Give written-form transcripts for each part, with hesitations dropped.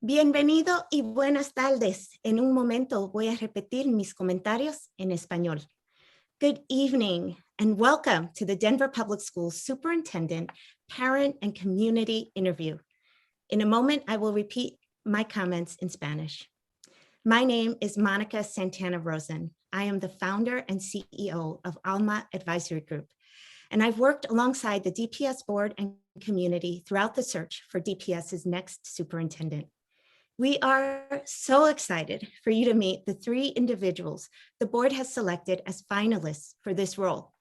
Bienvenido y buenas tardes. En un momento voy a repetir mis comentarios en español. Good evening and welcome to the Denver Public Schools Superintendent, Parent and Community Interview. In a moment, I will repeat my comments in Spanish. My name is Monica Santana Rosen. I am the founder and CEO of Alma Advisory Group, and I've worked alongside the DPS board and community throughout the search for DPS's next superintendent. We are so excited for you to meet the three individuals the board has selected as finalists for this role.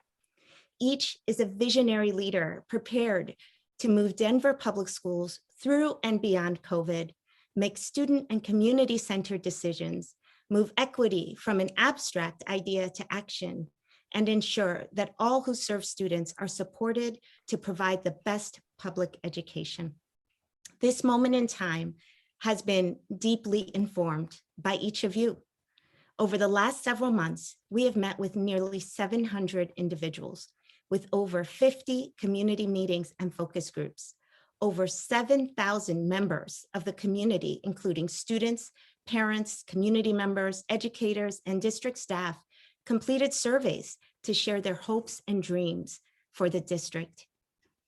Each is a visionary leader prepared to move Denver Public Schools through and beyond COVID, make student and community-centered decisions, move equity from an abstract idea to action, and ensure that all who serve students are supported to provide the best public education. This moment in time has been deeply informed by each of you. Over the last several months, we have met with nearly 700 individuals, with over 50 community meetings and focus groups, over 7,000 members of the community, including students, parents, community members, educators, and district staff, completed surveys to share their hopes and dreams for the district.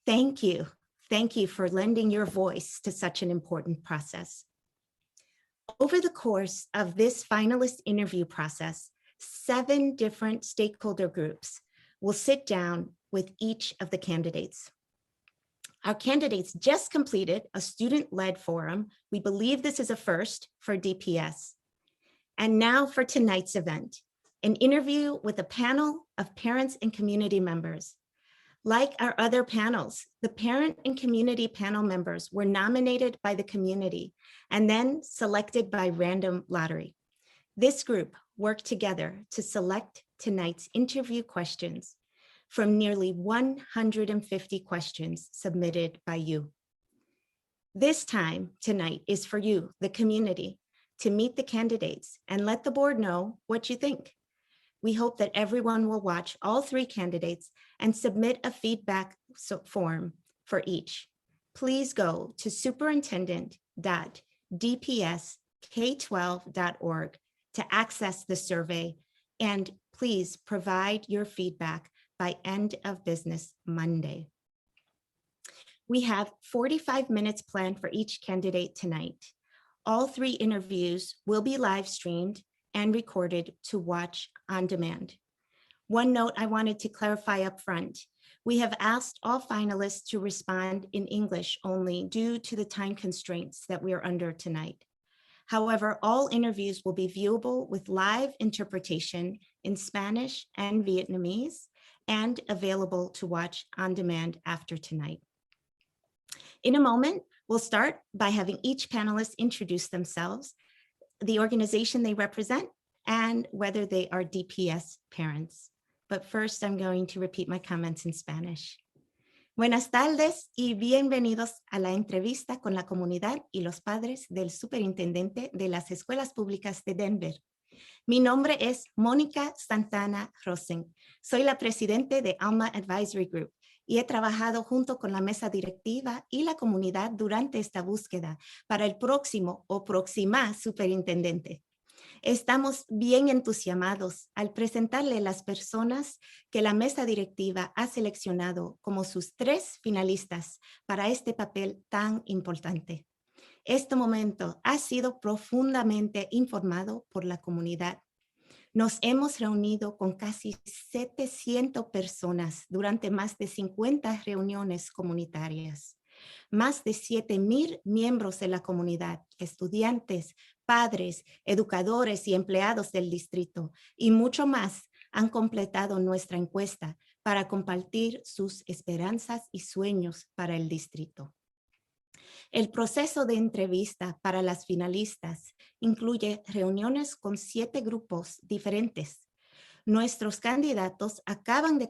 Thank you. Thank you for lending your voice to such an important process. Over the course of this finalist interview process, 7 different stakeholder groups will sit down with each of the candidates. Our candidates just completed a student-led forum. We believe this is a first for DPS. And now for tonight's event, an interview with a panel of parents and community members. Like our other panels, the parent and community panel members were nominated by the community and then selected by random lottery. This group worked together to select tonight's interview questions from nearly 150 questions submitted by you. This time tonight is for you, the community, to meet the candidates and let the board know what you think. We hope that everyone will watch all 3 candidates and submit a feedback form for each. Please go to superintendent.dpsk12.org to access the survey, and please provide your feedback by end of business Monday. We have 45 minutes planned for each candidate tonight. All 3 interviews will be live streamed and recorded to watch on demand. One note I wanted to clarify up front. We have asked all finalists to respond in English only due to the time constraints that we are under tonight. However, all interviews will be viewable with live interpretation in Spanish and Vietnamese and available to watch on demand after tonight. In a moment, we'll start by having each panelist introduce themselves, the organization they represent, and whether they are DPS parents. But first, I'm going to repeat my comments in Spanish. Buenas tardes y bienvenidos a la entrevista con la comunidad y los padres del superintendente de las escuelas públicas de Denver. Mi nombre es Mónica Santana Rosen. Soy la presidente de Alma Advisory Group y he trabajado junto con la mesa directiva y la comunidad durante esta búsqueda para el próximo o próxima superintendente. Estamos bien entusiasmados al presentarle las personas que la mesa directiva ha seleccionado como sus 3 finalistas para este papel tan importante. Este momento ha sido profundamente informado por la comunidad. Nos hemos reunido con casi 700 personas durante más de 50 reuniones comunitarias. Más de 7,000 miembros de la comunidad, estudiantes, padres, educadores y empleados del distrito y mucho más han completado nuestra encuesta para compartir sus esperanzas y sueños para el distrito. El proceso de entrevista para las finalistas incluye reuniones con 7 grupos diferentes. Nuestros candidatos acaban de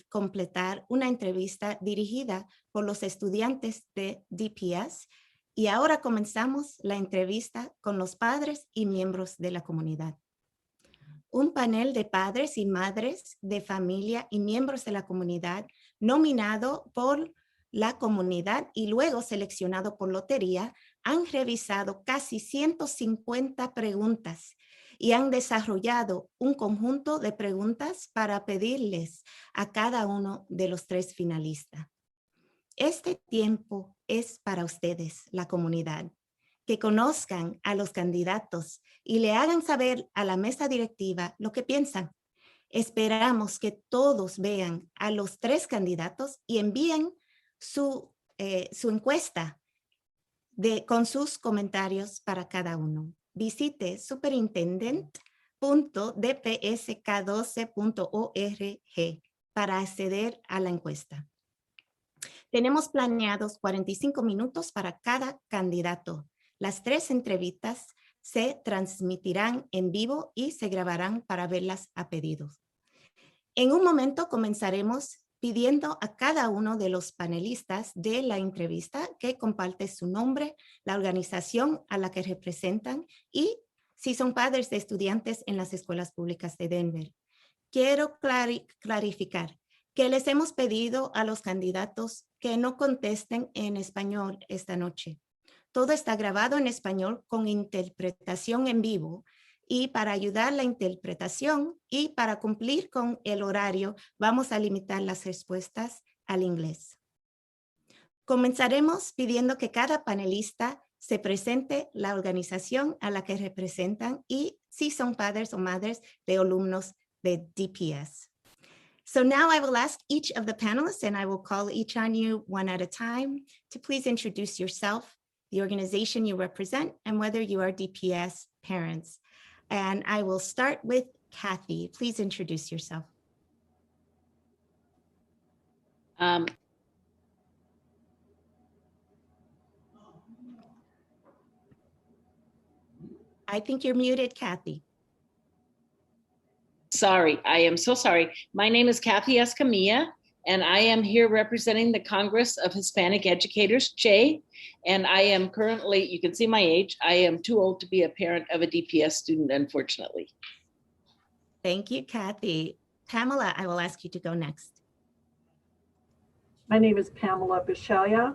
completar una entrevista dirigida por los estudiantes de DPS y ahora comenzamos la entrevista con los padres y miembros de la comunidad. Un panel de padres y madres de familia y miembros de la comunidad nominado por la comunidad y luego seleccionado por lotería han revisado casi 150 preguntas y han desarrollado un conjunto de preguntas para pedirles a cada uno de los 3 finalistas. Este tiempo es para ustedes, la comunidad, que conozcan a los candidatos y le hagan saber a la mesa directiva lo que piensan. Esperamos que todos vean a los 3 candidatos y envíen su encuesta con sus comentarios para cada uno. Visite superintendent.dpsk12.org para acceder a la encuesta. Tenemos planeados 45 minutos para cada candidato. Las 3 entrevistas se transmitirán en vivo y se grabarán para verlas a pedidos. En un momento comenzaremos pidiendo a cada uno de los panelistas de la entrevista que comparte su nombre, la organización a la que representan y si son padres de estudiantes en las escuelas públicas de Denver. Quiero clarificar que les hemos pedido a los candidatos que no contesten en español esta noche. Todo está grabado en español con interpretación en vivo y para ayudar la interpretación y para cumplir con el horario, vamos a limitar las respuestas al inglés. Comenzaremos pidiendo que cada panelista se presente la organización a la que representan y si son padres o madres de alumnos de DPS. So now I will ask each of the panelists, and I will call each on you one at a time, to please introduce yourself, the organization you represent, and whether you are DPS parents. And I will start with Kathy. Please introduce yourself. I think you're muted, Kathy. Sorry, I am so sorry. My name is Kathy Escamilla, and I am here representing the Congress of Hispanic Educators, CHE, and I am currently, you can see my age, I am too old to be a parent of a DPS student, unfortunately. Thank you, Kathy. Pamela, I will ask you to go next. My name is Pamela Beshelya.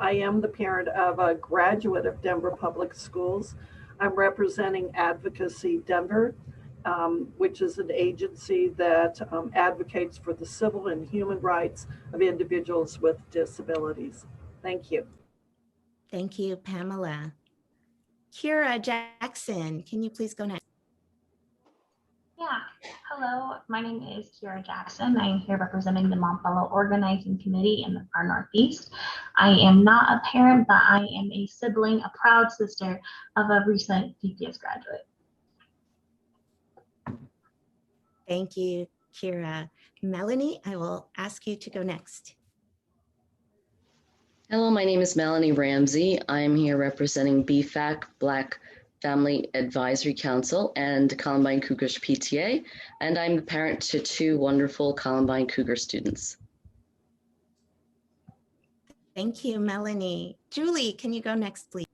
I am the parent of a graduate of Denver Public Schools. I'm representing Advocacy Denver, which is an agency that advocates for the civil and human rights of individuals with disabilities. Thank you. Thank you, Pamela. Kira Jackson, can you please go next? Yeah, hello, my name is Kira Jackson. I am here representing the Montbello Organizing Committee in the far Northeast. I am not a parent, but I am a sibling, a proud sister of a recent DPS graduate. Thank you, Kira. Melanie, I will ask you to go next. Hello, my name is Melanie Ramsey. I'm here representing BFAC, Black Family Advisory Council, and Columbine Cougars PTA, and I'm the parent to 2 wonderful Columbine Cougar students. Thank you, Melanie. Julie, can you go next, please?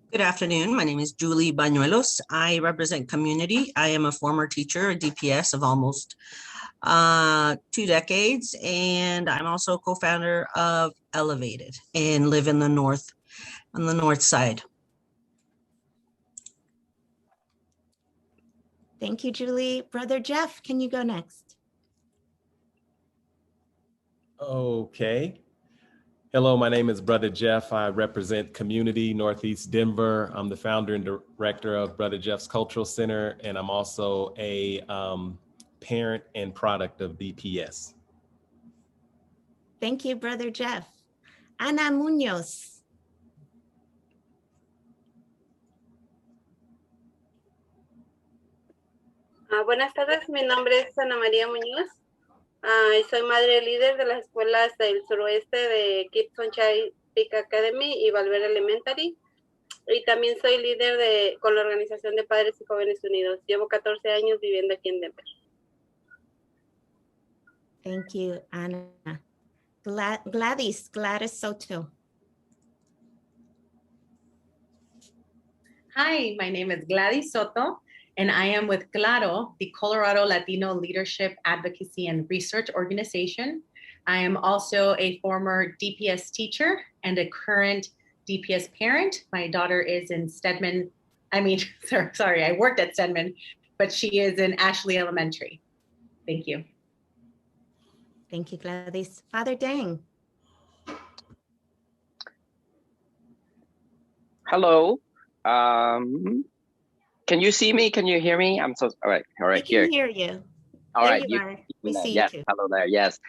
Good afternoon. My name is Julie Bañuelos. I represent Community. I am a former teacher, a DPS of almost 2 decades, and I'm also co-founder of Elevated and live in the north, on the north side. Thank you, Julie. Brother Jeff, can you go next? Okay. Hello, my name is Brother Jeff. I represent Community Northeast Denver. I'm the founder and director of Brother Jeff's Cultural Center, and I'm also a parent and product of DPS. Thank you, Brother Jeff. Ana Munoz. Buenas tardes, mi nombre es Ana María Muñoz. Y soy madre líder de las escuelas del suroeste de Gibson Chai Peak Academy y Valverde Elementary. Y también soy líder con la Organización de Padres y Jóvenes Unidos. Llevo 14 años viviendo aquí en Denver. Thank you, Ana. Gladys Soto. Hi, my name is Gladys Soto, and I am with CLARO, the Colorado Latino Leadership Advocacy and Research Organization. I am also a former DPS teacher and a current DPS parent. My daughter is in Stedman. Sorry, I worked at Stedman, but she is in Ashley Elementary. Thank you. Thank you, Gladys. Father Dang. Hello. Can you see me? Can you hear me? I'm so all right. We can hear you. All right. You are. We see yes. you too. Hello there. Yes.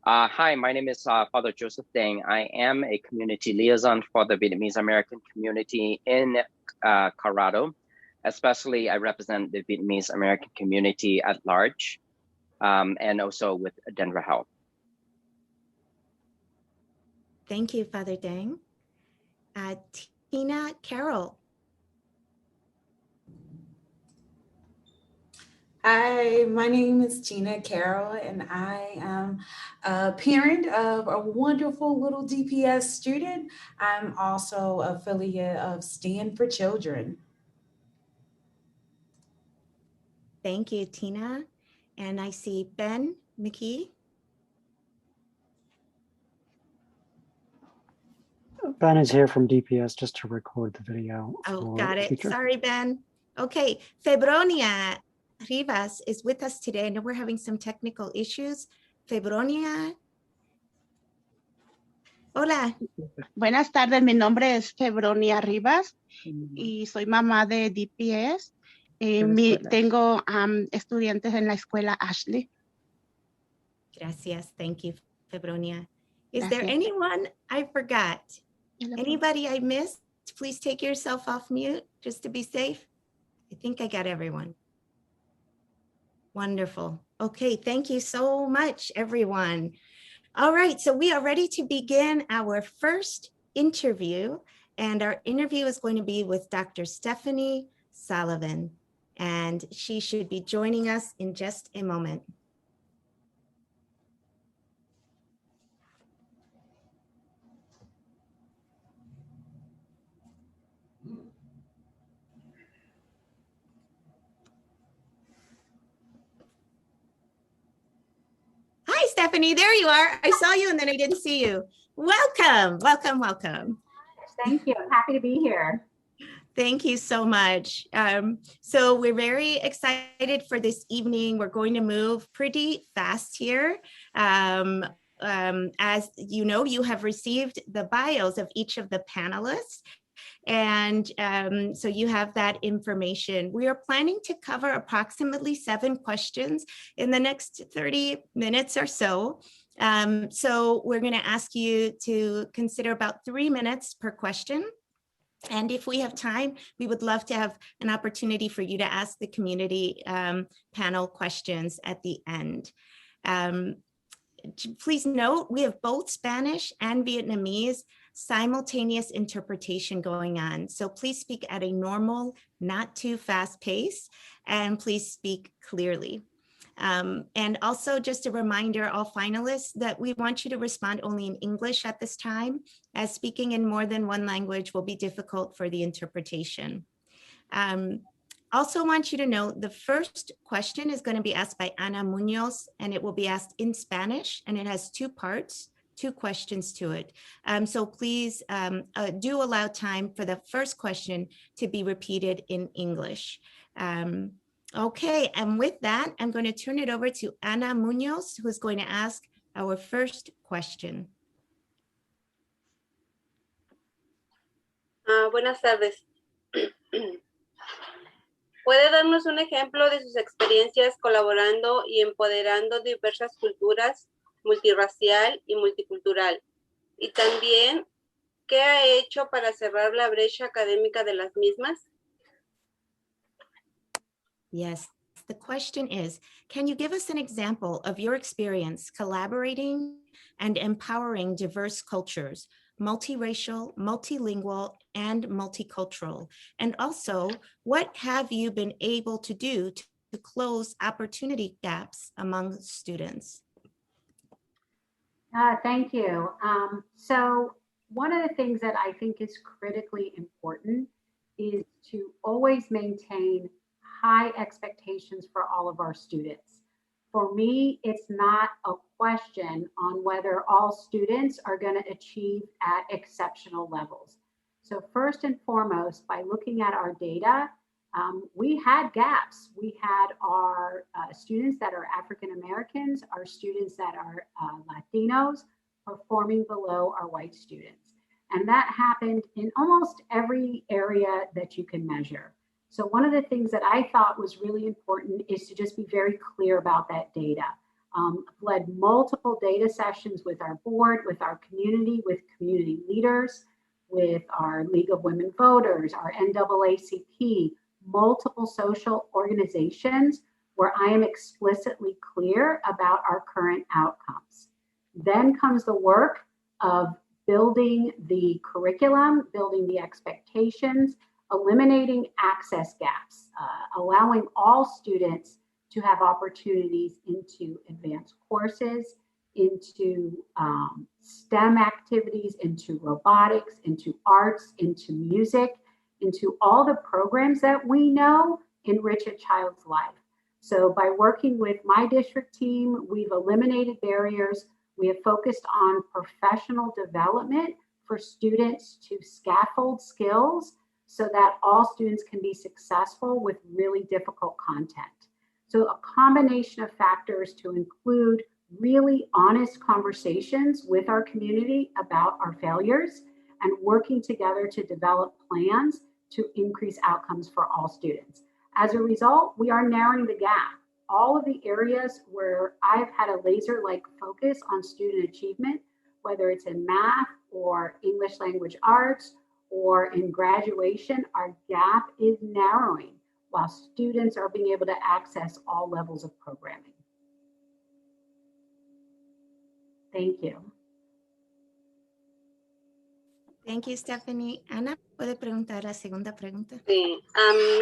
Hi, my name is Father Joseph Dang. I am a community liaison for the Vietnamese American community in Colorado. Especially, I represent the Vietnamese American community at large, and also with Denver Health. Thank you, Father Dang. Tina Carroll. Hi, my name is Tina Carroll, and I am a parent of a wonderful little DPS student. I'm also affiliate of Stand for Children. Thank you, Tina. And I see Ben McKee. Ben is here from DPS just to record the video. Oh, got it. Sorry, Ben. Okay, Febronia Rivas is with us today. I know we're having some technical issues. Febronia. Hola. Buenas tardes, mi nombre es Febronia Rivas y soy mamá de DPS. Tengo estudiantes en la escuela Ashley. Gracias. Thank you, Febronia. Is there anyone I forgot? Anybody I missed? Please take yourself off mute just to be safe. I think I got everyone. Wonderful. Okay, thank you so much, everyone. All right, so we are ready to begin our first interview, and our interview is going to be with Dr. Stephanie Sullivan, and she should be joining us in just a moment. Hi, Stephanie, there you are. I saw you and then I didn't see you. Welcome, welcome, welcome. Thank you, I'm happy to be here. Thank you so much. So we're very excited for this evening. We're going to move pretty fast here. As you know, you have received the bios of each of the panelists. And so you have that information. We are planning to cover approximately 7 questions in the next 30 minutes or so. So we're going to ask you to consider about 3 minutes per question. And if we have time, we would love to have an opportunity for you to ask the community panel questions at the end. Please note, we have both Spanish and Vietnamese simultaneous interpretation going on. So please speak at a normal, not too fast pace, and please speak clearly. And also just a reminder, all finalists, that we want you to respond only in English at this time, as speaking in more than one language will be difficult for the interpretation. Also want you to know the first question is going to be asked by Ana Munoz, and it will be asked in Spanish, and it has 2 parts, 2 questions to it. So please do allow time for the first question to be repeated in English. Okay, and with that, I'm going to turn it over to Ana Munoz, who is going to ask our first question. Buenas tardes. ¿Puede darnos un ejemplo de sus experiencias colaborando y empoderando diversas culturas, multirracial y multicultural? Y también, ¿qué ha hecho para cerrar la brecha académica de las mismas? Yes, the question is, can you give us an example of your experience collaborating and empowering diverse cultures, multiracial, multilingual, and multicultural? And also, what have you been able to do to close opportunity gaps among students? Thank you. So one of the things that I think is critically important is to always maintain high expectations for all of our students. For me, it's not a question on whether all students are going to achieve at exceptional levels. So first and foremost, by looking at our data, we had gaps. We had our students that are African Americans, our students that are Latinos performing below our white students. And that happened in almost every area that you can measure. So one of the things that I thought was really important is to just be very clear about that data. Led multiple data sessions with our board, with our community, with community leaders, with our League of Women Voters, our NAACP, multiple social organizations where I am explicitly clear about our current outcomes. Then comes the work of building the curriculum, building the expectations, eliminating access gaps, allowing all students to have opportunities into advanced courses, into STEM activities, into robotics, into arts, into music, into all the programs that we know enrich a child's life. So by working with my district team, we've eliminated barriers. We have focused on professional development for students to scaffold skills so that all students can be successful with really difficult content. So a combination of factors to include really honest conversations with our community about our failures and working together to develop plans to increase outcomes for all students. As a result, we are narrowing the gap. All of the areas where I've had a laser-like focus on student achievement, whether it's in math or English language arts or in graduation, our gap is narrowing while students are being able to access all levels of programming. Thank you. Thank you, Stephanie. Ana, ¿puede preguntar la segunda pregunta? Sí,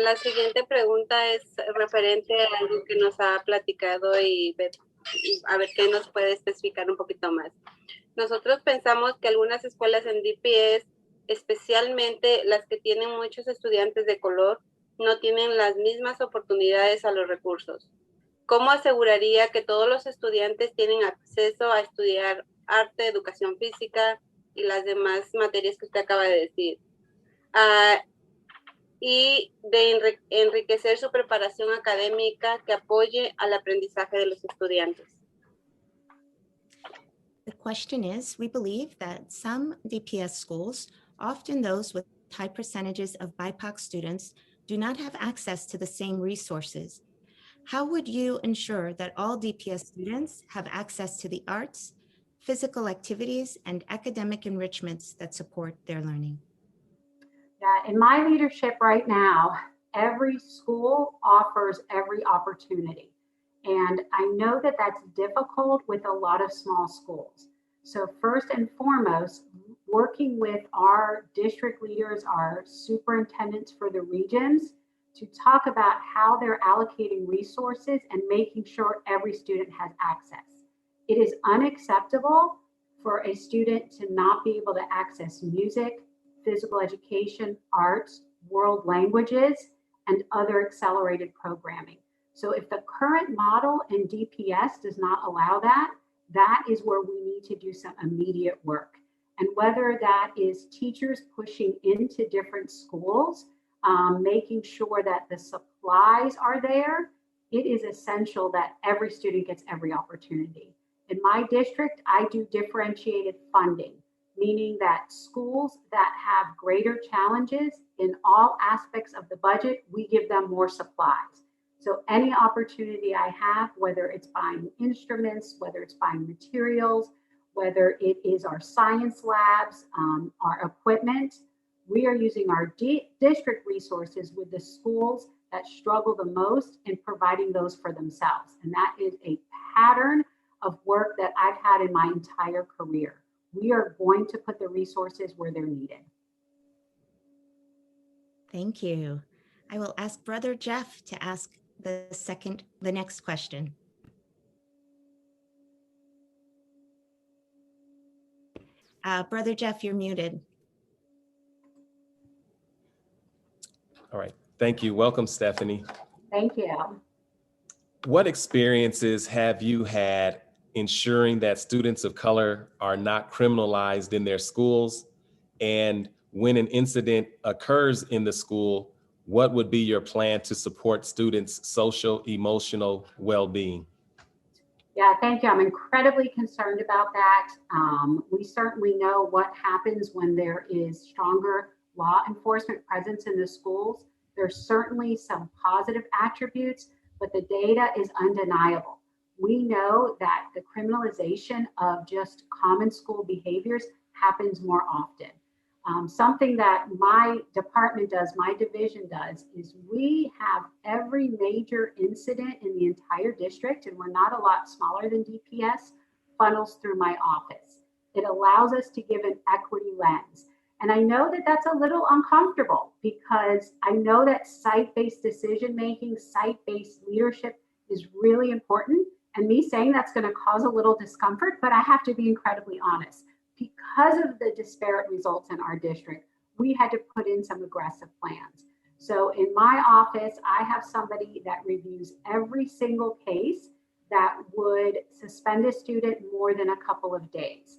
la siguiente pregunta es referente a algo que nos ha platicado y a ver qué nos puede especificar un poquito más. Nosotros pensamos que algunas escuelas en DPS, especialmente las que tienen muchos estudiantes de color, no tienen las mismas oportunidades a los recursos. ¿Cómo aseguraría que todos los estudiantes tienen acceso a estudiar arte, educación física y las demás materias que usted acaba de decir? Y de enriquecer su preparación académica que apoye al aprendizaje de los estudiantes. The question is, we believe that some DPS schools, often those with high percentages of BIPOC students, do not have access to the same resources. How would you ensure that all DPS students have access to the arts, physical activities, and academic enrichments that support their learning? Yeah, in my leadership right now, every school offers every opportunity. And I know that that's difficult with a lot of small schools. So first and foremost, working with our district leaders, our superintendents for the regions, to talk about how they're allocating resources and making sure every student has access. It is unacceptable for a student to not be able to access music, physical education, arts, world languages, and other accelerated programming. So if the current model in DPS does not allow that, that is where we need to do some immediate work. And whether that is teachers pushing into different schools, making sure that the supplies are there, it is essential that every student gets every opportunity. In my district, I do differentiated funding, meaning that schools that have greater challenges in all aspects of the budget, we give them more supplies. So any opportunity I have, whether it's buying instruments, whether it's buying materials, whether it is our science labs, our equipment, we are using our district resources with the schools that struggle the most in providing those for themselves. And that is a pattern of work that I've had in my entire career. We are going to put the resources where they're needed. Thank you. I will ask Brother Jeff to ask the next question. Brother Jeff, you're muted. All right. Thank you. Welcome, Stephanie. Thank you. What experiences have you had ensuring that students of color are not criminalized in their schools? And when an incident occurs in the school, what would be your plan to support students' social, emotional well-being? Yeah, thank you. I'm incredibly concerned about that. We certainly know what happens when there is stronger law enforcement presence in the schools. There's certainly some positive attributes, but the data is undeniable. We know that the criminalization of just common school behaviors happens more often. Something that my department does, my division does, is we have every major incident in the entire district, and we're not a lot smaller than DPS, funnels through my office. It allows us to give an equity lens. And I know that that's a little uncomfortable because I know that site-based decision-making, site-based leadership is really important. And me saying that's going to cause a little discomfort, but I have to be incredibly honest. Because of the disparate results in our district, we had to put in some aggressive plans. So in my office, I have somebody that reviews every single case that would suspend a student more than a couple of days.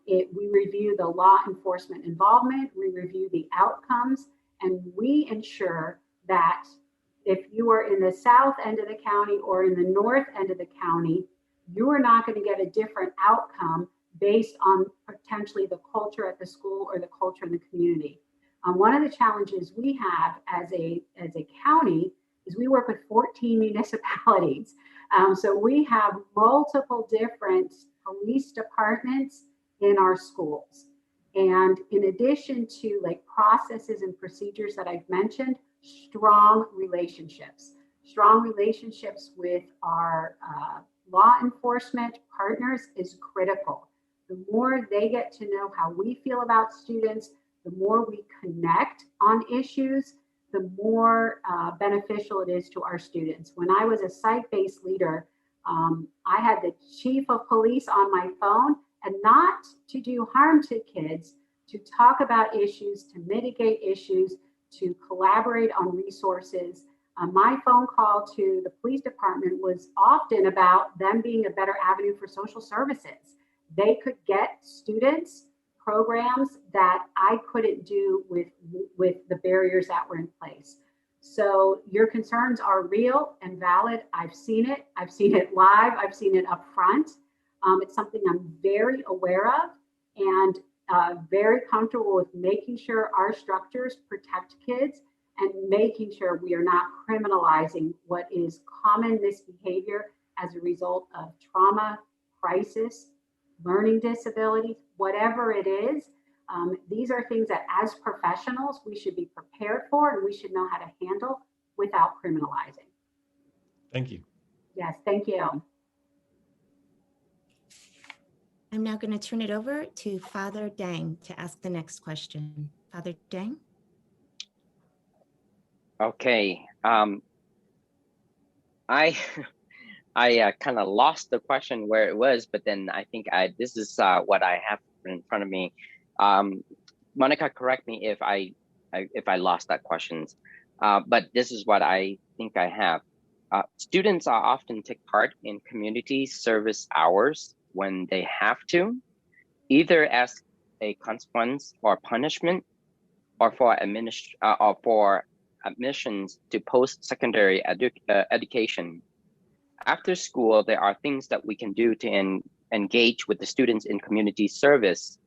We review the law enforcement involvement, we review the outcomes, and we ensure that if you are in the south end of the county or in the north end of the county, you are not going to get a different outcome based on potentially the culture at the school or the culture in the community. One of the challenges we have as a county is we work with 14 municipalities. So we have multiple different police departments in our schools. And in addition to like processes and procedures that I've mentioned, strong relationships with our law enforcement partners is critical. The more they get to know how we feel about students, the more we connect on issues, the more beneficial it is to our students. When I was a site-based leader, I had the chief of police on my phone, and not to do harm to kids, to talk about issues, to mitigate issues, to collaborate on resources. My phone call to the police department was often about them being a better avenue for social services. They could get students programs that I couldn't do with the barriers that were in place. So your concerns are real and valid. I've seen it live. I've seen it up front. It's something I'm very aware of and very comfortable with making sure our structures protect kids and making sure we are not criminalizing what is common misbehavior as a result of trauma, crisis, learning disabilities, whatever it is. These are things that as professionals, we should be prepared for and we should know how to handle without criminalizing. Thank you. Yes, thank you. I'm now going to turn it over to Father Dang to ask the next question. Father Dang? Okay. I kind of lost the question where it was, but then I think this is what I have in front of me. Monica, correct me if I lost that question, but this is what I think I have. Students often take part in community service hours when they have to, either as a consequence or punishment, or for admissions to post-secondary education. After school, there are things that we can do to engage with the students in community service.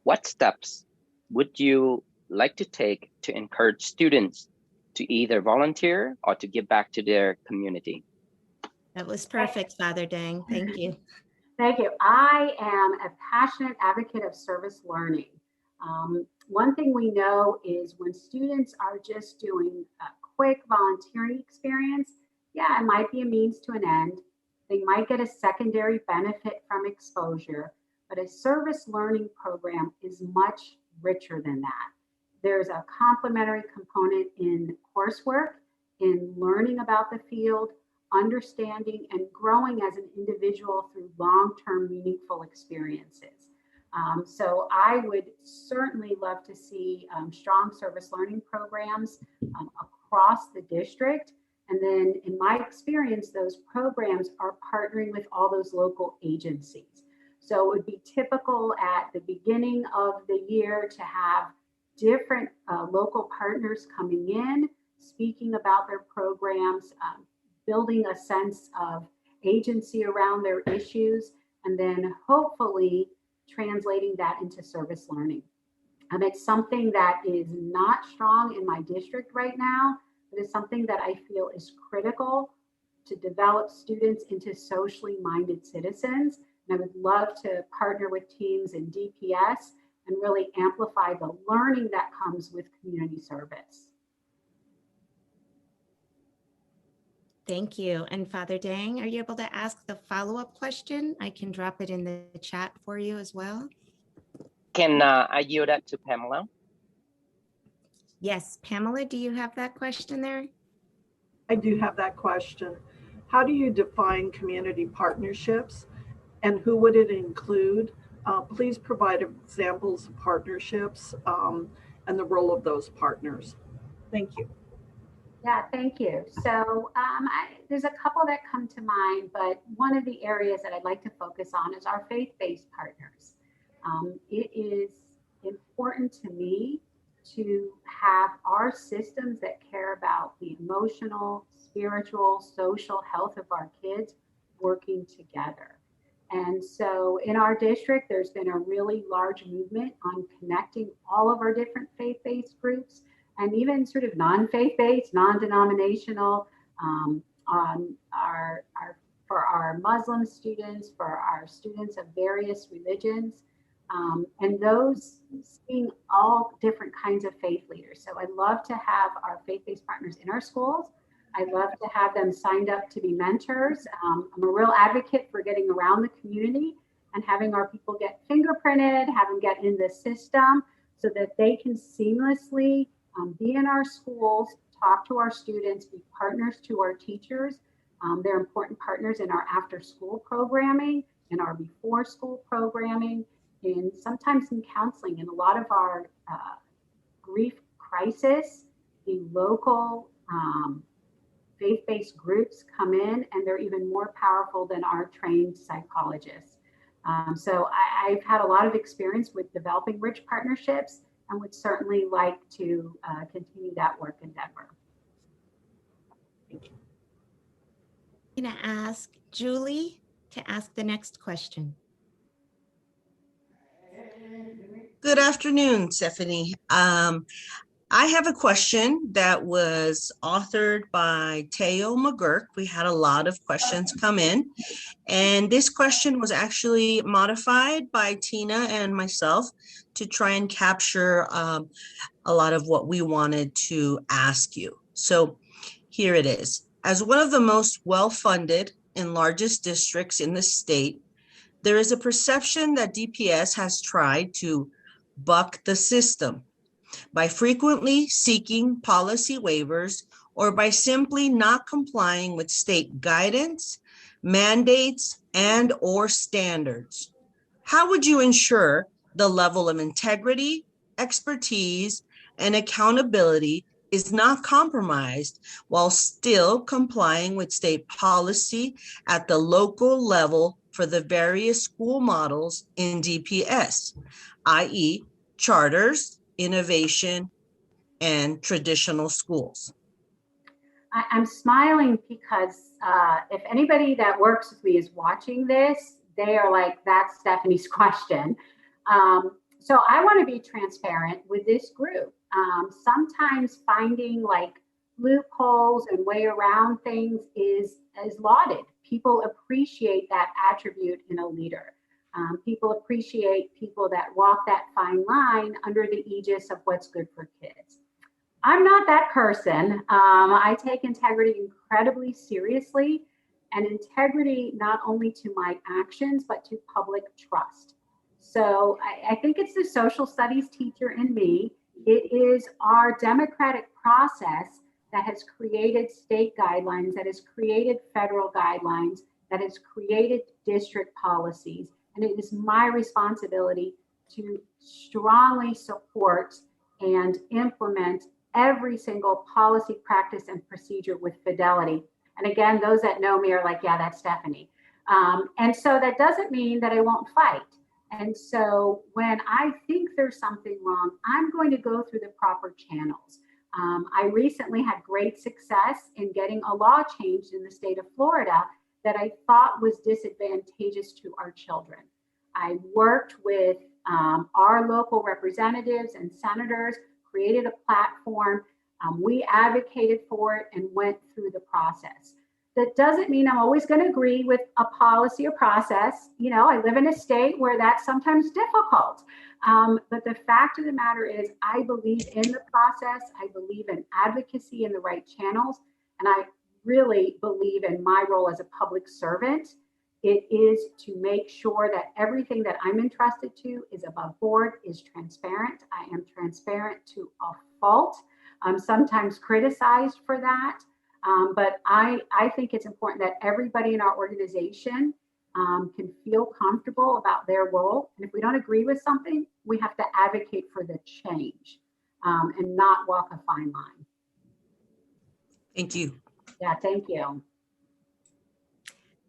What steps would you like to take to encourage students to either volunteer or to give back to their community? That was perfect, Father Dang. Thank you. Thank you. I am a passionate advocate of service learning. One thing we know is when students are just doing a quick volunteering experience, yeah, it might be a means to an end. They might get a secondary benefit from exposure, but a service learning program is much richer than that. There's a complementary component in coursework, in learning about the field, understanding and growing as an individual through long-term meaningful experiences. So I would certainly love to see strong service learning programs across the district. And then in my experience, those programs are partnering with all those local agencies. So it would be typical at the beginning of the year to have different local partners coming in, speaking about their programs, building a sense of agency around their issues, and then hopefully translating that into service learning. It's something that is not strong in my district right now, but it's something that I feel is critical to develop students into socially minded citizens. And I would love to partner with teams in DPS and really amplify the learning that comes with community service. Thank you. And Father Dang, are you able to ask the follow-up question? I can drop it in the chat for you as well. Can I yield that to Pamela? Yes, Pamela, do you have that question there? I do have that question. How do you define community partnerships and who would it include? Please provide examples of partnerships and the role of those partners. Thank you. Yeah, thank you. So there's a couple that come to mind, but one of the areas that I'd like to focus on is our faith-based partners. It is important to me to have our systems that care about the emotional, spiritual, social health of our kids working together. And so in our district, there's been a really large movement on connecting all of our different faith-based groups and even sort of non-faith-based, non-denominational, for our Muslim students, for our students of various religions, and those seeing all different kinds of faith leaders. So I'd love to have our faith-based partners in our schools. I'd love to have them signed up to be mentors. I'm a real advocate for getting around the community and having our people get fingerprinted, have them get in the system so that they can seamlessly be in our schools, talk to our students, be partners to our teachers. They're important partners in our after-school programming, in our before-school programming, and sometimes in counseling. In a lot of our grief crisis, the local faith-based groups come in and they're even more powerful than our trained psychologists. So I've had a lot of experience with developing rich partnerships and would certainly like to continue that work in Denver. I'm going to ask Julie to ask the next question. Good afternoon, Stephanie. I have a question that was authored by Teo McGurk. We had a lot of questions come in, and this question was actually modified by Tina and myself to try and capture a lot of what we wanted to ask you. So here it is. As one of the most well-funded and largest districts in the state, there is a perception that DPS has tried to buck the system by frequently seeking policy waivers or by simply not complying with state guidance, mandates, and/or standards. How would you ensure the level of integrity, expertise, and accountability is not compromised while still complying with state policy at the local level for the various school models in DPS, i.e., charters, innovation, and traditional schools? I'm smiling because if anybody that works with me is watching this, they are like, that's Stephanie's question. So I want to be transparent with this group. Sometimes finding like loopholes and way around things is lauded. People appreciate that attribute in a leader. People appreciate people that walk that fine line under the aegis of what's good for kids. I'm not that person. I take integrity incredibly seriously, and integrity not only to my actions, but to public trust. So I think it's the social studies teacher in me. It is our democratic process that has created state guidelines, that has created federal guidelines, that has created district policies. And it is my responsibility to strongly support and implement every single policy, practice, and procedure with fidelity. And again, those that know me are like, yeah, that's Stephanie. And so that doesn't mean that I won't fight. And so when I think there's something wrong, I'm going to go through the proper channels. I recently had great success in getting a law changed in the state of Florida that I thought was disadvantageous to our children. I worked with our local representatives and senators, created a platform. We advocated for it and went through the process. That doesn't mean I'm always going to agree with a policy or process. You know, I live in a state where that's sometimes difficult. But the fact of the matter is, I believe in the process. I believe in advocacy in the right channels. And I really believe in my role as a public servant. It is to make sure that everything that I'm entrusted to is above board, is transparent. I am transparent to a fault. I'm sometimes criticized for that. But I think it's important that everybody in our organization can feel comfortable about their role. And if we don't agree with something, we have to advocate for the change and not walk a fine line. Thank you. Yeah, thank you.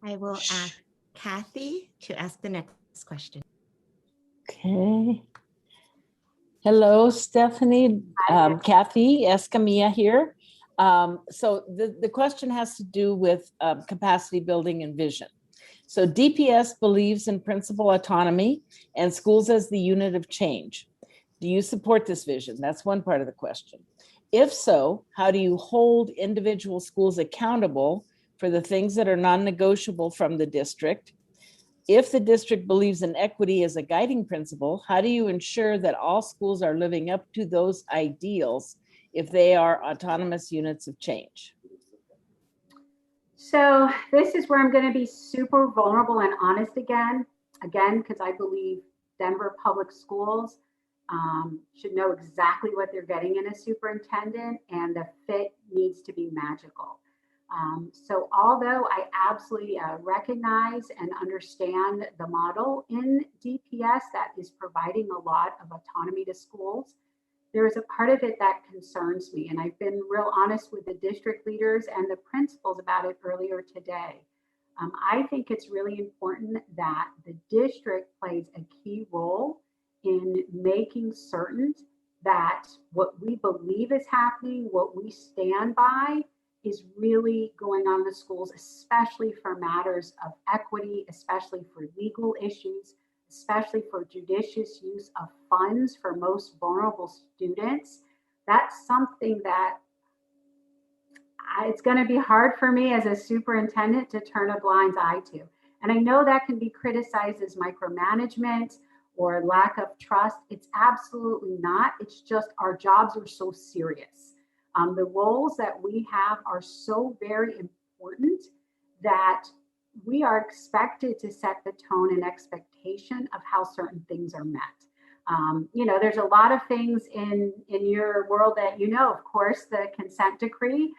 I will ask Kathy to ask the next question. Okay. Hello, Stephanie. Kathy Escamilla here. So the question has to do with capacity building and vision. So DPS believes in principal autonomy and schools as the unit of change. Do you support this vision? That's one part of the question. If so, how do you hold individual schools accountable for the things that are non-negotiable from the district? If the district believes in equity as a guiding principle, how do you ensure that all schools are living up to those ideals if they are autonomous units of change? So this is where I'm going to be super vulnerable and honest again, because I believe Denver Public Schools should know exactly what they're getting in a superintendent, and the fit needs to be magical. So although I absolutely recognize and understand the model in DPS that is providing a lot of autonomy to schools, there is a part of it that concerns me. And I've been real honest with the district leaders and the principals about it earlier today. I think it's really important that the district plays a key role in making certain that what we believe is happening, what we stand by, is really going on in the schools, especially for matters of equity, especially for legal issues, especially for judicious use of funds for most vulnerable students. That's something that it's going to be hard for me as a superintendent to turn a blind eye to. And I know that can be criticized as micromanagement or lack of trust. It's absolutely not. It's just our jobs are so serious. The roles that we have are so very important that we are expected to set the tone and expectation of how certain things are met. You know, there's a lot of things in your world that you know, of course, the consent decree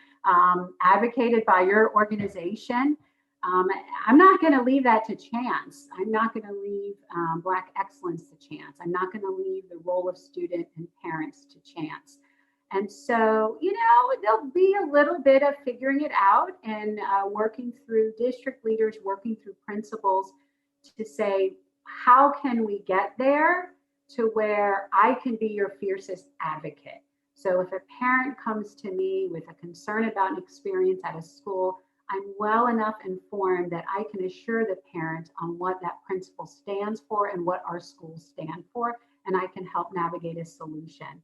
advocated by your organization. I'm not going to leave that to chance. I'm not going to leave Black excellence to chance. I'm not going to leave the role of student and parents to chance. And so, you know, there'll be a little bit of figuring it out and working through district leaders, working through principals to say, how can we get there to where I can be your fiercest advocate? So if a parent comes to me with a concern about an experience at a school, I'm well enough informed that I can assure the parent on what that principal stands for and what our schools stand for, and I can help navigate a solution.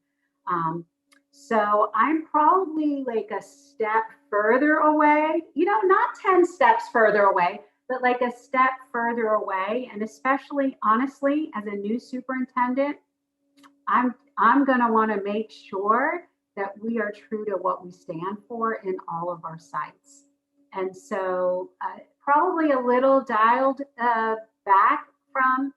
So I'm probably like a step further away, you know, not 10 steps further away, but like a step further away. And especially, honestly, as a new superintendent, I'm going to want to make sure that we are true to what we stand for in all of our sites. And so probably a little dialed back from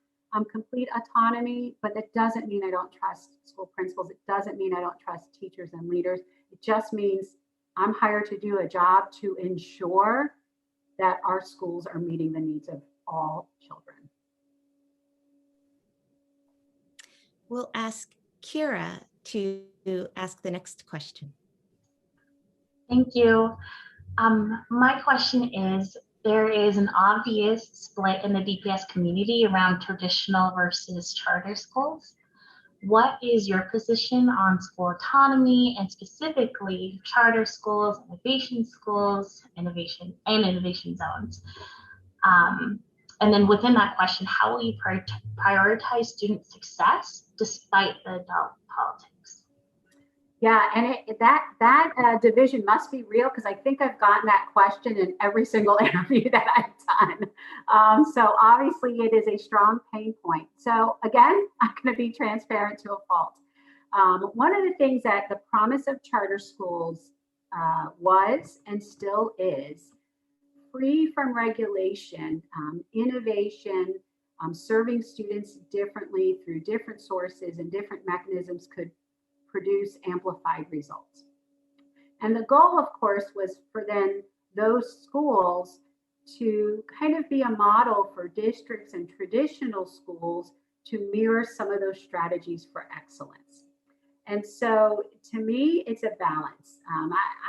complete autonomy, but that doesn't mean I don't trust school principals. It doesn't mean I don't trust teachers and leaders. It just means I'm hired to do a job to ensure that our schools are meeting the needs of all children. We'll ask Kira to ask the next question. Thank you. My question is, there is an obvious split in the DPS community around traditional versus charter schools. What is your position on school autonomy and specifically charter schools, innovation zones? And then within that question, how will you prioritize student success despite the adult politics? Yeah, and that division must be real, because I think I've gotten that question in every single interview that I've done. So obviously it is a strong pain point. So again, I'm going to be transparent to a fault. One of the things that the promise of charter schools was and still is free from regulation, innovation, serving students differently through different sources and different mechanisms could produce amplified results. And the goal, of course, was for then those schools to kind of be a model for districts and traditional schools to mirror some of those strategies for excellence. And so to me, it's a balance.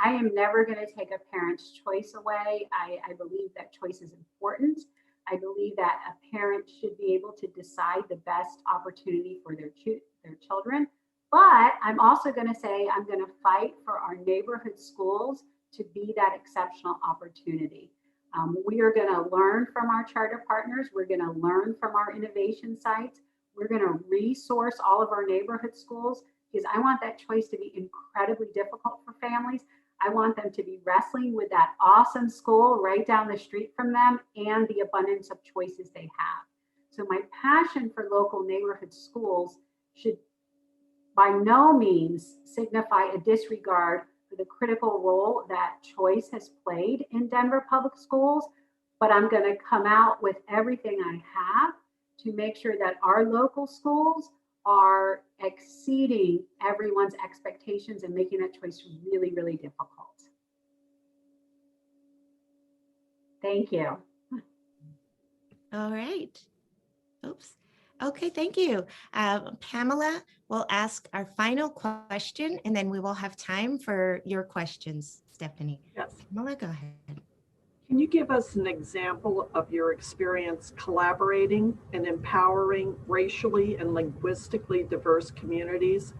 I am never going to take a parent's choice away. I believe that choice is important. I believe that a parent should be able to decide the best opportunity for their children. But I'm also going to say I'm going to fight for our neighborhood schools to be that exceptional opportunity. We are going to learn from our charter partners. We're going to learn from our innovation sites. We're going to resource all of our neighborhood schools, because I want that choice to be incredibly difficult for families. I want them to be wrestling with that awesome school right down the street from them and the abundance of choices they have. So my passion for local neighborhood schools should by no means signify a disregard for the critical role that choice has played in Denver Public Schools, but I'm going to come out with everything I have to make sure that our local schools are exceeding everyone's expectations and making that choice really, really difficult. Thank you. All right. Oops. Okay, thank you. Pamela will ask our final question, and then we will have time for your questions, Stephanie. Yes. Pamela, go ahead. Can you give us an example of your experience collaborating and empowering racially and linguistically diverse communities?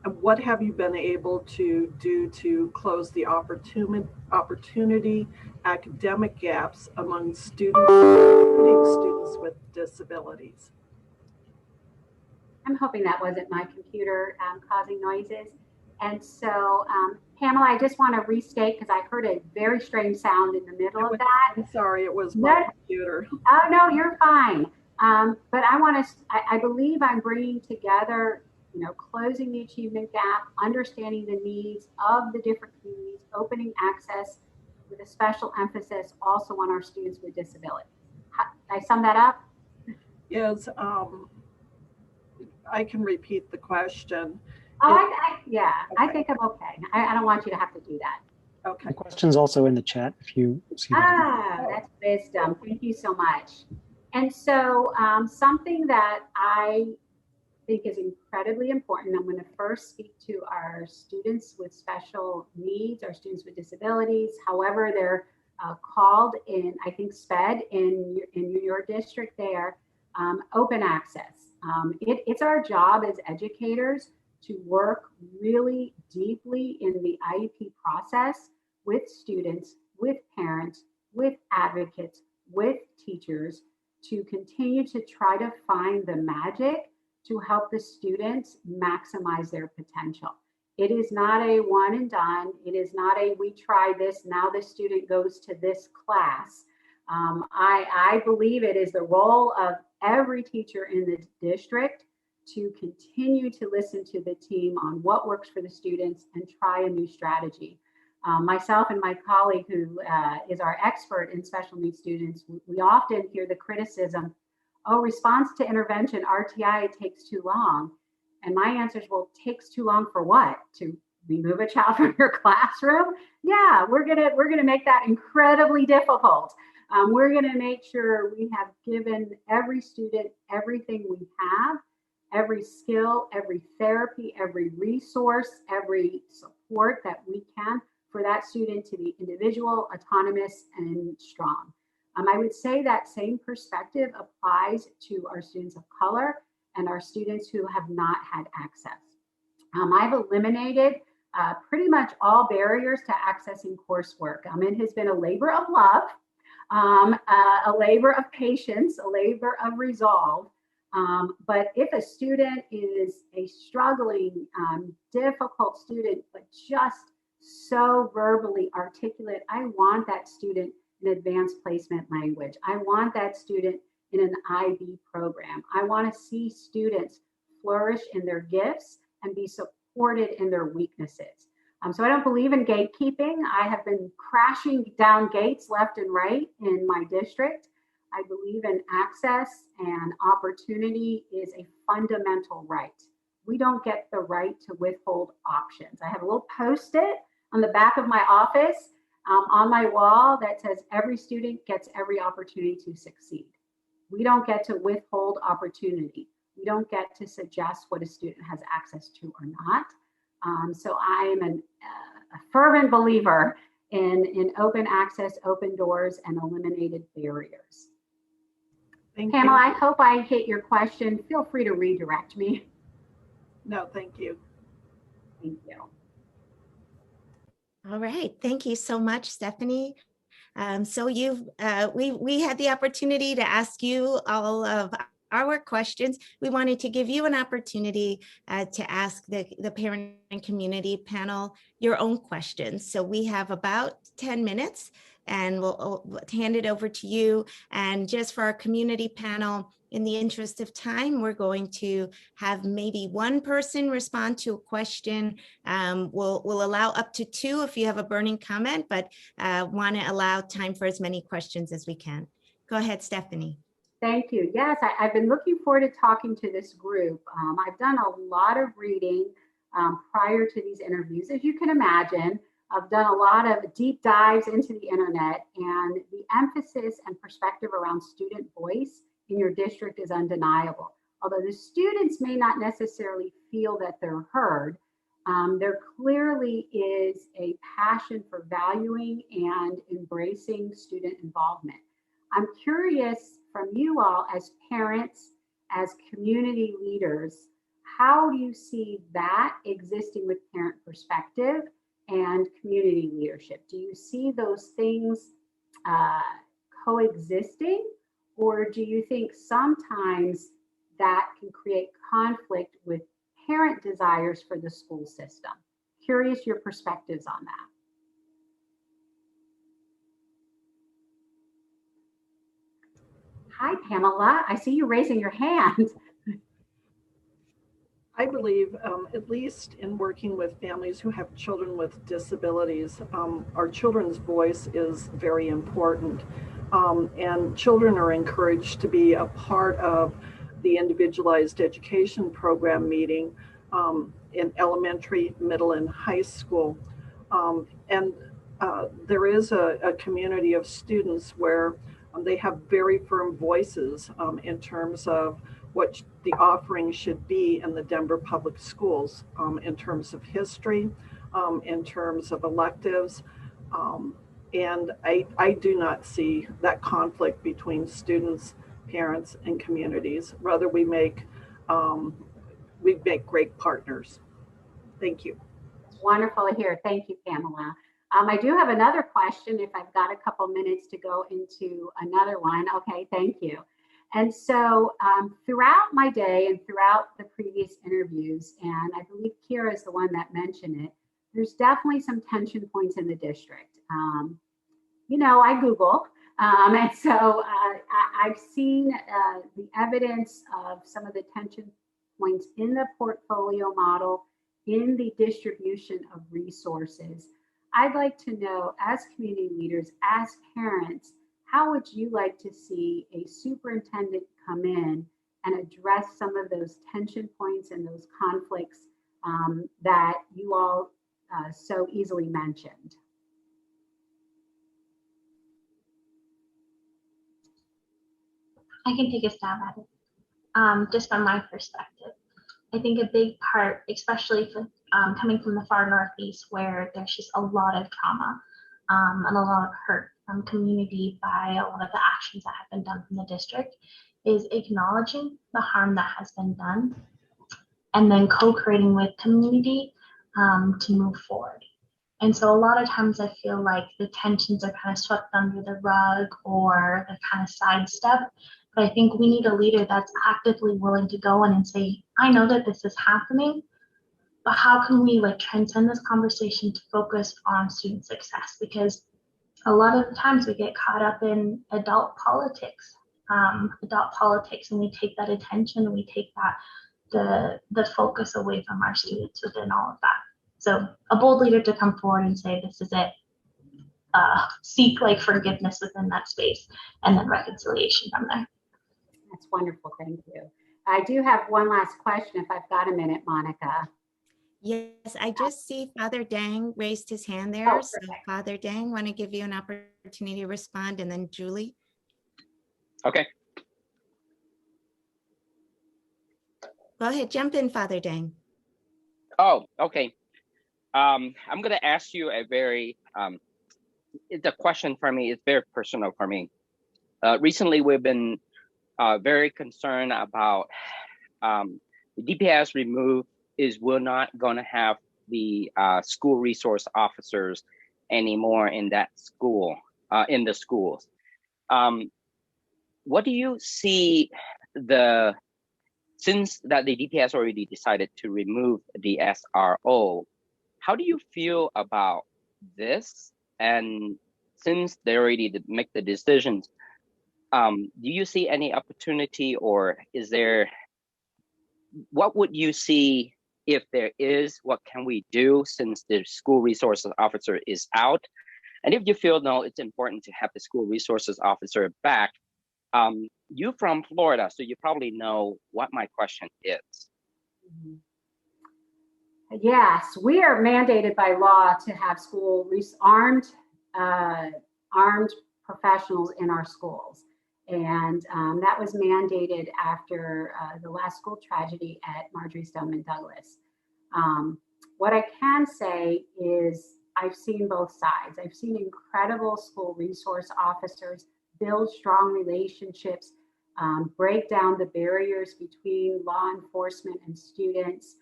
And what have you been able to do to close the opportunity academic gaps among students, including students with disabilities? I'm hoping that wasn't my computer causing noises. And so, Pamela, I just want to restate, because I heard a very strange sound in the middle of that. I'm sorry, it was my computer. Oh, no, you're fine. But I believe I'm bringing together, closing the achievement gap, understanding the needs of the different communities, opening access with a special emphasis also on our students with disabilities. Did I sum that up? Yes. I can repeat the question. Oh, yeah, okay. I think I'm okay. I don't want you to have to do that. Okay. The question's also in the chat if you see that. That's wisdom. Thank you so much. And so something that I think is incredibly important, I'm going to first speak to our students with special needs, our students with disabilities, however they're called in, I think, SPED in your district there, open access. It's our job as educators to work really deeply in the IEP process with students, with parents, with advocates, with teachers, to continue to try to find the magic to help the students maximize their potential. It is not a one and done. It is not a, we try this, now the student goes to this class. I believe it is the role of every teacher in the district to continue to listen to the team on what works for the students and try a new strategy. Myself and my colleague, who is our expert in special needs students, we often hear the criticism, oh, response to intervention, RTI, it takes too long. And my answer is, well, it takes too long for what? To remove a child from your classroom? Yeah, we're gonna make that incredibly difficult. We're gonna make sure we have given every student everything we have, every skill, every therapy, every resource, every support that we can for that student to be individual, autonomous, and strong. I would say that same perspective applies to our students of color and our students who have not had access. I've eliminated pretty much all barriers to accessing coursework. It has been a labor of love, a labor of patience, a labor of resolve. But if a student is a struggling, difficult student, but just so verbally articulate, I want that student in advanced placement language. I want that student in an IB program. I want to see students flourish in their gifts and be supported in their weaknesses. So I don't believe in gatekeeping. I have been crashing down gates left and right in my district. I believe in access, and opportunity is a fundamental right. We don't get the right to withhold options. I have a little Post-it on the back of my office on my wall that says every student gets every opportunity to succeed. We don't get to withhold opportunity. We don't get to suggest what a student has access to or not. So I am a fervent believer in open access, open doors, and eliminated barriers. Pamela, I hope I hit your question. Feel free to redirect me. No, thank you. Thank you. All right, thank you so much, Stephanie. So we had the opportunity to ask you all of our questions. We wanted to give you an opportunity to ask the parent and community panel your own questions. So we have about 10 minutes and we'll hand it over to you. And just for our community panel, in the interest of time, we're going to have maybe one person respond to a question. We'll allow up to two if you have a burning comment, but want to allow time for as many questions as we can. Go ahead, Stephanie. Thank you. Yes, I've been looking forward to talking to this group. I've done a lot of reading prior to these interviews. As you can imagine, I've done a lot of deep dives into the internet, and the emphasis and perspective around student voice in your district is undeniable. Although the students may not necessarily feel that they're heard, there clearly is a passion for valuing and embracing student involvement. I'm curious from you all as parents, as community leaders, how do you see that existing with parent perspective and community leadership? Do you see those things coexisting, or do you think sometimes that can create conflict with parent desires for the school system? Curious your perspectives on that. Hi, Pamela. I see you raising your hand. I believe, at least in working with families who have children with disabilities, our children's voice is very important. And children are encouraged to be a part of the individualized education program meeting in elementary, middle, and high school. There is a community of students where they have very firm voices in terms of what the offering should be in the Denver Public Schools in terms of history, in terms of electives. And I do not see that conflict between students, parents, and communities. Rather, we make great partners. Thank you. It's wonderful to hear. Thank you, Pamela. I do have another question if I've got a couple minutes to go into another one. Okay, thank you. And so throughout my day and throughout the previous interviews, and I believe Kira is the one that mentioned it, there's definitely some tension points in the district. You know, I Google, and so I've seen the evidence of some of the tension points in the portfolio model, in the distribution of resources. I'd like to know, as community leaders, as parents, how would you like to see a superintendent come in and address some of those tension points and those conflicts that you all so easily mentioned? I can take a stab at it, just from my perspective. I think a big part, especially for, coming from the far Northeast, where there's just a lot of trauma and a lot of hurt from community by a lot of the actions that have been done from the district, is acknowledging the harm that has been done and then co-creating with community to move forward. And so a lot of times I feel like the tensions are kind of swept under the rug or they're kind of sidestepped. But I think we need a leader that's actively willing to go in and say, I know that this is happening, but how can we like transcend this conversation to focus on student success? Because a lot of the times we get caught up in adult politics, and we take that attention and we take that the focus away from our students within all of that. So a bold leader to come forward and say, this is it, seek like forgiveness within that space and then reconciliation from there. That's wonderful, thank you. I do have one last question if I've got a minute, Monica. Yes, I just see Father Dang raised his hand there. Oh, so Father Dang, want to give you an opportunity to respond, and then Julie. Okay. Go ahead, jump in, Father Dang. Oh, okay. I'm going to ask you a very, the question for me is very personal for me. Recently, we've been very concerned about the DPS will not going to have the school resource officers anymore in that school, in the schools. What do you see since that the DPS already decided to remove the SRO, how do you feel about this? And since they already make the decisions, do you see any opportunity, or is there, what would you see if there is, what can we do since the school resources officer is out? And if you feel, no, it's important to have the school resources officer back, you're from Florida, so you probably know what my question is. Yes, we are mandated by law to have armed professionals in our schools. And that was mandated after the last school tragedy at Marjory Stoneman Douglas. What I can say is I've seen both sides. I've seen incredible school resource officers build strong relationships, break down the barriers between law enforcement and students,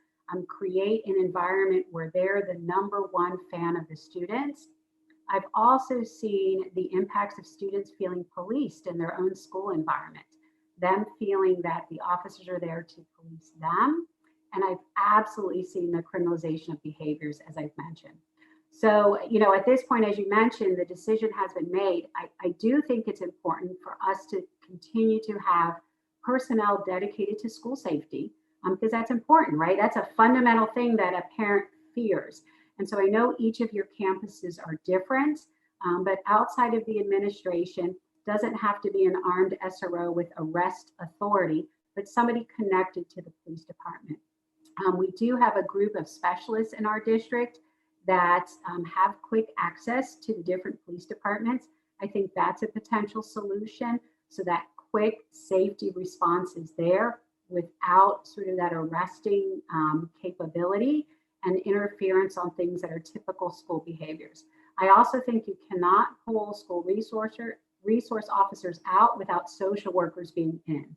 create an environment where they're the #1 fan of the students. I've also seen the impacts of students feeling policed in their own school environment, them feeling that the officers are there to police them. And I've absolutely seen the criminalization of behaviors, as I've mentioned. So, at this point, as you mentioned, the decision has been made. I do think it's important for us to continue to have personnel dedicated to school safety, because that's important, right? That's a fundamental thing that a parent fears. And so I know each of your campuses are different, but outside of the administration, doesn't have to be an armed SRO with arrest authority, but somebody connected to the police department. We do have a group of specialists in our district that have quick access to the different police departments. I think that's a potential solution, so that quick safety response is there without sort of that arresting capability and interference on things that are typical school behaviors. I also think you cannot pull school resource officers out without social workers being in.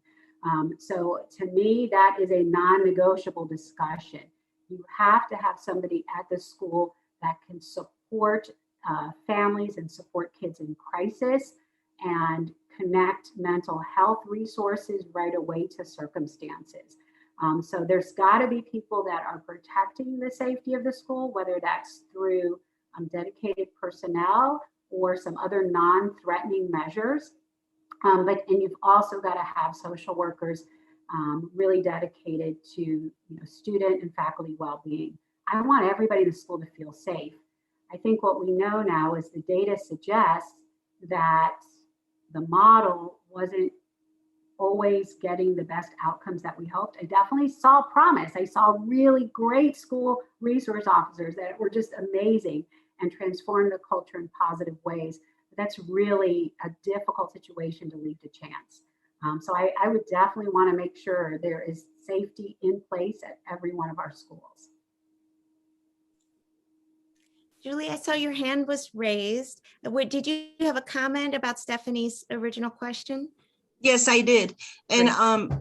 So to me, that is a non-negotiable discussion. You have to have somebody at the school that can support families and support kids in crisis and connect mental health resources right away to circumstances. So there's got to be people that are protecting the safety of the school, whether that's through dedicated personnel or some other non-threatening measures. And you've also got to have social workers really dedicated to student and faculty well-being. I want everybody in the school to feel safe. I think what we know now is the data suggests that the model wasn't always getting the best outcomes that we hoped. I definitely saw promise. I saw really great school resource officers that were just amazing and transformed the culture in positive ways. But that's really a difficult situation to leave to chance. So I would definitely want to make sure there is safety in place at every one of our schools. Julie, I saw your hand was raised. Did you have a comment about Stephanie's original question? Yes, I did. And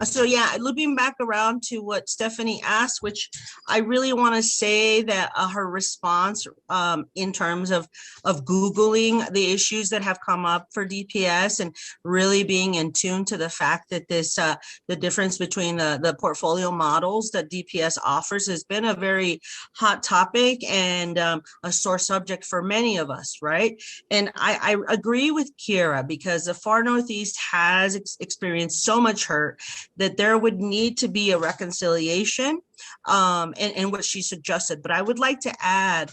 so yeah, looping back around to what Stephanie asked, which I really want to say that her response in terms of Googling the issues that have come up for DPS and really being in tune to the fact that this the difference between the portfolio models that DPS offers has been a very hot topic and a sore subject for many of us, right? And I agree with Kira because the far Northeast has experienced so much hurt that there would need to be a reconciliation and what she suggested. But I would like to add,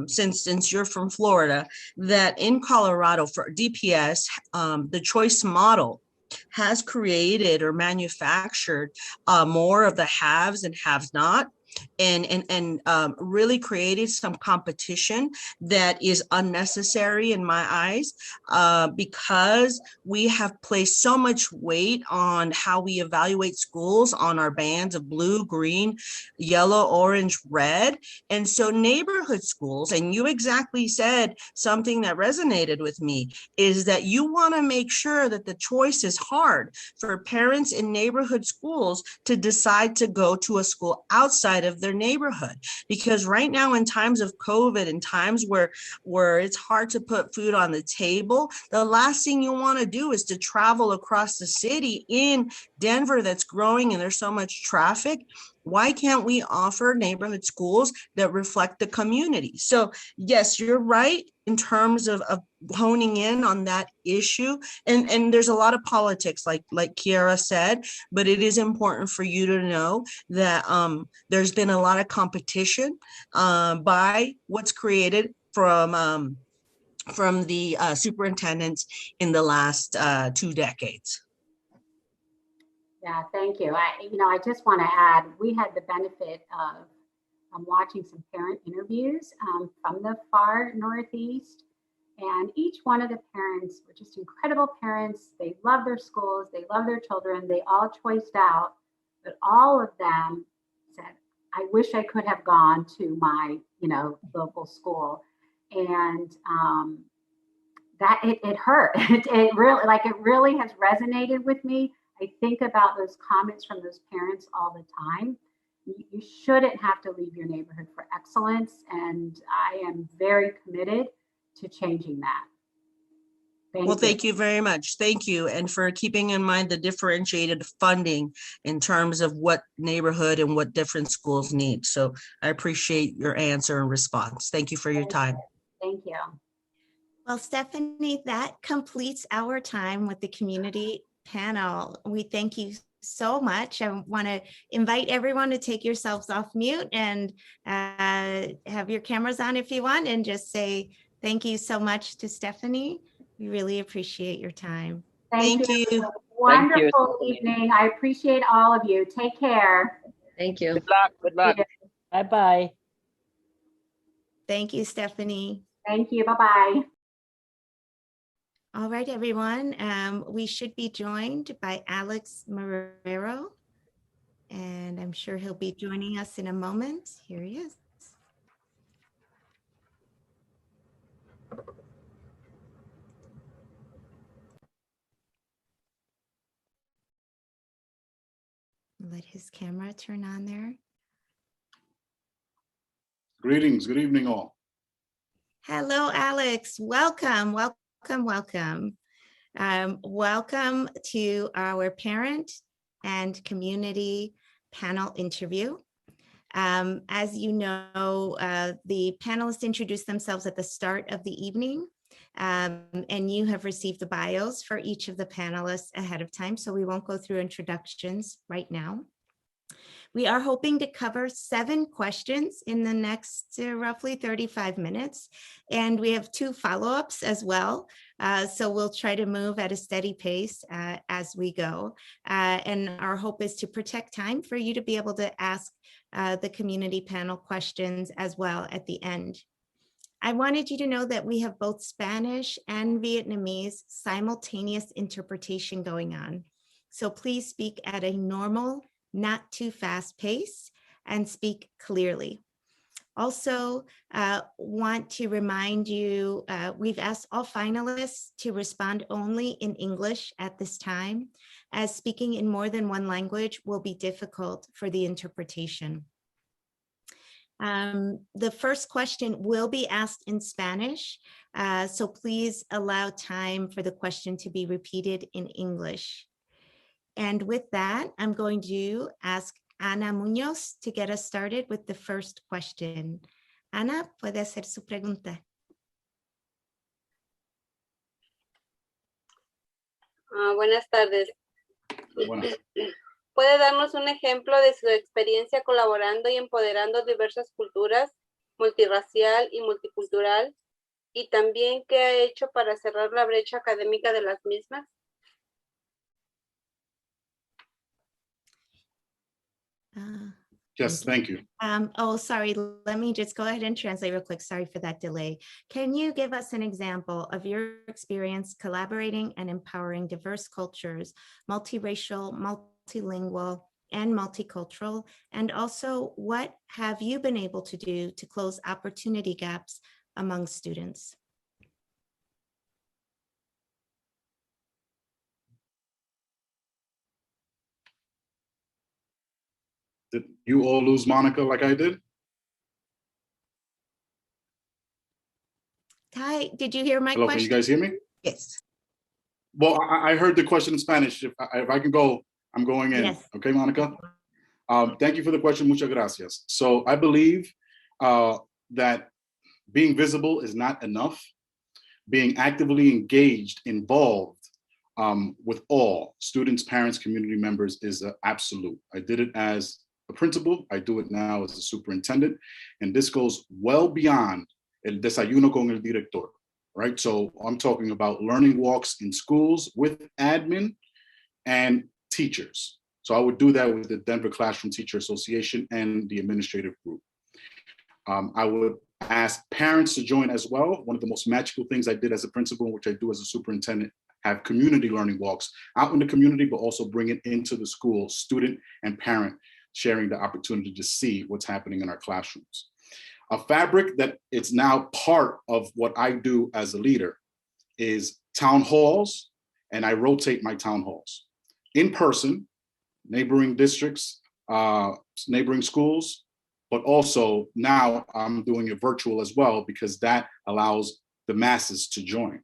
since you're from Florida, that in Colorado for DPS, the choice model has created or manufactured more of the haves and haves not. And really created some competition that is unnecessary in my eyes because we have placed so much weight on how we evaluate schools on our bands of blue, green, yellow, orange, red. And so neighborhood schools, and you exactly said something that resonated with me, is that you want to make sure that the choice is hard for parents in neighborhood schools to decide to go to a school outside of their neighborhood, because right now in times of COVID and times where it's hard to put food on the table, the last thing you want to do is to travel across the city in Denver that's growing and there's so much traffic. Why can't we offer neighborhood schools that reflect the community? So yes, you're right in terms of honing in on that issue. And there's a lot of politics, like Kiara said, but it is important for you to know that there's been a lot of competition by what's created from the superintendents in the last 2 decades. Yeah, thank you. I just want to add, we had the benefit of watching some parent interviews from the far Northeast, and each one of the parents were just incredible parents. They love their schools, they love their children, they all choiced out, but all of them said, I wish I could have gone to my, local school. And that it hurt. It really has resonated with me. I think about those comments from those parents all the time. You shouldn't have to leave your neighborhood for excellence. And I am very committed to changing that. Thank you very much. Thank you. And for keeping in mind the differentiated funding in terms of what neighborhood and what different schools need. So I appreciate your answer and response. Thank you for your time. Thank you. Well, Stephanie, that completes our time with the community panel. We thank you so much. I want to invite everyone to take yourselves off mute and have your cameras on if you want, and just say thank you so much to Stephanie. We really appreciate your time. Thank you. Wonderful evening. I appreciate all of you. Take care. Thank you. Good luck. Good luck. Bye-bye. Thank you, Stephanie. Thank you. Bye-bye. All right, everyone. We should be joined by Alex Marrero, and I'm sure he'll be joining us in a moment. Here he is. Let his camera turn on there. Greetings. Good evening, all. Hello, Alex. Welcome, welcome, welcome. Welcome to our parent and community panel interview. As you know, the panelists introduced themselves at the start of the evening, and you have received the bios for each of the panelists ahead of time, so we won't go through introductions right now. We are hoping to cover 7 questions in the next roughly 35 minutes, and we have 2 follow-ups as well. So we'll try to move at a steady pace as we go. And our hope is to protect time for you to be able to ask the community panel questions as well at the end. I wanted you to know that we have both Spanish and Vietnamese simultaneous interpretation going on. So please speak at a normal, not too fast pace and speak clearly. Also, want to remind you, we've asked all finalists to respond only in English at this time, as speaking in more than one language will be difficult for the interpretation. The first question will be asked in Spanish, so please allow time for the question to be repeated in English. And with that, I'm going to ask Ana Muñoz to get us started with the first question. Ana, puede hacer su pregunta. Buenas tardes. Buenas. ¿Puede darnos un ejemplo de su experiencia colaborando y empoderando diversas culturas, multirracial y multicultural? Y también, ¿qué ha hecho para cerrar la brecha académica de las mismas? Yes, thank you. Oh, sorry. Let me just go ahead and translate real quick. Sorry for that delay. Can you give us an example of your experience collaborating and empowering diverse cultures, multiracial, multilingual, and multicultural? And also, what have you been able to do to close opportunity gaps among students? Did you all lose Monica like I did? Ty, did you hear my Hello, question? can you guys hear me? Yes. Well, I heard the question in Spanish. If I can go, I'm going in. Yes. Okay, Monica? Thank you for the question. Muchas gracias. So I believe that being visible is not enough. Being actively engaged, involved with all students, parents, community members is an absolute. I did it as a principal. I do it now as a superintendent. And this goes well beyond el desayuno con el director, right? So I'm talking about learning walks in schools with admin and teachers. So I would do that with the Denver Classroom Teacher Association and the administrative group. I would ask parents to join as well. One of the most magical things I did as a principal, which I do as a superintendent, have community learning walks out in the community, but also bring it into the school, student and parent sharing the opportunity to see what's happening in our classrooms. A fabric that it's now part of what I do as a leader is town halls, and I rotate my town halls. In person, neighboring districts, neighboring schools, but also now I'm doing it virtual as well because that allows the masses to join.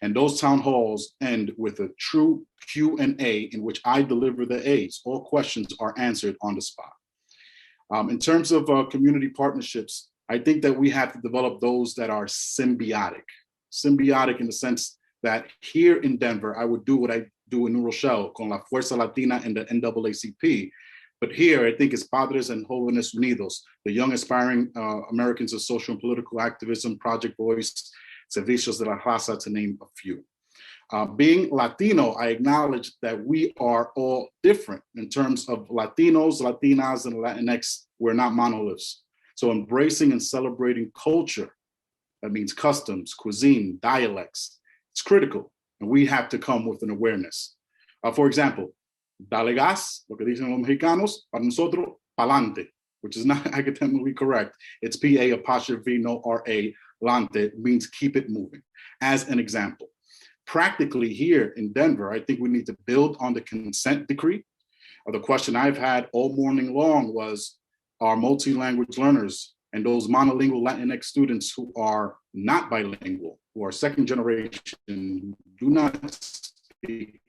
And those town halls end with a true Q&A in which I deliver the A's. All questions are answered on the spot. In terms of community partnerships, I think that we have to develop those that are symbiotic. Symbiotic in the sense that here in Denver, I would do what I do in New Rochelle con la Fuerza Latina and the NAACP. But here, I think it's Padres and Jóvenes Unidos, the Young Aspiring Americans of Social and Political Activism, Project Voice, Servicios de la Raza, to name a few. Being Latino, I acknowledge that we are all different in terms of Latinos, Latinas, and Latinx. We're not monoliths. So embracing and celebrating culture, that means customs, cuisine, dialects, it's critical. And we have to come with an awareness. For example, dale gas, lo que dicen los mexicanos, para nosotros, pa'lante, which is not academically correct. It's P-A-V, no R-A, lante, means keep it moving. As an example, practically here in Denver, I think we need to build on the consent decree. The question I've had all morning long was, our multi-language learners and those monolingual Latinx students who are not bilingual, who are second generation, do not speak,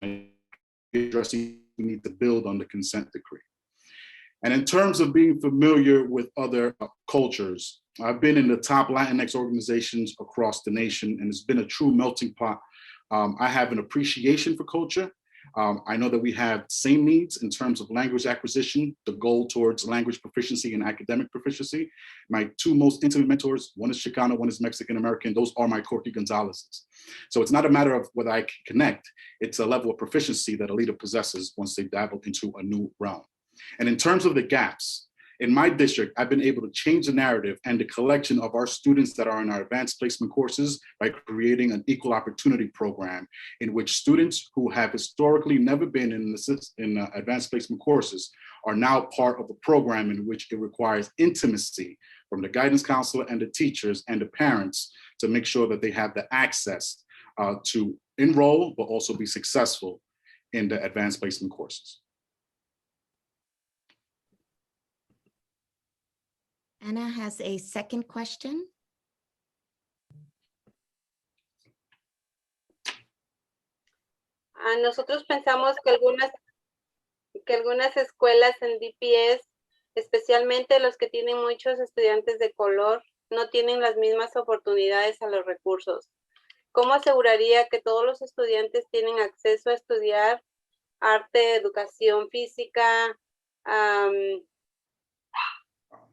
we need to build on the consent decree. And in terms of being familiar with other cultures, I've been in the top Latinx organizations across the nation, and it's been a true melting pot. I have an appreciation for culture. I know that we have same needs in terms of language acquisition, the goal towards language proficiency and academic proficiency. My two most intimate mentors, one is Chicano, one is Mexican American. Those are my Corky Gonzalez's. So it's not a matter of whether I can connect, it's a level of proficiency that a leader possesses once they dabble into a new realm. And in terms of the gaps, in my district, I've been able to change the narrative and the collection of our students that are in our advanced placement courses by creating an equal opportunity program in which students who have historically never been in advanced placement courses are now part of a program in which it requires intimacy from the guidance counselor and the teachers and the parents to make sure that they have the access to enroll, but also be successful in the advanced placement courses. Anna has a second question. Nosotros pensamos que algunas escuelas en DPS, especialmente los que tienen muchos estudiantes de color, no tienen las mismas oportunidades a los recursos. ¿Cómo aseguraría que todos los estudiantes tienen acceso a estudiar arte, educación física,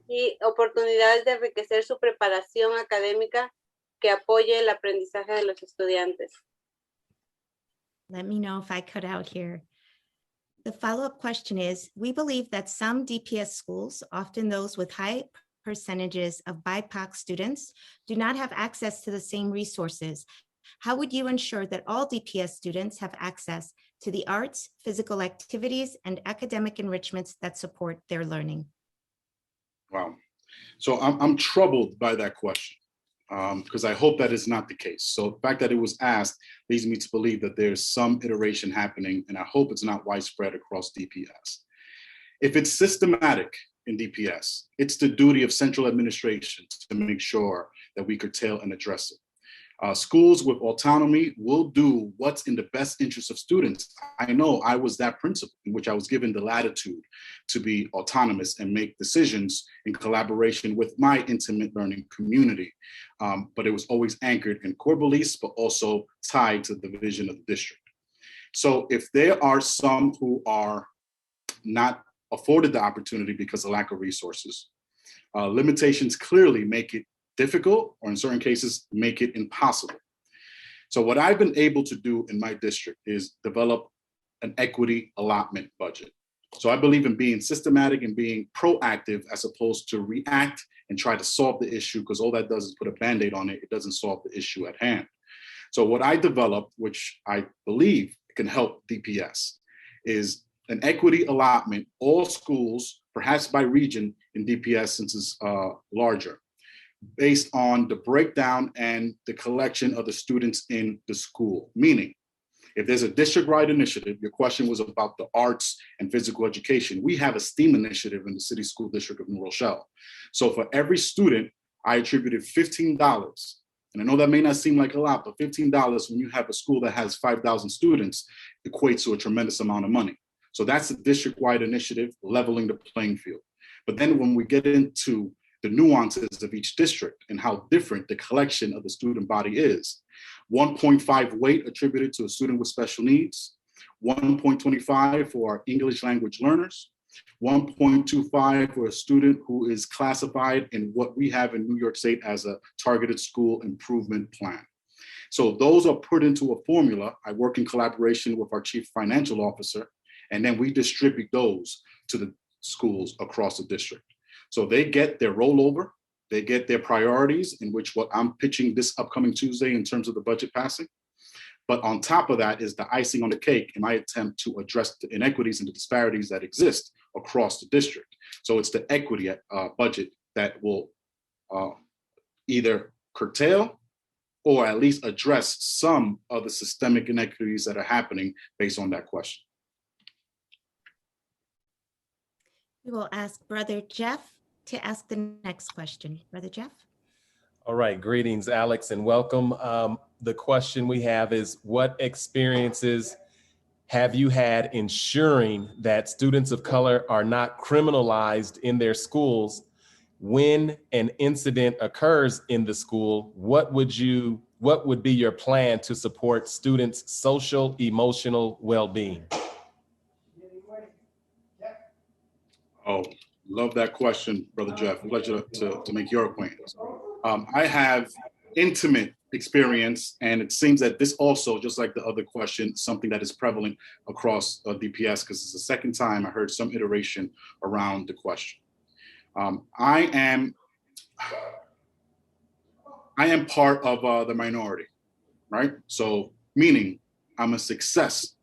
y oportunidades de enriquecer su preparación académica que apoye el aprendizaje de los estudiantes? Let me know if I cut out here. The follow-up question is, we believe that some DPS schools, often those with high percentages of BIPOC students, do not have access to the same resources. How would you ensure that all DPS students have access to the arts, physical activities, and academic enrichments that support their learning? Wow. So I'm troubled by that question because I hope that is not the case. So the fact that it was asked leads me to believe that there's some iteration happening, and I hope it's not widespread across DPS. If it's systematic in DPS, it's the duty of central administration to make sure that we curtail and address it. Schools with autonomy will do what's in the best interest of students. I know I was that principal in which I was given the latitude to be autonomous and make decisions in collaboration with my intimate learning community. But it was always anchored in core beliefs, but also tied to the vision of the district. So if there are some who are not afforded the opportunity because of lack of resources, limitations clearly make it difficult, or in certain cases, make it impossible. So what I've been able to do in my district is develop an equity allotment budget. So I believe in being systematic and being proactive as opposed to react and try to solve the issue, because all that does is put a Band-Aid on it. It doesn't solve the issue at hand. So what I developed, which I believe can help DPS, is an equity allotment, all schools, perhaps by region in DPS since it's larger, based on the breakdown and the collection of the students in the school. Meaning, if there's a district-wide initiative, your question was about the arts and physical education. We have a STEAM initiative in the City School District of New Rochelle. So for every student, I attributed $15. And I know that may not seem like a lot, but $15 when you have a school that has 5,000 students equates to a tremendous amount of money. So that's a district-wide initiative, leveling the playing field. But then when we get into the nuances of each district and how different the collection of the student body is. 1.5 weight attributed to a student with special needs, 1.25 for our English language learners, 1.25 for a student who is classified in what we have in New York State as a targeted school improvement plan. So those are put into a formula. I work in collaboration with our chief financial officer, and then we distribute those to the schools across the district. So they get their rollover, they get their priorities, in which what I'm pitching this upcoming Tuesday in terms of the budget passing. But on top of that is the icing on the cake in my attempt to address the inequities and the disparities that exist across the district. So it's the equity budget that will either curtail or at least address some of the systemic inequities that are happening based on that question. We will ask Brother Jeff to ask the next question. Brother Jeff? All right, greetings, Alex, and welcome. The question we have is, what experiences have you had ensuring that students of color are not criminalized in their schools? When an incident occurs in the school, what would be your plan to support students' social, emotional well-being? Oh, love that question, Brother Jeff. Pleasure to make your acquaintance. I have intimate experience, and it seems that this also, just like the other question, something that is prevalent across DPS, because it's the second time I heard some iteration around the question. I am part of the minority, right? So meaning I'm a success.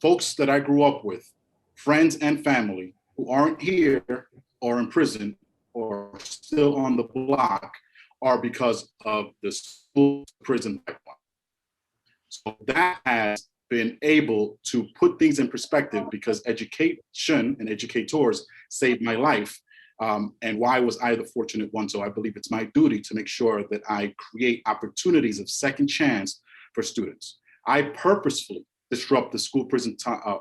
Folks that I grew up with, friends and family who aren't here or in prison or still on the block are because of the school prison pipeline. So that has been able to put things in perspective because education and educators saved my life. And why was I the fortunate one? So I believe it's my duty to make sure that I create opportunities of second chance for students. I purposefully disrupt the school prison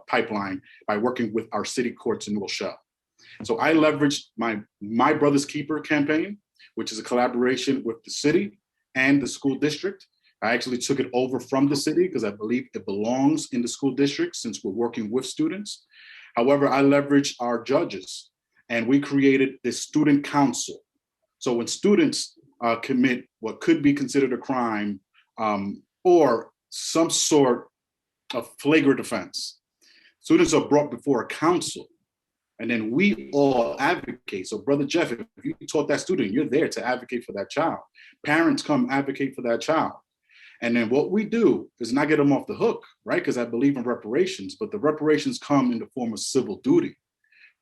pipeline by working with our city courts in New Rochelle. So I leveraged my Brother's Keeper campaign, which is a collaboration with the city and the school district. I actually took it over from the city because I believe it belongs in the school district since we're working with students. However, I leveraged our judges and we created this student council. So when students commit what could be considered a crime or some sort of flagrant offense, students are brought before a council and then we all advocate. So Brother Jeff, if you taught that student, you're there to advocate for that child. Parents come advocate for that child. And then what we do is not get them off the hook, right? Because I believe in reparations, but the reparations come in the form of civil duty,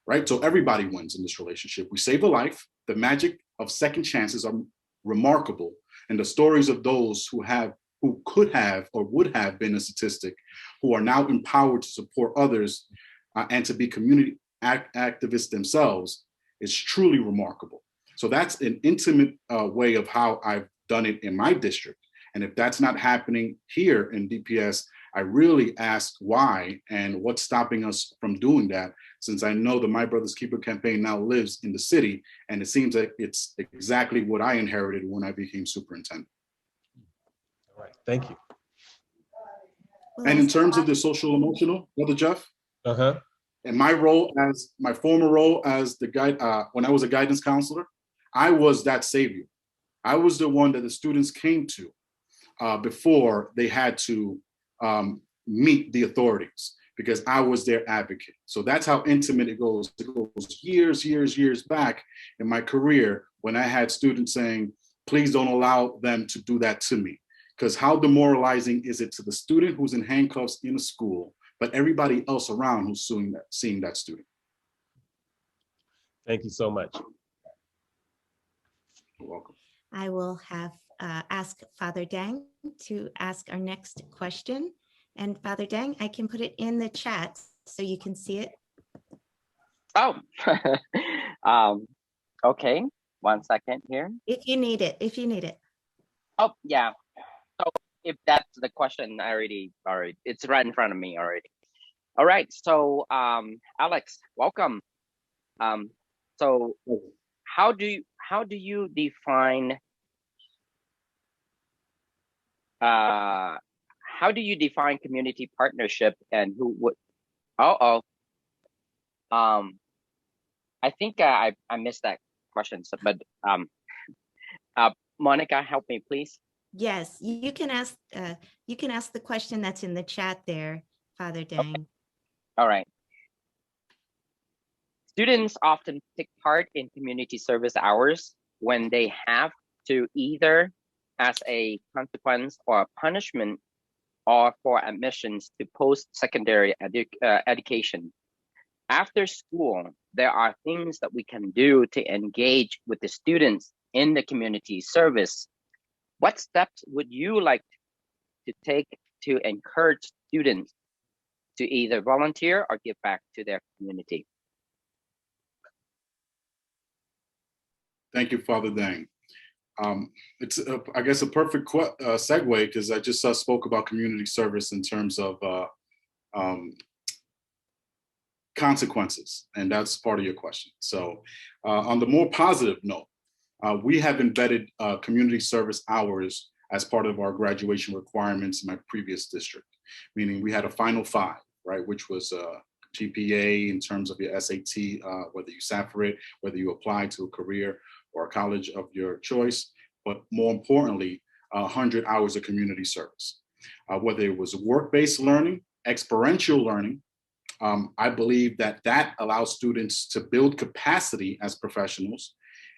right? So everybody wins in this relationship. We save a life. The magic of second chances are remarkable. And the stories of those who could have or would have been a statistic, who are now empowered to support others and to be community activists themselves is truly remarkable. So that's an intimate way of how I've done it in my district. And if that's not happening here in DPS, I really ask why and what's stopping us from doing that, since I know the My Brother's Keeper campaign now lives in the city, and it seems like it's exactly what I inherited when I became superintendent. All right, thank you. And in terms of the social emotional, Brother Jeff, in my role as my former role as the guide, when I was a guidance counselor, I was that savior. I was the one that the students came to before they had to meet the authorities, because I was their advocate. So that's how intimate it goes. It goes years back in my career when I had students saying, please don't allow them to do that to me. Because how demoralizing is it to the student who's in handcuffs in a school, but everybody else around who's seeing that student? Thank you so much. You're welcome. I will have ask Father Dang to ask our next question. And Father Dang, I can put it in the chat so you can see it. Oh, okay. 1 second here. If you need it. Oh, yeah. So if that's the question, I already, it's right in front of me already. All right. So, Alex, welcome. So how do you define community partnership, and who would? I think I missed that question. So, but Monica, help me, please. Yes, you can ask the question that's in the chat there, Father Dang. Okay. All right. Students often take part in community service hours when they have to, either as a consequence or a punishment, or for admissions to post-secondary education. After school, there are things that we can do to engage with the students in the community service. What steps would you like to take to encourage students to either volunteer or give back to their community? Thank you, Father Dang. It's, I guess, a perfect segue, because I just spoke about community service in terms of consequences, and that's part of your question. So on the more positive note, we have embedded community service hours as part of our graduation requirements in my previous district, meaning we had a final 5, right, which was GPA in terms of your SAT, whether you sat for it, whether you apply to a career or a college of your choice, but more importantly, 100 hours of community service. Whether it was work-based learning, experiential learning, I believe that that allows students to build capacity as professionals.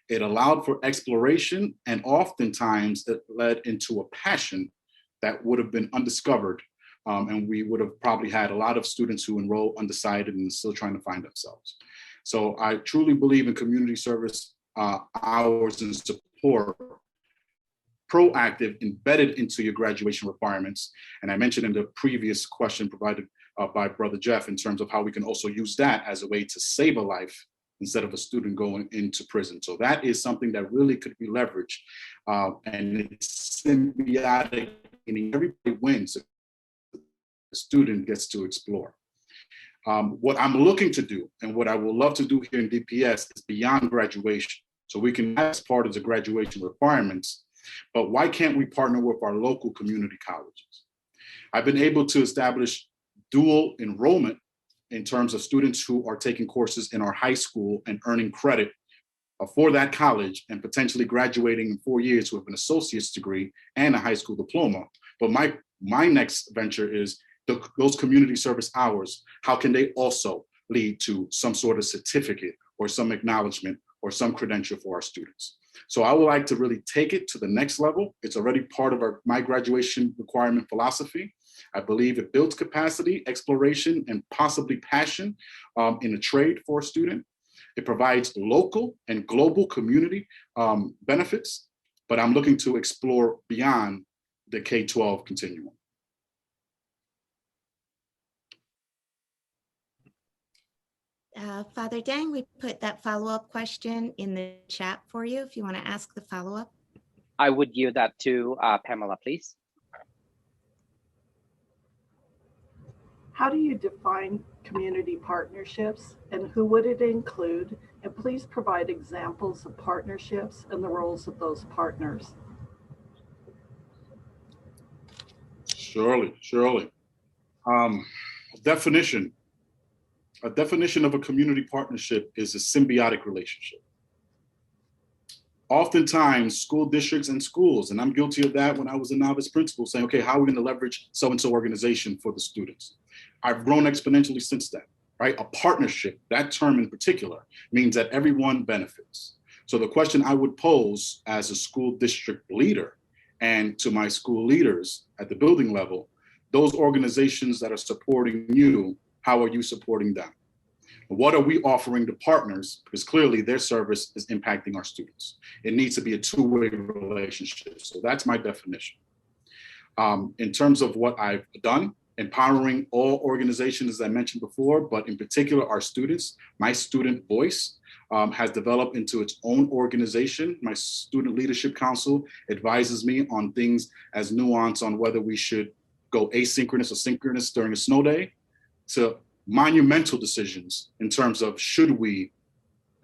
It allowed for exploration, and oftentimes it led into a passion that would have been undiscovered. And we would have probably had a lot of students who enroll undecided and still trying to find themselves. So I truly believe in community service hours and support, proactive, embedded into your graduation requirements. And I mentioned in the previous question provided by Brother Jeff in terms of how we can also use that as a way to save a life instead of a student going into prison. So that is something that really could be leveraged. And it's symbiotic, meaning everybody wins. The student gets to explore. What I'm looking to do and what I would love to do here in DPS is beyond graduation. So we can as part of the graduation requirements, but why can't we partner with our local community colleges? I've been able to establish dual enrollment in terms of students who are taking courses in our high school and earning credit for that college and potentially graduating in 4 years with an associate's degree and a high school diploma. But my next venture is those community service hours. How can they also lead to some sort of certificate or some acknowledgement or some credential for our students? So I would like to really take it to the next level. It's already part of my graduation requirement philosophy. I believe it builds capacity, exploration, and possibly passion in a trade for a student. It provides local and global community benefits, but I'm looking to explore beyond the K-12 continuum. Father Dang, we put that follow-up question in the chat for you if you want to ask the follow-up. I would yield that to Pamela, please. How do you define community partnerships and who would it include? And please provide examples of partnerships and the roles of those partners. Surely. A definition of a community partnership is a symbiotic relationship. Oftentimes, school districts and schools, and I'm guilty of that when I was a novice principal, saying, okay, how are we going to leverage so-and-so organization for the students? I've grown exponentially since then, right? A partnership, that term in particular, means that everyone benefits. So the question I would pose as a school district leader and to my school leaders at the building level, those organizations that are supporting you, how are you supporting them? What are we offering to partners? Because clearly their service is impacting our students. It needs to be a two-way relationship. So that's my definition. In terms of what I've done, empowering all organizations, as I mentioned before, but in particular our students, my student voice has developed into its own organization. My Student Leadership Council advises me on things as nuanced on whether we should go asynchronous or synchronous during a snow day, to monumental decisions in terms of should we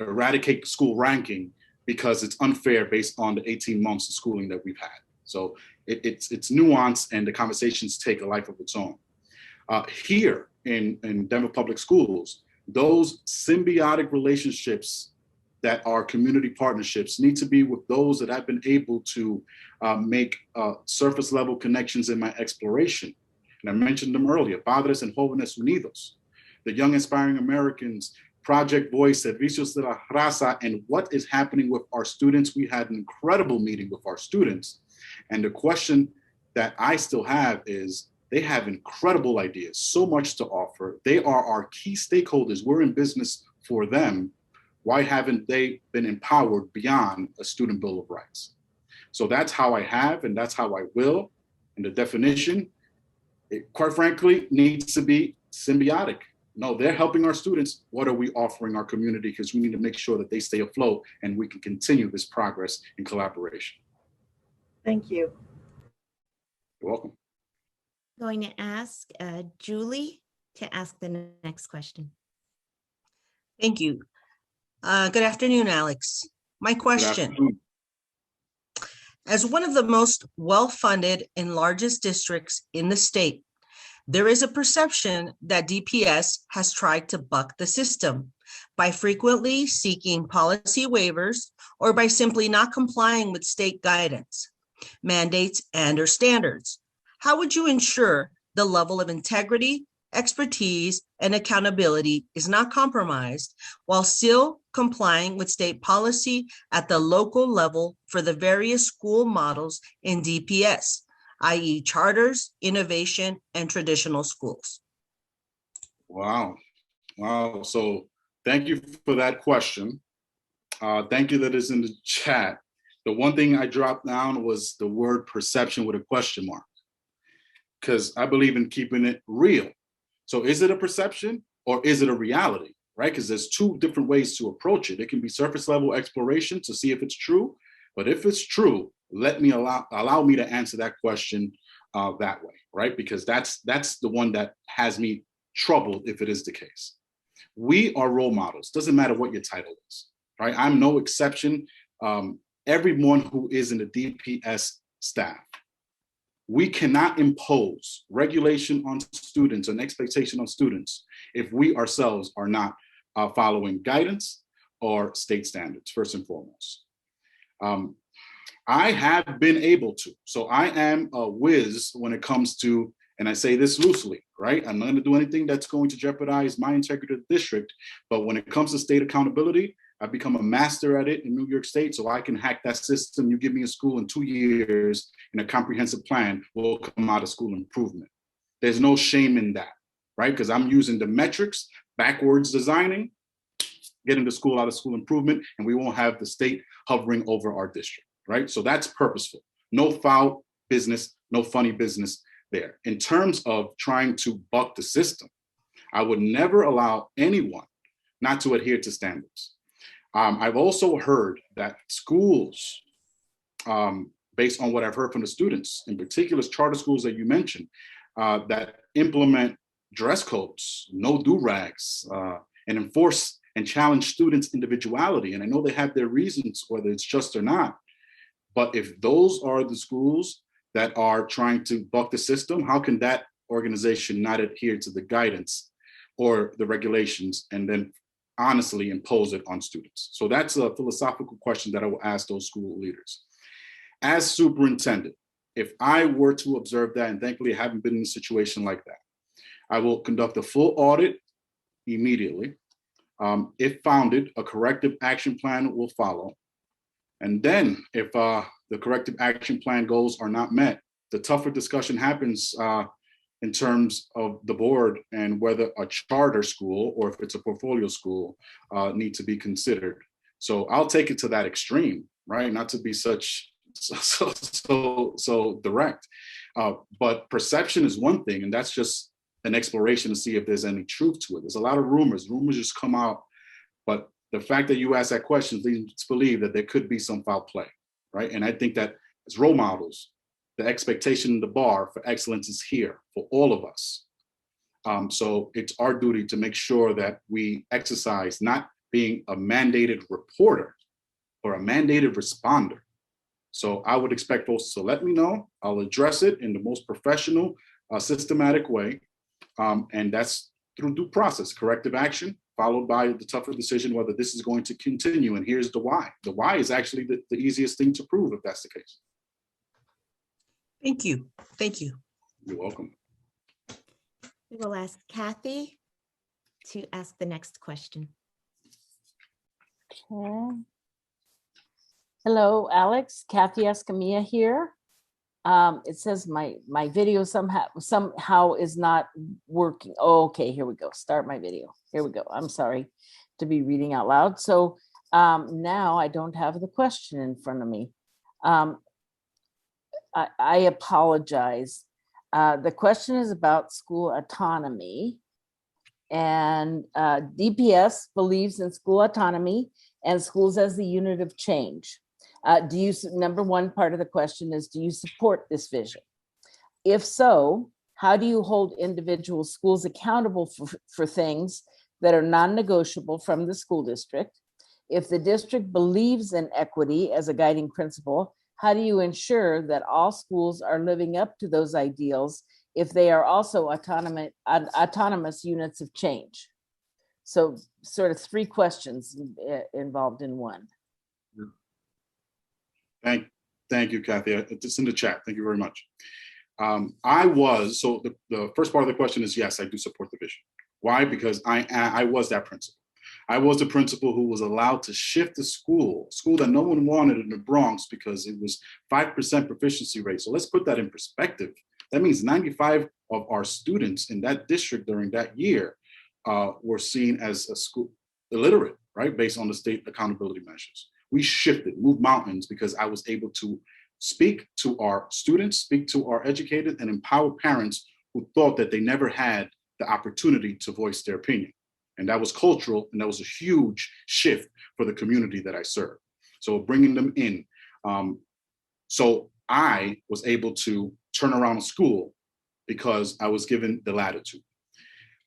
eradicate school ranking because it's unfair based on the 18 months of schooling that we've had. So it's nuanced and the conversations take a life of its own. Here in Denver Public Schools, those symbiotic relationships that are community partnerships need to be with those that I've been able to make surface level connections in my exploration. And I mentioned them earlier, Padres and Jóvenes Unidos, the Young Inspiring Americans, Project Voice, Servicios de la Raza, and what is happening with our students. We had an incredible meeting with our students. And the question that I still have is, they have incredible ideas, so much to offer. They are our key stakeholders. We're in business for them. Why haven't they been empowered beyond a Student Bill of Rights? So that's how I have, and that's how I will. And the definition, it, quite frankly, needs to be symbiotic. No, they're helping our students. What are we offering our community? Because we need to make sure that they stay afloat and we can continue this progress in collaboration. Thank you. You're welcome. Going to ask Julie to ask the next question. Thank you. Good afternoon, Alex. My question. As one of the most well-funded and largest districts in the state, there is a perception that DPS has tried to buck the system by frequently seeking policy waivers or by simply not complying with state guidance, mandates, and/or standards. How would you ensure the level of integrity expertise, and accountability is not compromised while still complying with state policy at the local level for the various school models in DPS, i.e. charters, innovation, and traditional schools? Wow. Wow. So thank you for that question. Thank you that is in the chat. The one thing I dropped down was the word perception with a question mark, because I believe in keeping it real. So is it a perception or is it a reality, right? Because there's two different ways to approach it. It can be surface level exploration to see if it's true, but if it's true, let me allow me to answer that question that way, right? Because that's the one that has me troubled if it is the case. We are role models. Doesn't matter what your title is, right? I'm no exception. Everyone who is in the DPS staff, we cannot impose regulation on students, an expectation on students, if we ourselves are not following guidance or state standards, first and foremost. I have been able to, so I am a whiz when it comes to, and I say this loosely, right? I'm not going to do anything that's going to jeopardize my integrity of the district, but when it comes to state accountability, I've become a master at it in New York State, so I can hack that system. You give me a school in 2 years and a comprehensive plan will come out of school improvement. There's no shame in that, right? Because I'm using the metrics, backwards designing, getting the school out of school improvement, and we won't have the state hovering over our district, right? So that's purposeful. No foul business, no funny business there. In terms of trying to buck the system, I would never allow anyone not to adhere to standards. I've also heard that schools, based on what I've heard from the students, in particular charter schools that you mentioned, that implement dress codes, no do-rags, and enforce and challenge students' individuality. And I know they have their reasons, whether it's just or not. But if those are the schools that are trying to buck the system, how can that organization not adhere to the guidance or the regulations and then honestly impose it on students? So that's a philosophical question that I will ask those school leaders. As superintendent, if I were to observe that, and thankfully I haven't been in a situation like that, I will conduct a full audit immediately. If founded, a corrective action plan will follow. And then if the corrective action plan goals are not met, the tougher discussion happens in terms of the board and whether a charter school or if it's a portfolio school need to be considered. So I'll take it to that extreme, right? Not to be so direct, but perception is one thing, and that's just an exploration to see if there's any truth to it. There's a lot of rumors just come out, but the fact that you asked that question leads to believe that there could be some foul play, right? And I think that as role models, the expectation, the bar for excellence is here for all of us. So it's our duty to make sure that we exercise not being a mandated reporter or a mandated responder. So I would expect folks to let me know. I'll address it in the most professional, systematic way. And that's through due process, corrective action, followed by the tougher decision whether this is going to continue. And here's the why. The why is actually the easiest thing to prove if that's the case. Thank you. Thank you. You're welcome. We will ask Kathy to ask the next question. Okay. Hello, Alex. Kathy Escamilla here. It says my video somehow is not working. Oh, okay, here we go. Start my video. Here we go. I'm sorry to be reading out loud. So now I don't have the question in front of me. I apologize. The question is about school autonomy, and DPS believes in school autonomy and schools as the unit of change. Number one part of the question is, do you support this vision? If so, how do you hold individual schools accountable for things that are non-negotiable from the school district? If the district believes in equity as a guiding principle, how do you ensure that all schools are living up to those ideals if they are also autonomous units of change? So sort of three questions involved in one. Thank you, Kathy. It's in the chat. Thank you very much. So the first part of the question is, yes, I do support the vision. Why? Because I was that principal. I was the principal who was allowed to shift the school that no one wanted in the Bronx because it was 5% proficiency rate. So let's put that in perspective. That means 95 of our students in that district during that year were seen as a school illiterate, right? Based on the state accountability measures. We shifted, moved mountains because I was able to speak to our students, speak to our educators, and empower parents who thought that they never had the opportunity to voice their opinion. And that was cultural, and that was a huge shift for the community that I serve. So bringing them in. So I was able to turn around a school because I was given the latitude.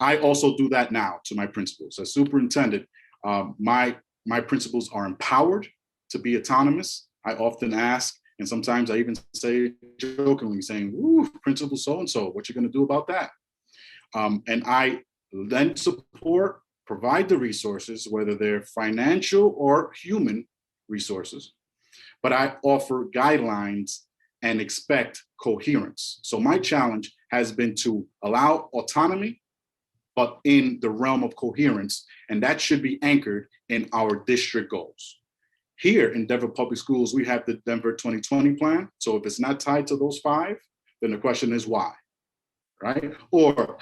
I also do that now to my principals. As superintendent, my principals are empowered to be autonomous. I often ask, and sometimes I even say jokingly, saying, "Ooh, Principal so-and-so, what you gonna do about that?" And I then provide the resources, whether they're financial or human resources, but I offer guidelines and expect coherence. So my challenge has been to allow autonomy, but in the realm of coherence, and that should be anchored in our district goals. Here in Denver Public Schools, we have the Denver 2020 plan. So if it's not tied to those 5, then the question is why, right? Or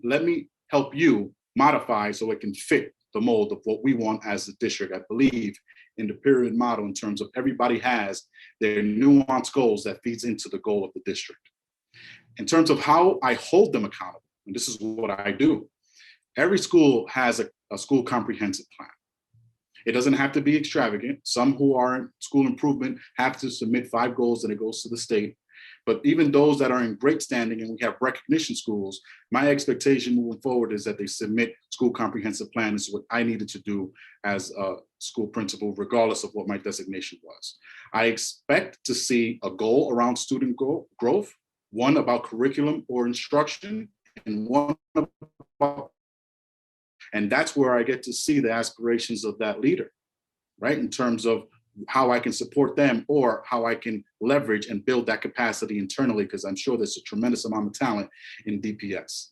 let me help you modify so it can fit the mold of what we want as a district. I believe in the pyramid model in terms of everybody has their nuanced goals that feeds into the goal of the district. In terms of how I hold them accountable, and this is what I do, every school has a school comprehensive plan. It doesn't have to be extravagant. Some who are in school improvement have to submit 5 goals and it goes to the state. But even those that are in great standing and we have recognition schools, my expectation moving forward is that they submit school comprehensive plan. This is what I needed to do as a school principal, regardless of what my designation was. I expect to see a goal around student growth, one about curriculum or instruction, and one about, and that's where I get to see the aspirations of that leader, right? In terms of how I can support them or how I can leverage and build that capacity internally, because I'm sure there's a tremendous amount of talent in DPS.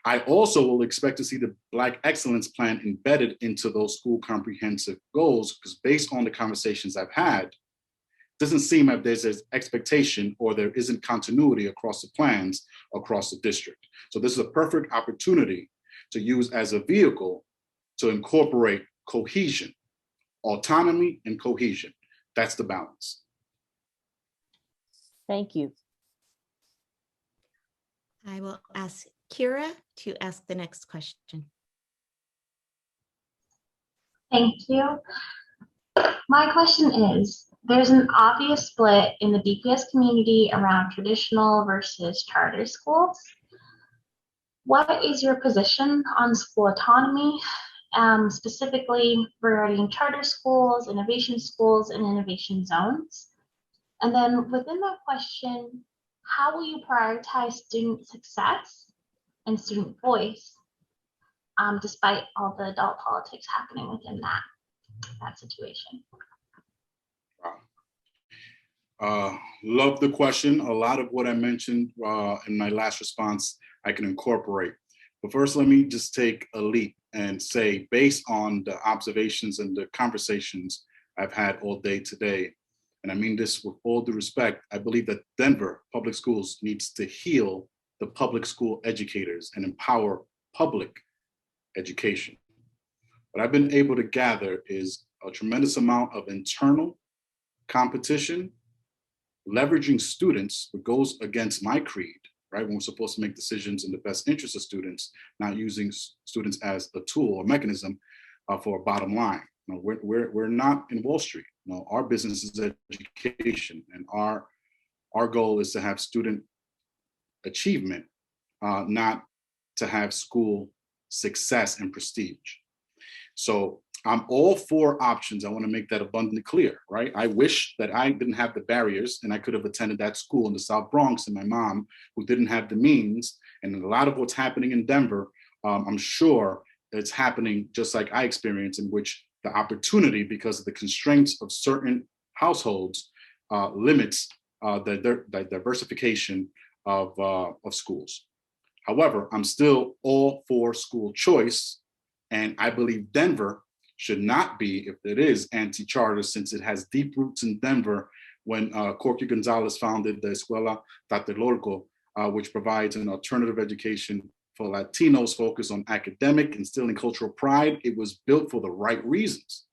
I also will expect to see the Black Excellence Plan embedded into those school comprehensive goals, because based on the conversations I've had, it doesn't seem like there's an expectation or there isn't continuity across the plans across the district. So this is a perfect opportunity to use as a vehicle to incorporate cohesion, autonomy and cohesion. That's the balance. Thank you. I will ask Kira to ask the next question. Thank you. My question is, there's an obvious split in the DPS community around traditional versus charter schools. What is your position on school autonomy, specifically regarding charter schools, and innovation zones? And then within that question, how will you prioritize student success and student voice, despite all the adult politics happening within that situation? Love the question. A lot of what I mentioned in my last response, I can incorporate. But first, let me just take a leap and say, based on the observations and the conversations I've had all day today, and I mean this with all due respect, I believe that Denver Public Schools needs to heal the public school educators and empower public education. What I've been able to gather is a tremendous amount of internal competition, leveraging students, what goes against my creed, right? When we're supposed to make decisions in the best interest of students, not using students as a tool or mechanism for a bottom line. You know, we're not in Wall Street. You know, our business is education, and our goal is to have student achievement, not to have school success and prestige. So I'm all for options. I want to make that abundantly clear, right? I wish that I didn't have the barriers and I could have attended that school in the South Bronx, and my mom, who didn't have the means, and a lot of what's happening in Denver, I'm sure it's happening just like I experienced, in which the opportunity, because of the constraints of certain households, limits the diversification of schools. However, I'm still all for school choice, and I believe Denver should not be, if it is, anti-charter, since it has deep roots in Denver when Corky Gonzalez founded the Escuela Tlatelolco, which provides an alternative education for Latinos focused on academic, instilling cultural pride. It was built for the right reasons,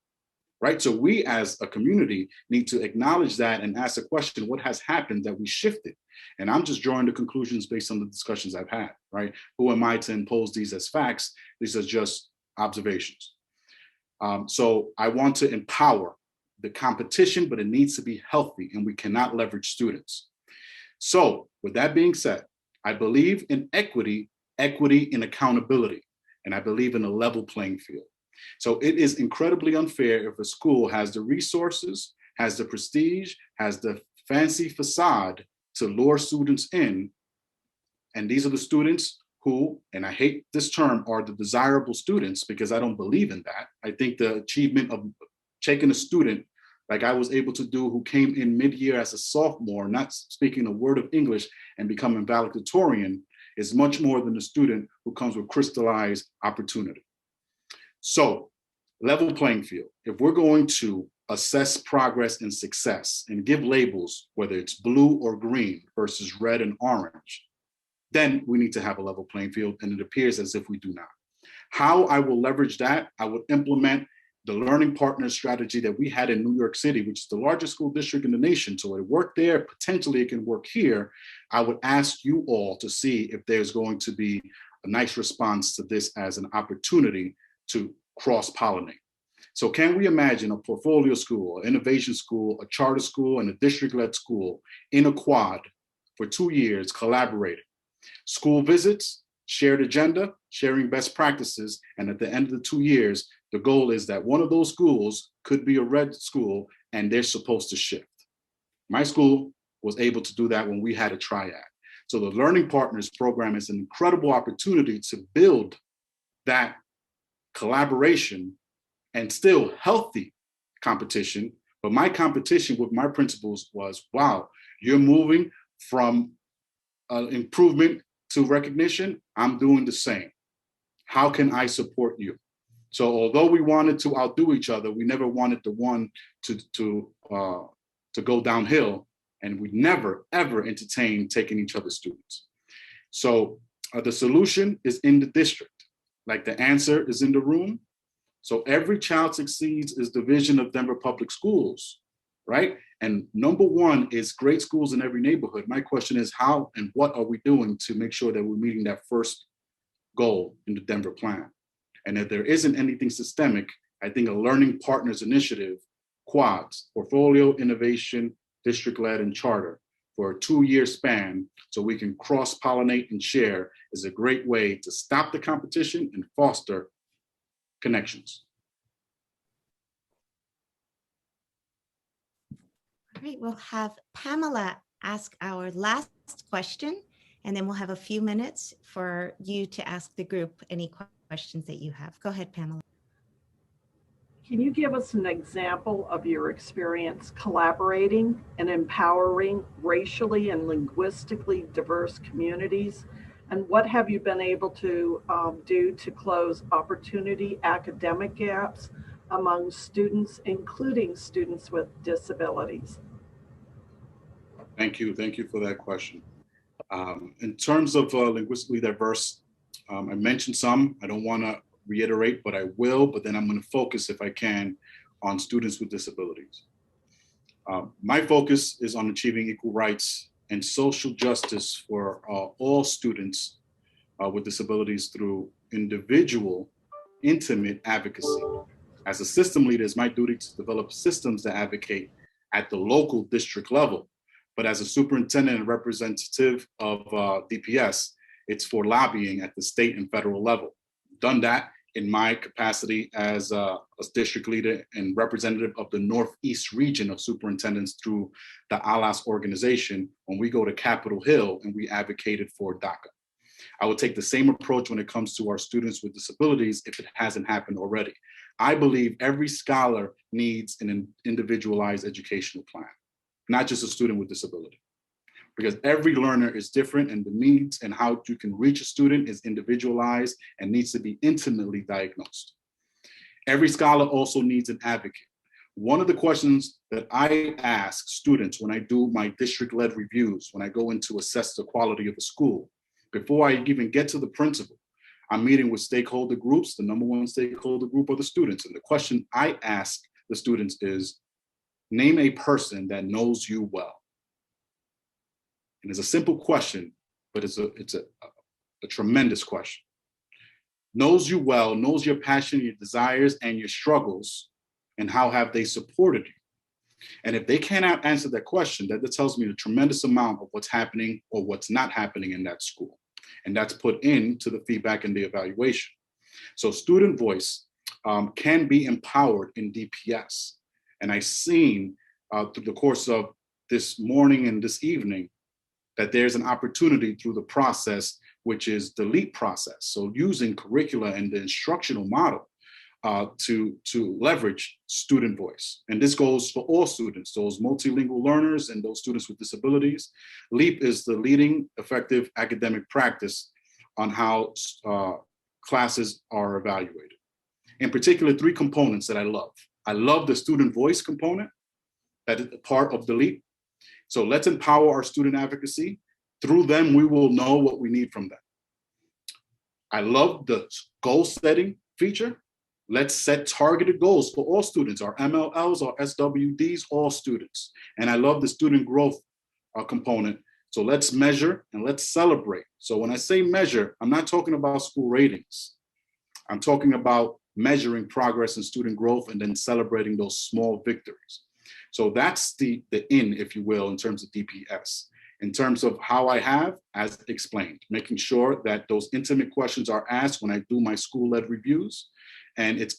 right? So we as a community need to acknowledge that and ask the question, what has happened that we shifted? And I'm just drawing the conclusions based on the discussions I've had, right? Who am I to impose these as facts? These are just observations. So I want to empower the competition, but it needs to be healthy, and we cannot leverage students. So with that being said, I believe in equity in accountability, and I believe in a level playing field. So it is incredibly unfair if a school has the resources, has the prestige, has the fancy facade to lure students in, and these are the students who, and I hate this term, are the desirable students, because I don't believe in that. I think the achievement of taking a student like I was able to do, who came in mid-year as a sophomore, not speaking a word of English, and becoming valedictorian, is much more than a student who comes with crystallized opportunity. So, level playing field. If we're going to assess progress and success and give labels, whether it's blue or green versus red and orange, then we need to have a level playing field, and it appears as if we do not. How I will leverage that, I would implement the learning partners strategy that we had in New York City, which is the largest school district in the nation. So it worked there, potentially it can work here. I would ask you all to see if there's going to be a nice response to this as an opportunity to cross-pollinate. So can we imagine a portfolio school, an innovation school, a charter school, and a district-led school in a quad for 2 years collaborating? School visits, shared agenda, sharing best practices, and at the end of the 2 years, the goal is that one of those schools could be a red school and they're supposed to shift. My school was able to do that when we had a triad. So the Learning Partners program is an incredible opportunity to build that collaboration and still healthy competition. But my competition with my principals was, wow, you're moving from improvement to recognition. I'm doing the same. How can I support you? So although we wanted to outdo each other, we never wanted the one to go downhill, and we never, ever entertained taking each other's students. So the solution is in the district, like the answer is in the room. So every child succeeds is the vision of Denver Public Schools, right? And number one is great schools in every neighborhood. My question is, how and what are we doing to make sure that we're meeting that first goal in the Denver plan? And if there isn't anything systemic, I think a learning partners initiative, quads, portfolio, innovation, district-led, and charter for a 2-year span, so we can cross-pollinate and share, is a great way to stop the competition and foster connections. All right, we'll have Pamela ask our last question, and then we'll have a few minutes for you to ask the group any questions that you have. Go ahead, Pamela. Can you give us an example of your experience collaborating and empowering racially and linguistically diverse communities? And what have you been able to do to close opportunity academic gaps among students, including students with disabilities? Thank you for that question. In terms of linguistically diverse, I mentioned some. I don't want to reiterate, but I will, but then I'm going to focus, if I can, on students with disabilities. My focus is on achieving equal rights and social justice for all students with disabilities through individual, intimate advocacy. As a system leader, it's my duty to develop systems that advocate at the local district level. But as a superintendent and representative of DPS, it's for lobbying at the state and federal level. Done that in my capacity as a district leader and representative of the Northeast region of superintendents through the ALAS organization when we go to Capitol Hill and we advocated for DACA. I would take the same approach when it comes to our students with disabilities if it hasn't happened already. I believe every scholar needs an individualized educational plan, not just a student with disability. because every learner is different and the needs and how you can reach a student is individualized and needs to be intimately diagnosed. Every scholar also needs an advocate. One of the questions that I ask students when I do my district-led reviews, when I go in to assess the quality of a school, before I even get to the principal, I'm meeting with stakeholder groups. The number one stakeholder group are the students. And the question I ask the students is, name a person that knows you well. And it's a simple question, but it's a tremendous question. Knows you well, knows your passion, your desires, and your struggles, and how have they supported you? And if they cannot answer that question, that tells me a tremendous amount of what's happening or what's not happening in that school. And that's put into the feedback and the evaluation. So student voice can be empowered in DPS. And I've seen through the course of this morning and this evening that there's an opportunity through the process, which is the LEAP process. So using curricula and the instructional model to leverage student voice. And this goes for all students, those multilingual learners and those students with disabilities. LEAP is the leading effective academic practice on how classes are evaluated. In particular, 3 components that I love. I love the student voice component, that is part of the LEAP. So let's empower our student advocacy. Through them, we will know what we need from them. I love the goal setting feature. Let's set targeted goals for all students, our MLLs, our SWDs, all students. And I love the student growth component. So let's measure and let's celebrate. So when I say measure, I'm not talking about school ratings. I'm talking about measuring progress in student growth and then celebrating those small victories. So that's the in, if you will, in terms of DPS. In terms of how I have, as explained, making sure that those intimate questions are asked when I do my school-led reviews. And it's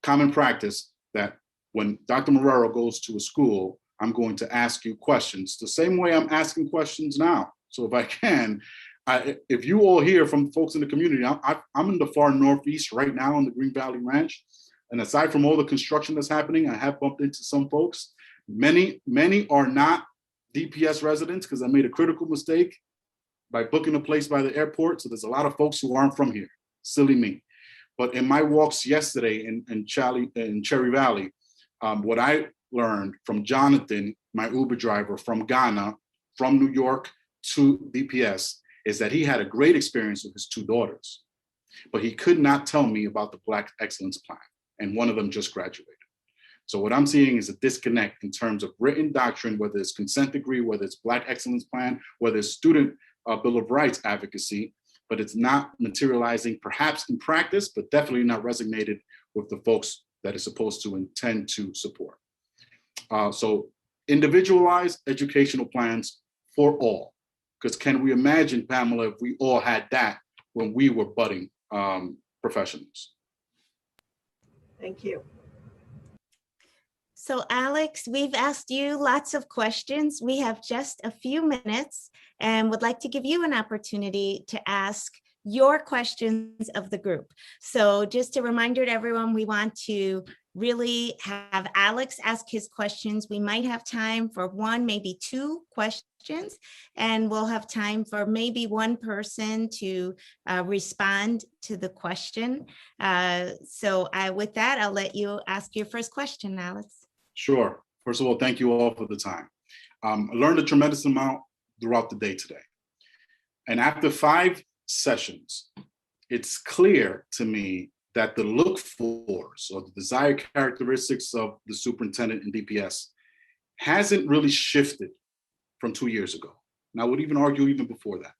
common practice that when Dr. Marrero goes to a school, I'm going to ask you questions the same way I'm asking questions now. So if I can, if you all hear from folks in the community, I'm in the far northeast right now on the Green Valley Ranch. And aside from all the construction that's happening, I have bumped into some folks. Many are not DPS residents because I made a critical mistake by booking a place by the airport. So there's a lot of folks who aren't from here, silly me. But in my walks yesterday in Cherry Valley, what I learned from Jonathan, my Uber driver from Ghana, from New York to DPS, is that he had a great experience with his 2 daughters, but he could not tell me about the Black Excellence Plan, and one of them just graduated. So what I'm seeing is a disconnect in terms of written doctrine, whether it's consent decree, whether it's Black Excellence Plan, whether it's student Bill of Rights advocacy, but it's not materializing perhaps in practice, but definitely not resonated with the folks that is supposed to intend to support. So individualized educational plans for all, because can we imagine, Pamela, if we all had that when we were budding professionals? Thank you. So Alex, we've asked you lots of questions. We have just a few minutes and would like to give you an opportunity to ask your questions of the group. So just a reminder to everyone, we want to really have Alex ask his questions. We might have time for 1, maybe 2 questions, and we'll have time for maybe 1 person to respond to the question. So with that, I'll let you ask your first question, Alex. Sure. First of all, thank you all for the time. I learned a tremendous amount throughout the day today. And after 5 sessions, it's clear to me that the look-fors or the desired characteristics of the superintendent in DPS hasn't really shifted from 2 years ago. And I would even argue even before that.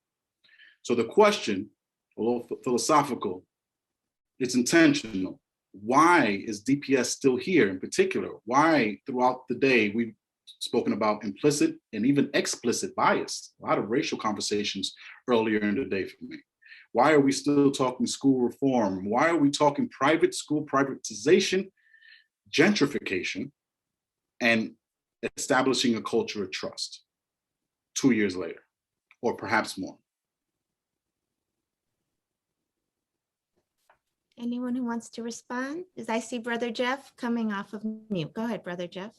So the question, a little philosophical, it's intentional. Why is DPS still here in particular? Why throughout the day we've spoken about implicit and even explicit bias, a lot of racial conversations earlier in the day for me. Why are we still talking school reform? Why are we talking private school privatization, gentrification, and establishing a culture of trust 2 years later, or perhaps more? Anyone who wants to respond? Because I see Brother Jeff coming off of mute. Go ahead, Brother Jeff.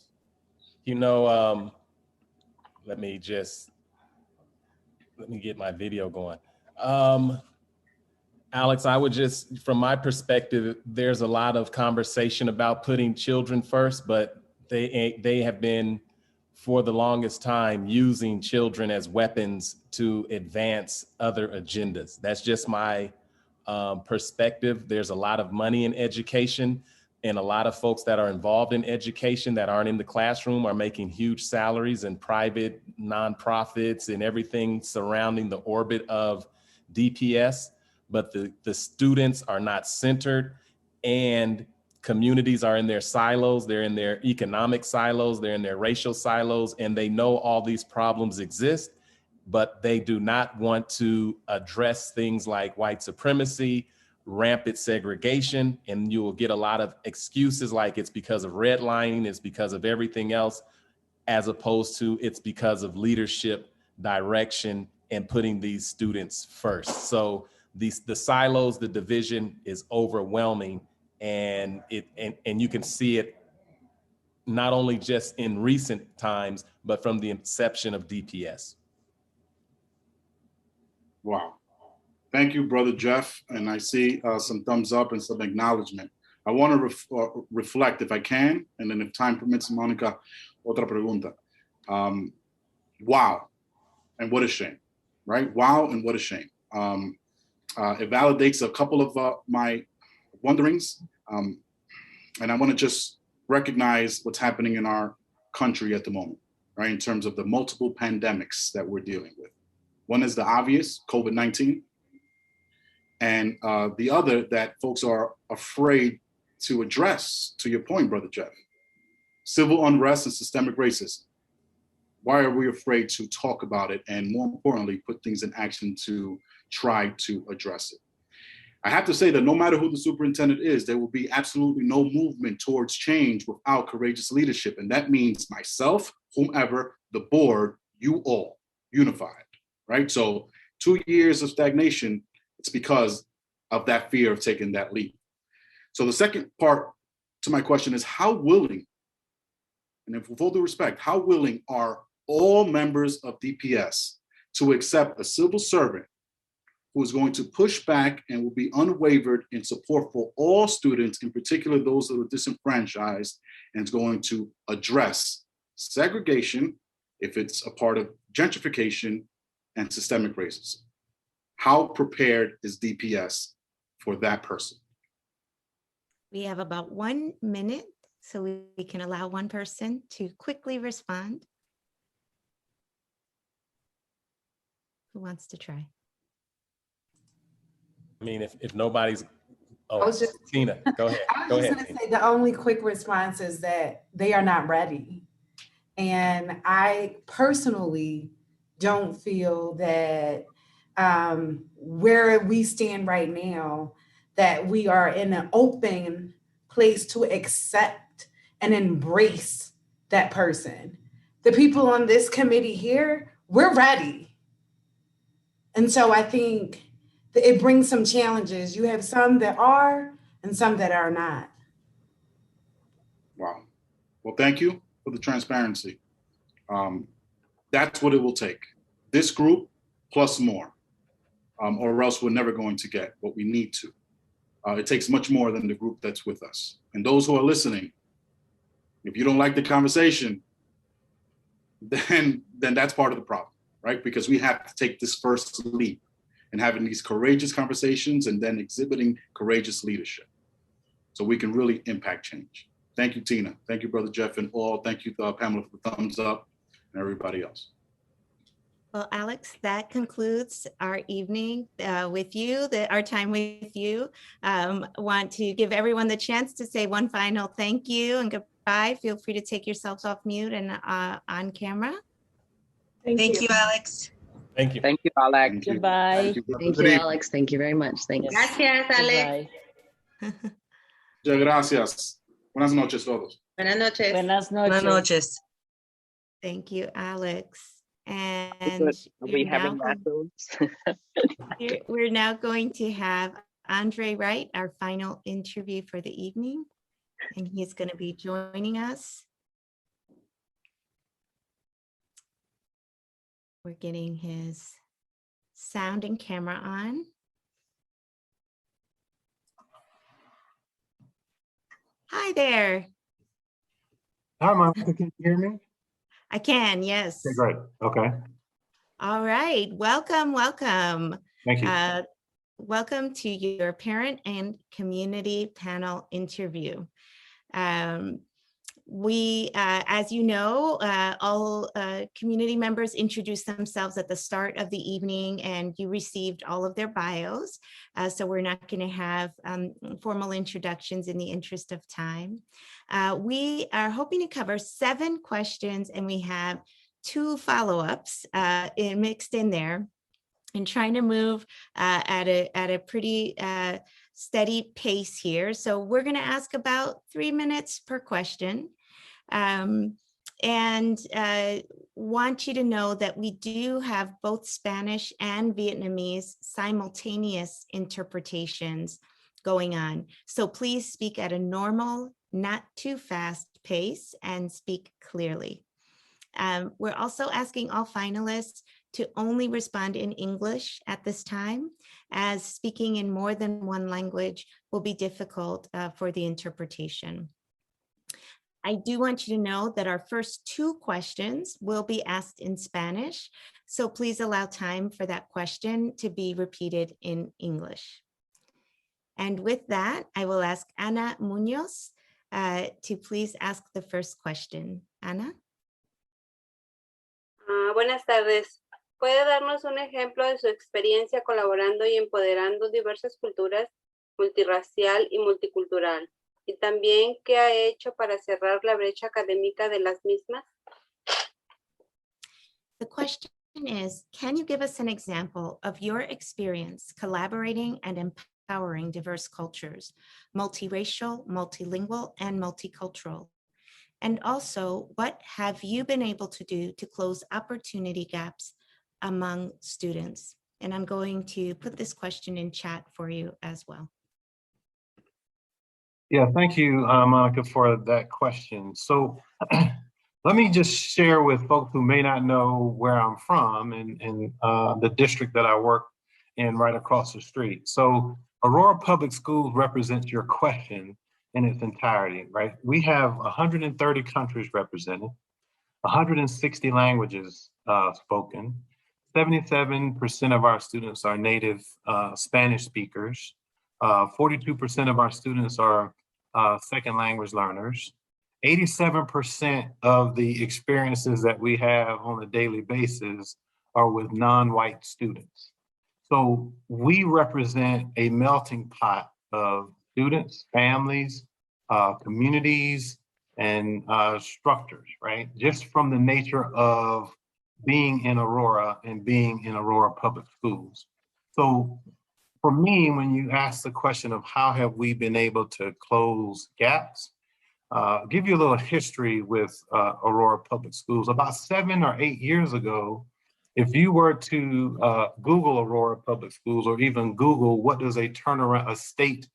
You know, let me get my video going. Alex, I would just, from my perspective, there's a lot of conversation about putting children first, but they have been, for the longest time, using children as weapons to advance other agendas. That's just my perspective. There's a lot of money in education, and a lot of folks that are involved in education that aren't in the classroom are making huge salaries in private nonprofits and everything surrounding the orbit of DPS, but the students are not centered, and communities are in their silos. They're in their economic silos, they're in their racial silos, and they know all these problems exist, but they do not want to address things like white supremacy, rampant segregation, and you will get a lot of excuses like it's because of redlining, it's because of everything else, as opposed to it's because of leadership, direction, and putting these students first. So the silos, the division is overwhelming, and you can see it not only just in recent times, but from the inception of DPS. Wow. Thank you, Brother Jeff. And I see some thumbs up and some acknowledgement. I want to reflect, if I can, and then if time permits, Monica, otra pregunta. Wow, and what a shame, right? Wow, and what a shame. It validates a couple of my wonderings. And I want to just recognize what's happening in our country at the moment, right? In terms of the multiple pandemics that we're dealing with. One is the obvious, COVID-19. And the other that folks are afraid to address, to your point, Brother Jeff, civil unrest and systemic racism. Why are we afraid to talk about it and, more importantly, put things in action to try to address it? I have to say that no matter who the superintendent is, there will be absolutely no movement towards change without courageous leadership. And that means myself, whomever, the board, you all, unified, right? So 2 years of stagnation, it's because of that fear of taking that leap. So the second part to my question is, how willing, and with all due respect, how willing are all members of DPS to accept a civil servant who is going to push back and will be unwavered in support for all students, in particular those that are disenfranchised, and is going to address segregation if it's a part of gentrification and systemic racism? How prepared is DPS for that person? We have about 1 minute, so we can allow one person to quickly respond. Who wants to try? I mean, if nobody's, I was just, Tina, go ahead. I was just gonna say the only quick response is that they are not ready. And I personally don't feel that where we stand right now, that we are in an open place to accept and embrace that person. The people on this committee here, we're ready. And so I think that it brings some challenges. You have some that are and some that are not. Wow. Well, thank you for the transparency. That's what it will take. This group plus more, or else we're never going to get what we need to. It takes much more than the group that's with us. And those who are listening, if you don't like the conversation, then that's part of the problem, right? Because we have to take this first leap in having these courageous conversations and then exhibiting courageous leadership so we can really impact change. Thank you, Tina. Thank you, Brother Jeff, and all. Thank you, Pamela, for the thumbs up, and everybody else. Well, Alex, that concludes our evening with you, our time with you. Want to give everyone the chance to say one final thank you and goodbye. Feel free to take yourselves off mute and on camera. Thank you, Alex. Thank you. Thank you, Alex. Goodbye. Thank you, Alex. Thank you very much. Thanks. Gracias, Alex. Muchas gracias. Buenas noches todos. Buenas noches. Buenas noches. Buenas noches. Thank you, Alex. And Are we having nachos? we're now going to have Andre Wright, our final interview for the evening, and he's going to be joining us. We're getting his sound and camera on. Hi there. Hi, Monica, can you hear me? I can, yes. Okay, great. Okay. All right, welcome, welcome. Thank you. Welcome to your parent and community panel interview. As you know, all community members introduced themselves at the start of the evening and you received all of their bios. So we're not going to have formal introductions in the interest of time. We are hoping to cover 7 questions and we have 2 follow-ups mixed in there, and trying to move at a pretty steady pace here. So we're going to ask about 3 minutes per question. And want you to know that we do have both Spanish and Vietnamese simultaneous interpretations going on. So please speak at a normal, not too fast pace and speak clearly. We're also asking all finalists to only respond in English at this time, as speaking in more than one language will be difficult for the interpretation. I do want you to know that our first 2 questions will be asked in Spanish, so please allow time for that question to be repeated in English. And with that, I will ask Ana Munoz to please ask the first question. Ana? Buenas tardes. ¿Puede darnos un ejemplo de su experiencia colaborando y empoderando diversas culturas, multirracial y multicultural? Y también, ¿qué ha hecho para cerrar la brecha académica de las mismas? The question is, can you give us an example of your experience collaborating and empowering diverse cultures, multiracial, multilingual, and multicultural? And also, what have you been able to do to close opportunity gaps among students? And I'm going to put this question in chat for you as well. Yeah, thank you, Monica, for that question. So let me just share with folks who may not know where I'm from and the district that I work in right across the street. So Aurora Public Schools represents your question in its entirety, right? We have 130 countries represented, 160 languages spoken. 77% of our students are native Spanish speakers. 42% of our students are second language learners. 87% of the experiences that we have on a daily basis are with non-white students. So we represent a melting pot of students, families, communities, and structures, right? Just from the nature of being in Aurora and being in Aurora Public Schools. So for me, when you ask the question of how have we been able to close gaps, give you a little history with Aurora Public Schools. About 7 or 8 years ago, if you were to Google Aurora Public Schools or even Google what does a turnaround,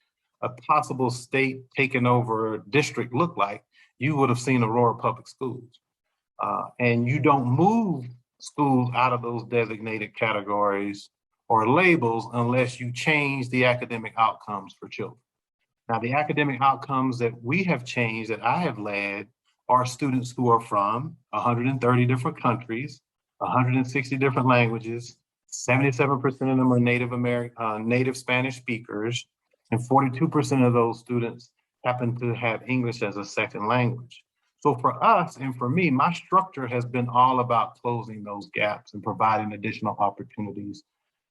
a possible state taken over district look like, you would have seen Aurora Public Schools. And you don't move schools out of those designated categories or labels unless you change the academic outcomes for children. Now, the academic outcomes that we have changed, that I have led, are students who are from 130 different countries, 160 different languages, 77% of them are native Spanish speakers, and 42% of those students happen to have English as a second language. So for us and for me, my structure has been all about closing those gaps and providing additional opportunities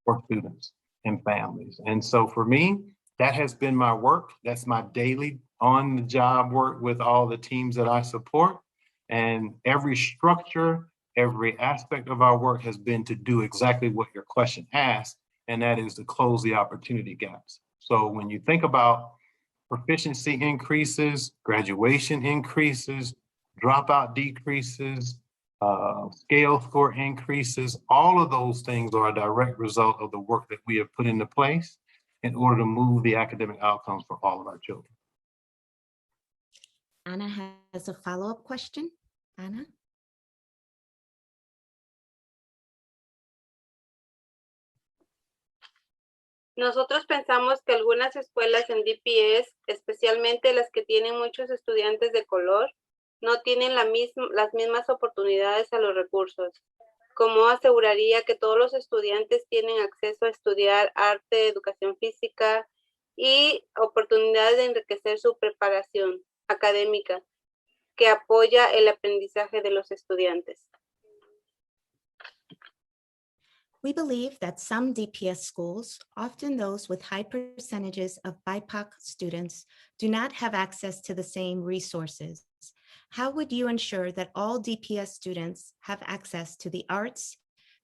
for students and families. And so for me, that has been my work. That's my daily on-the-job work with all the teams that I support. And every structure, every aspect of our work has been to do exactly what your question asked, and that is to close the opportunity gaps. So when you think about proficiency increases, graduation increases, dropout decreases, scale score increases, all of those things are a direct result of the work that we have put into place in order to move the academic outcomes for all of our children. Anna has a follow-up question. Anna? Nosotros pensamos que algunas escuelas en DPS, especialmente las que tienen muchos estudiantes de color, no tienen las mismas oportunidades a los recursos. ¿Cómo aseguraría que todos los estudiantes tienen acceso a estudiar arte, educación física y oportunidades de enriquecer su preparación académica que apoya el aprendizaje de los estudiantes? We believe that some DPS schools, often those with high percentages of BIPOC students, do not have access to the same resources. How would you ensure that all DPS students have access to the arts,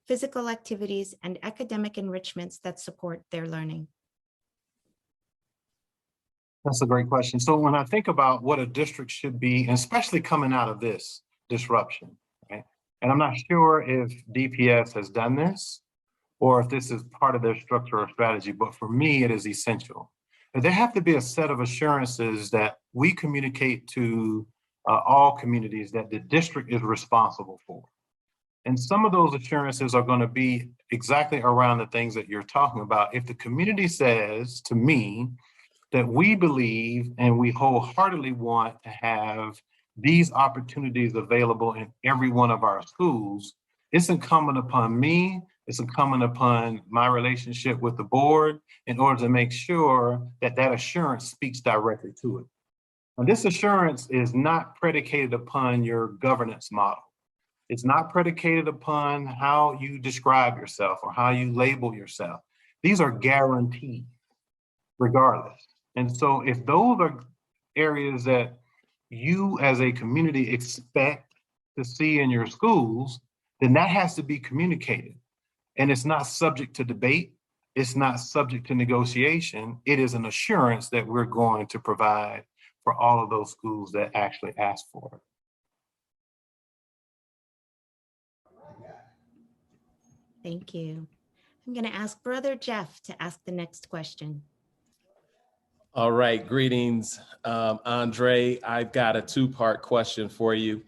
physical activities, and academic enrichments that support their learning? That's a great question. So when I think about what a district should be, and especially coming out of this disruption, right? And I'm not sure if DPS has done this or if this is part of their structure or strategy, but for me, it is essential. There have to be a set of assurances that we communicate to all communities that the district is responsible for. And some of those assurances are going to be exactly around the things that you're talking about. If the community says to me that we believe and we wholeheartedly want to have these opportunities available in every one of our schools, it's incumbent upon me, it's incumbent upon my relationship with the board in order to make sure that that assurance speaks directly to it. And this assurance is not predicated upon your governance model. It's not predicated upon how you describe yourself or how you label yourself. These are guaranteed regardless. And so if those are areas that you as a community expect to see in your schools, then that has to be communicated. And it's not subject to debate. It's not subject to negotiation. It is an assurance that we're going to provide for all of those schools that actually ask for it. Thank you. I'm going to ask Brother Jeff to ask the next question. All right, greetings, Andre. I've got a two-part question for you.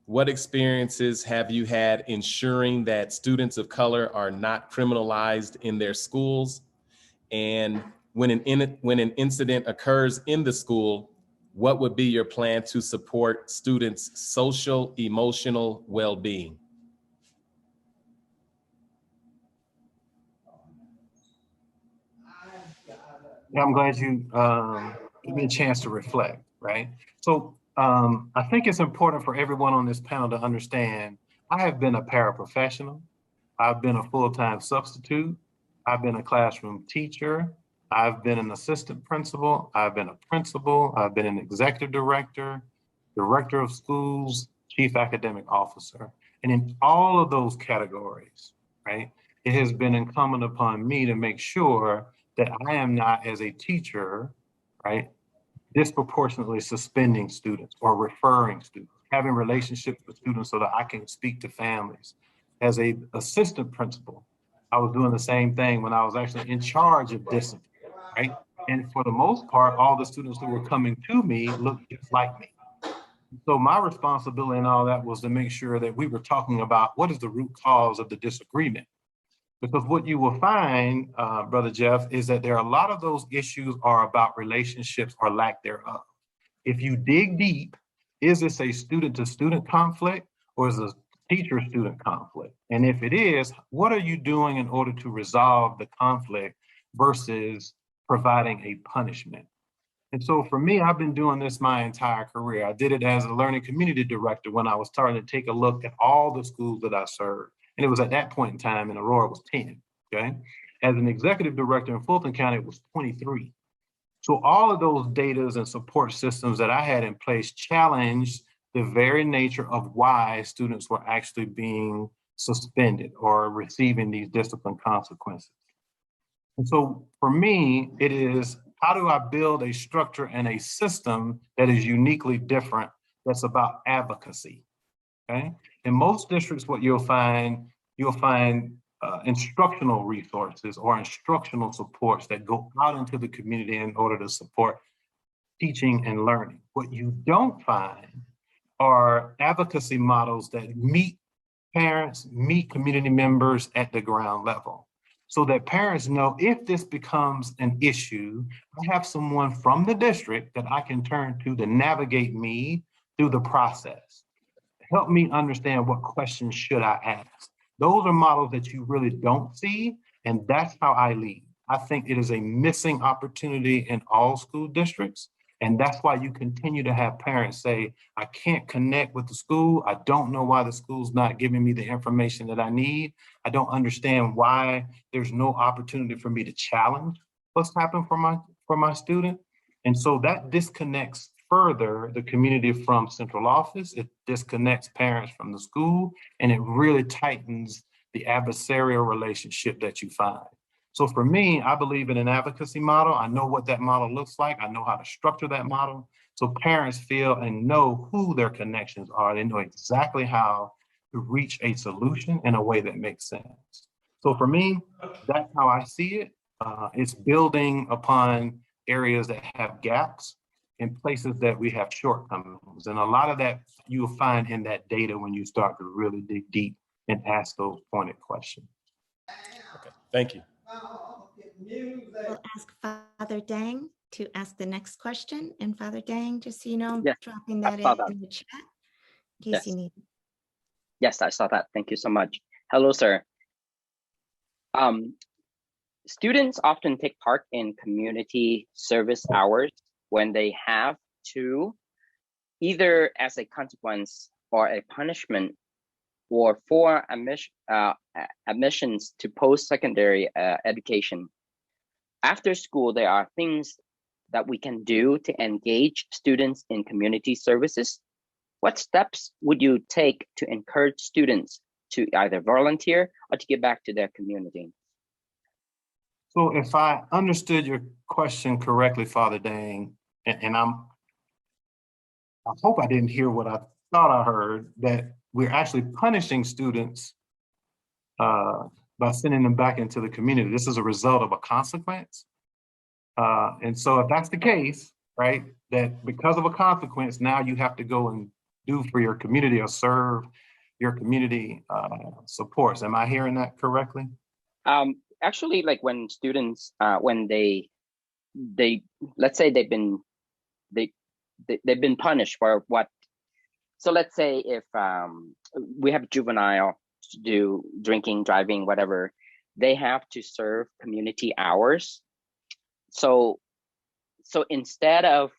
What experiences have you had ensuring that students of color are not criminalized in their schools? And when an incident occurs in the school, what would be your plan to support students' social, emotional well-being? Yeah, I'm glad you gave me a chance to reflect, right? So I think it's important for everyone on this panel to understand, I have been a paraprofessional. I've been a full-time substitute. I've been a classroom teacher. I've been an assistant principal. I've been a principal. I've been an executive director, director of schools, chief academic officer. And in all of those categories, right, it has been incumbent upon me to make sure that I am not, as a teacher, right, disproportionately suspending students or referring students, having relationships with students so that I can speak to families. As a assistant principal, I was doing the same thing when I was actually in charge of discipline, right? And for the most part, all the students who were coming to me looked just like me. So my responsibility in all that was to make sure that we were talking about what is the root cause of the disagreement. Because what you will find, Brother Jeff, is that there are a lot of those issues are about relationships or lack thereof. If you dig deep, is this a student-to-student conflict or is it a teacher-student conflict? And if it is, what are you doing in order to resolve the conflict versus providing a punishment? And so for me, I've been doing this my entire career. I did it as a learning community director when I was starting to take a look at all the schools that I served. And it was at that point in time in Aurora was 10, okay? As an executive director in Fulton County, it was 23. So all of those datas and support systems that I had in place challenged the very nature of why students were actually being suspended or receiving these discipline consequences. And so for me, it is, how do I build a structure and a system that is uniquely different, that's about advocacy, okay? In most districts, what you'll find instructional resources or instructional supports that go out into the community in order to support teaching and learning. What you don't find are advocacy models that meet parents, meet community members at the ground level. so that parents know if this becomes an issue, I have someone from the district that I can turn to navigate me through the process. Help me understand what questions should I ask. Those are models that you really don't see, and that's how I lead. I think it is a missing opportunity in all school districts, and that's why you continue to have parents say, I can't connect with the school. I don't know why the school's not giving me the information that I need. I don't understand why there's no opportunity for me to challenge what's happened for my student. And so that disconnects further the community from central office. It disconnects parents from the school, and it really tightens the adversarial relationship that you find. So for me, I believe in an advocacy model. I know what that model looks like. I know how to structure that model. So parents feel and know who their connections are. They know exactly how to reach a solution in a way that makes sense. So for me, that's how I see it. It's building upon areas that have gaps in places that we have shortcomings. And a lot of that you'll find in that data when you start to really dig deep and ask those pointed questions. Okay, thank you. We'll ask Father Dang to ask the next question. And Father Dang, just so you know, I'm Yes, dropping I that saw in that. the chat in case you need it. Yes, I saw that. Thank you so much. Hello, sir. Students often take part in community service hours when they have to, either as a consequence or a punishment, or for admissions to post-secondary education. After school, there are things that we can do to engage students in community services. What steps would you take to encourage students to either volunteer or to give back to their community? So if I understood your question correctly, Father Dang, and I hope I didn't hear what I thought I heard, that we're actually punishing students by sending them back into the community. This is a result of a consequence. And so if that's the case, right, that because of a consequence, now you have to go and do for your community or serve your community supports. Am I hearing that correctly? Actually, like when students, when they let's say they've been punished for what. So let's say if we have juvenile to do drinking, driving, whatever, they have to serve community hours. So instead of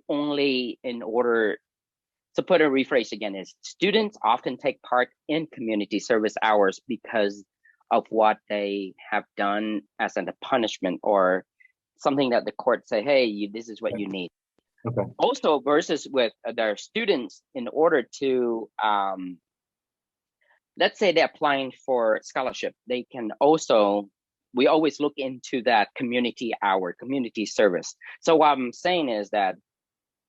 only in order to put a rephrase again is students often take part in community service hours because of what they have done as a punishment or something that the court say, hey, this is what you need. Okay. Also versus with their students in order to, let's say they're applying for scholarship, they can also, we always look into that community hour, community service. So what I'm saying is that,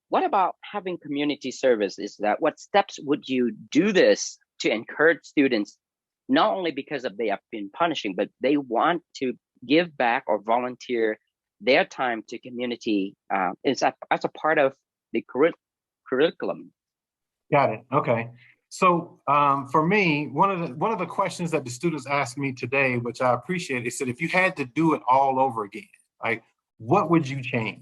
what about having community service is that what steps would you do this to encourage students, not only because of they have been punishing, but they want to give back or volunteer their time to community as a part of the curriculum. Got it. Okay. So for me, one of the questions that the students asked me today, which I appreciate, they said, if you had to do it all over again, like what would you change?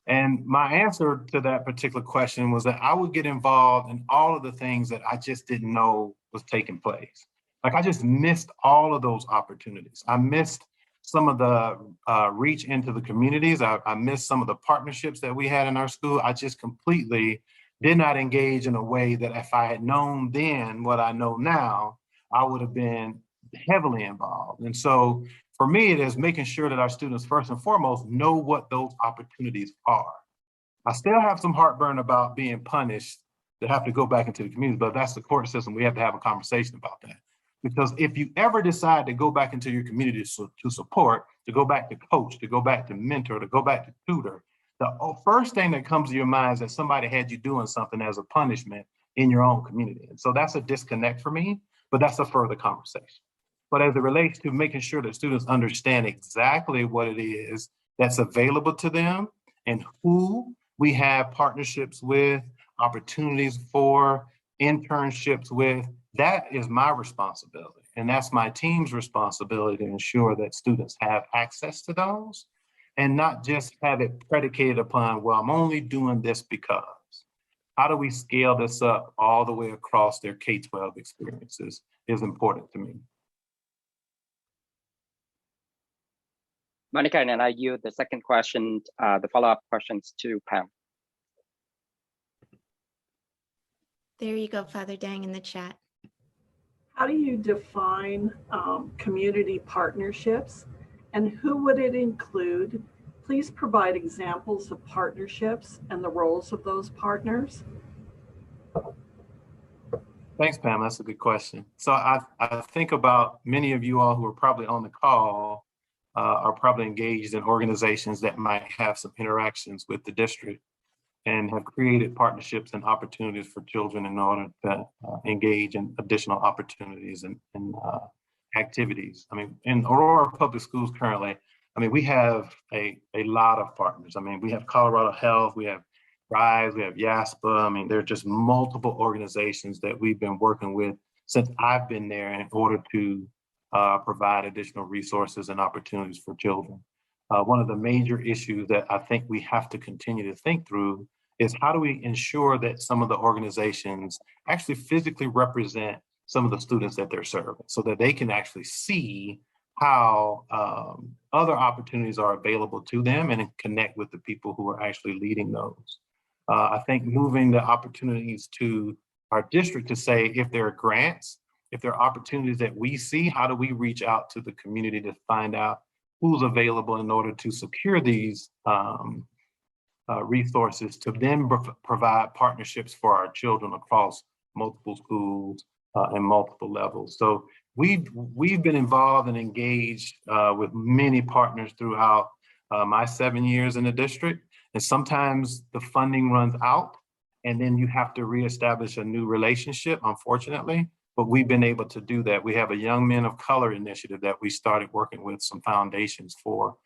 And my answer to that particular question was that I would get involved in all of the things that I just didn't know was taking place. Like I just missed all of those opportunities. I missed some of the reach into the communities. I missed some of the partnerships that we had in our school. I just completely did not engage in a way that if I had known then what I know now, I would have been heavily involved. And so for me, it is making sure that our students first and foremost know what those opportunities are. I still have some heartburn about being punished to have to go back into the community, but that's the court system. We have to have a conversation about that. Because if you ever decide to go back into your community to support, to go back to coach, to go back to mentor, to go back to tutor, the first thing that comes to your mind is that somebody had you doing something as a punishment in your own community. And so that's a disconnect for me, but that's a further conversation. But as it relates to making sure that students understand exactly what it is that's available to them and who we have partnerships with, opportunities for, internships with, that is my responsibility. And that's my team's responsibility to ensure that students have access to those and not just have it predicated upon, well, I'm only doing this because. How do we scale this up all the way across their K-12 experiences is important to me. Monica, and I yield the second question, the follow-up questions to Pam. There you go, Father Dang, in the chat. How do you define community partnerships, and who would it include? Please provide examples of partnerships and the roles of those partners. Thanks, Pam. That's a good question. So I think about many of you all who are probably on the call are probably engaged in organizations that might have some interactions with the district and have created partnerships and opportunities for children in order to engage in additional opportunities and activities. I mean, in Aurora Public Schools currently, I mean, we have a lot of partners. I mean, we have Colorado Health, we have RISE, we have YASPA. I mean, there are just multiple organizations that we've been working with since I've been there in order to provide additional resources and opportunities for children. One of the major issues that I think we have to continue to think through is how do we ensure that some of the organizations actually physically represent some of the students that they're serving so that they can actually see how other opportunities are available to them and connect with the people who are actually leading those. I think moving the opportunities to our district to say if there are grants, if there are opportunities that we see, how do we reach out to the community to find out who's available in order to secure these resources to then provide partnerships for our children across multiple schools and multiple levels. So we've been involved and engaged with many partners throughout my 7 years in the district. And sometimes the funding runs out and then you have to reestablish a new relationship, unfortunately. But we've been able to do that. We have a Young Men of Color initiative that we started working with some foundations for.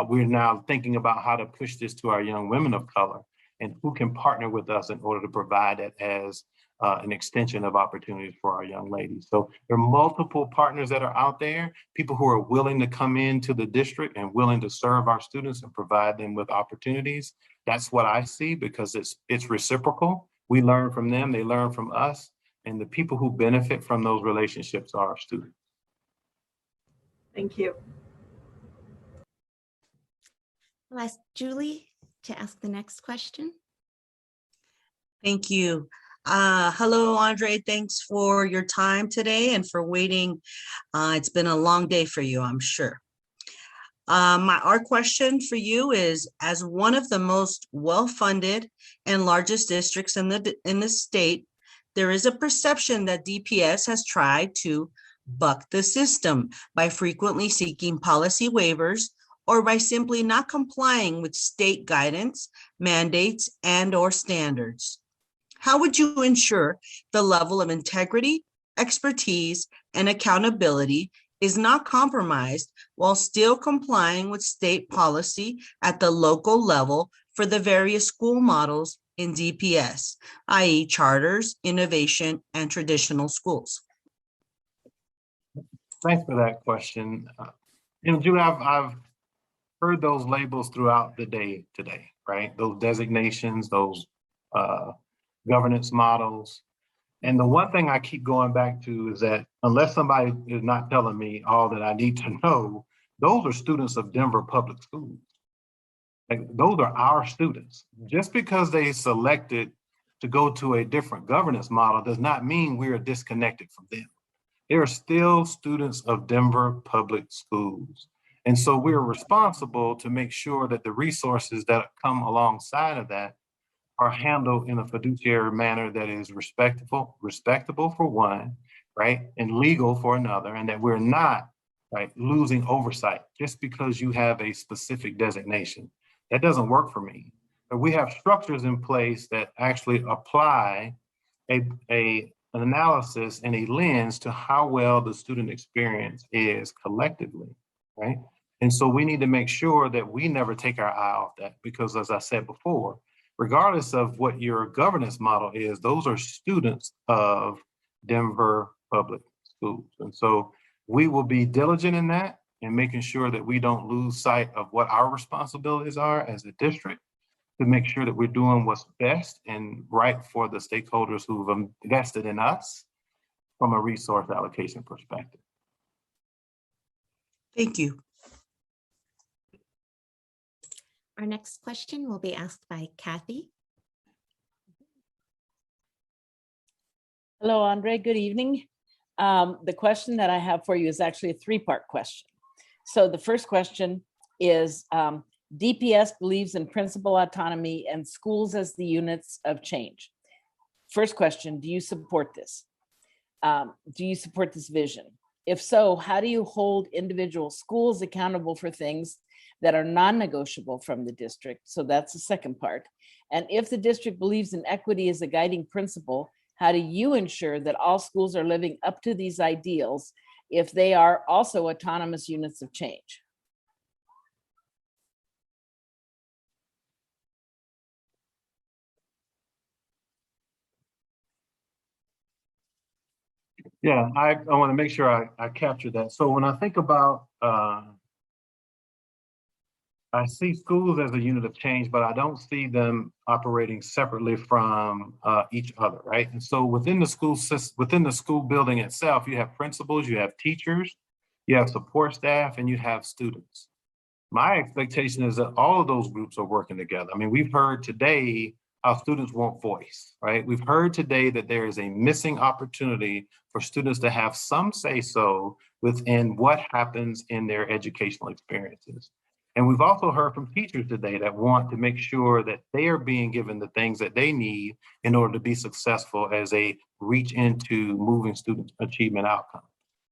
We're now thinking about how to push this to our young women of color and who can partner with us in order to provide it as an extension of opportunities for our young ladies. So there are multiple partners that are out there, people who are willing to come into the district and willing to serve our students and provide them with opportunities. That's what I see because it's reciprocal. We learn from them, they learn from us. And the people who benefit from those relationships are our students. Thank you. I'll ask Julie to ask the next question. Thank you. Hello, Andre. Thanks for your time today and for waiting. It's been a long day for you, I'm sure. Our question for you is, as one of the most well-funded and largest districts in the state, there is a perception that DPS has tried to buck the system by frequently seeking policy waivers or by simply not complying with state guidance, mandates, and/or standards. How would you ensure the level of integrity, expertise, and accountability is not compromised while still complying with state policy at the local level for the various school models in DPS, i.e. charters, innovation, and traditional schools? Thanks for that question. Julie, I've heard those labels throughout the day today, right? Those designations, those governance models. And the one thing I keep going back to is that unless somebody is not telling me all that I need to know, those are students of Denver Public Schools. Like, those are our students. Just because they selected to go to a different governance model does not mean we are disconnected from them. They are still students of Denver Public Schools. And so we're responsible to make sure that the resources that come alongside of that are handled in a fiduciary manner that is respectable for one, right, and legal for another, and that we're not, right, losing oversight just because you have a specific designation. That doesn't work for me. But we have structures in place that actually apply an analysis and a lens to how well the student experience is collectively, right? And so we need to make sure that we never take our eye off that, because as I said before, regardless of what your governance model is, those are students of Denver Public schools. And so we will be diligent in that and making sure that we don't lose sight of what our responsibilities are as a district to make sure that we're doing what's best and right for the stakeholders who've invested in us from a resource allocation perspective. Thank you. Our next question will be asked by Kathy. Hello, Andre. Good evening. The question that I have for you is actually a three-part question. So the first question is, DPS believes in principal autonomy and schools as the units of change. First question, do you support this? Do you support this vision? If so, how do you hold individual schools accountable for things that are non-negotiable from the district? So that's the second part. And if the district believes in equity as a guiding principle, how do you ensure that all schools are living up to these ideals if they are also autonomous units of change? Yeah, I want to make sure I capture that. So when I think about, I see schools as a unit of change, but I don't see them operating separately from each other, right? And so within the school system, within the school building itself, you have principals, you have teachers, you have support staff, and you have students. My expectation is that all of those groups are working together. I mean, we've heard today how students want voice, right? We've heard today that there is a missing opportunity for students to have some say-so within what happens in their educational experiences. And we've also heard from teachers today that want to make sure that they are being given the things that they need in order to be successful as they reach into moving student achievement outcomes.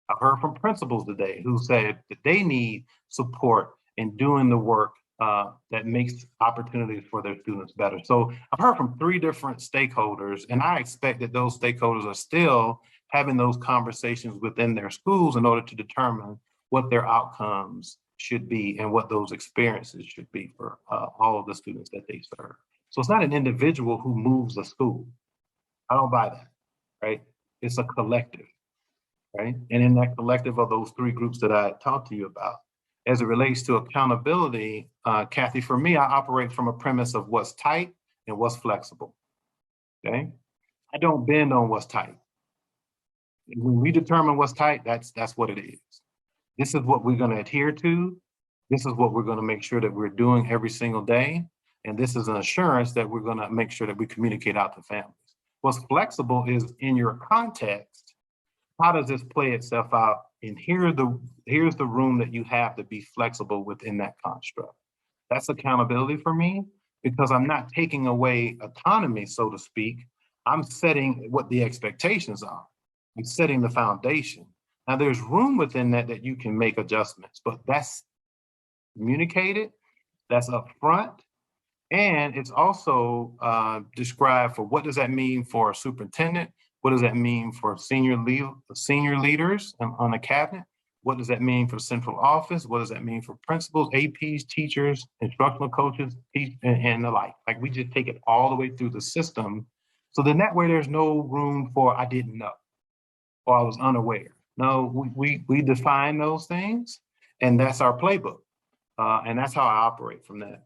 I've heard from principals today who said that they need support in doing the work that makes opportunities for their students better. So I've heard from three different stakeholders, and I expect that those stakeholders are still having those conversations within their schools in order to determine what their outcomes should be and what those experiences should be for all of the students that they serve. So it's not an individual who moves a school. I don't buy that, right? It's a collective, right? And in that collective of those three groups that I talked to you about, as it relates to accountability, Kathy, for me, I operate from a premise of what's tight and what's flexible, okay? I don't bend on what's tight. When we determine what's tight, that's what it is. This is what we're gonna adhere to. This is what we're gonna make sure that we're doing every single day. And this is an assurance that we're gonna make sure that we communicate out to families. What's flexible is in your context, how does this play itself out? And here's the room that you have to be flexible within that construct. That's accountability for me, because I'm not taking away autonomy, so to speak. I'm setting what the expectations are. I'm setting the foundation. Now there's room within that you can make adjustments, but that's communicated, that's upfront, and it's also described for what does that mean for a superintendent? What does that mean for senior leaders on a cabinet? What does that mean for central office? What does that mean for principals, APs, teachers, instructional coaches, and the like? Like we just take it all the way through the system. So then that way there's no room for I didn't know or I was unaware. No, we define those things and that's our playbook. And that's how I operate from that.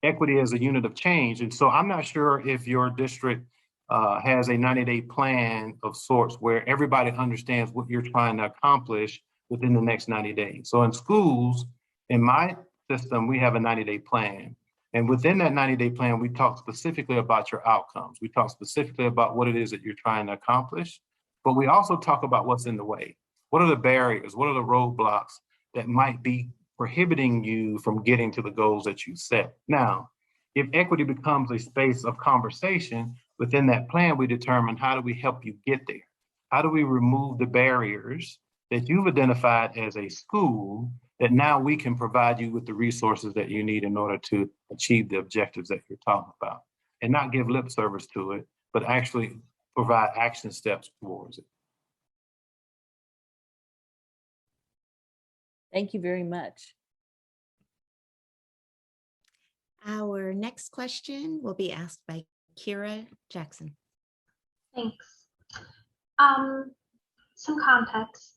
Equity as a unit of change. And so I'm not sure if your district has a 90-day plan of sorts where everybody understands what you're trying to accomplish within the next 90 days. So in schools, in my system, we have a 90-day plan. And within that 90-day plan, we talk specifically about your outcomes. We talk specifically about what it is that you're trying to accomplish, but we also talk about what's in the way. What are the barriers? What are the roadblocks that might be prohibiting you from getting to the goals that you set? Now, if equity becomes a space of conversation, within that plan, we determine how do we help you get there? How do we remove the barriers that you've identified as a school that now we can provide you with the resources that you need in order to achieve the objectives that you're talking about, and not give lip service to it, but actually provide action steps towards it. Thank you very much. Our next question will be asked by Kira Jackson. Thanks. Some context.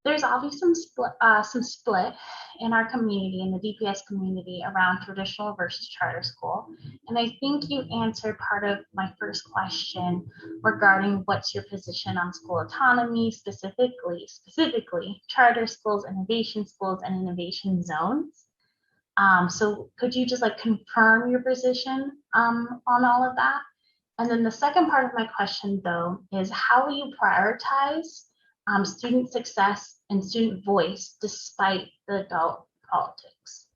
There's obviously some split in our community, in the DPS community, around traditional versus charter school. And I think you answered part of my first question regarding what's your position on school autonomy, specifically charter schools, innovation zone zones. So could you just confirm your position on all of that? And then the second part of my question, though, is how will you prioritize student success and student voice despite the adult politics?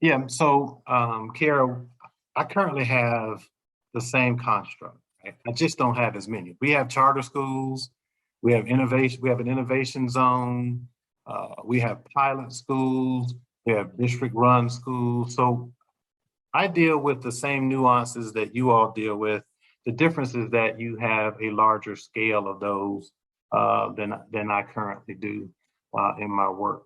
Yeah, so Kara, I currently have the same construct. Right? I just don't have as many. We have charter schools, we have innovation, we have an innovation zone, we have pilot schools, we have district-run schools. So I deal with the same nuances that you all deal with. The difference is that you have a larger scale of those than I currently do in my work.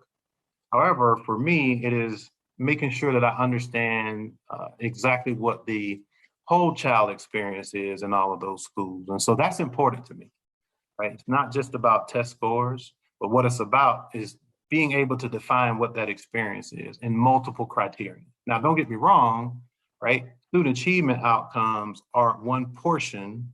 However, for me, it is making sure that I understand exactly what the whole child experience is in all of those schools. And so that's important to me, right? It's not just about test scores, but what it's about is being able to define what that experience is in multiple criteria. Now, don't get me wrong, right? Student achievement outcomes are one portion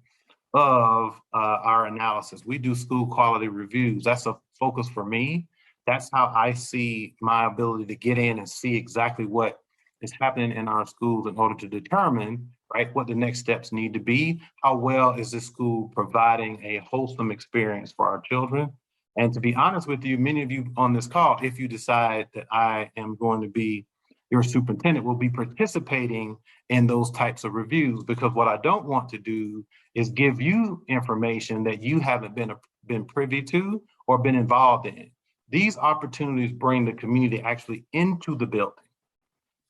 of our analysis. We do school quality reviews. That's a focus for me. That's how I see my ability to get in and see exactly what is happening in our schools in order to determine, right, what the next steps need to be. How well is this school providing a wholesome experience for our children? And to be honest with you, many of you on this call, if you decide that I am going to be your superintendent, will be participating in those types of reviews, because what I don't want to do is give you information that you haven't been privy to or been involved in. These opportunities bring the community actually into the building.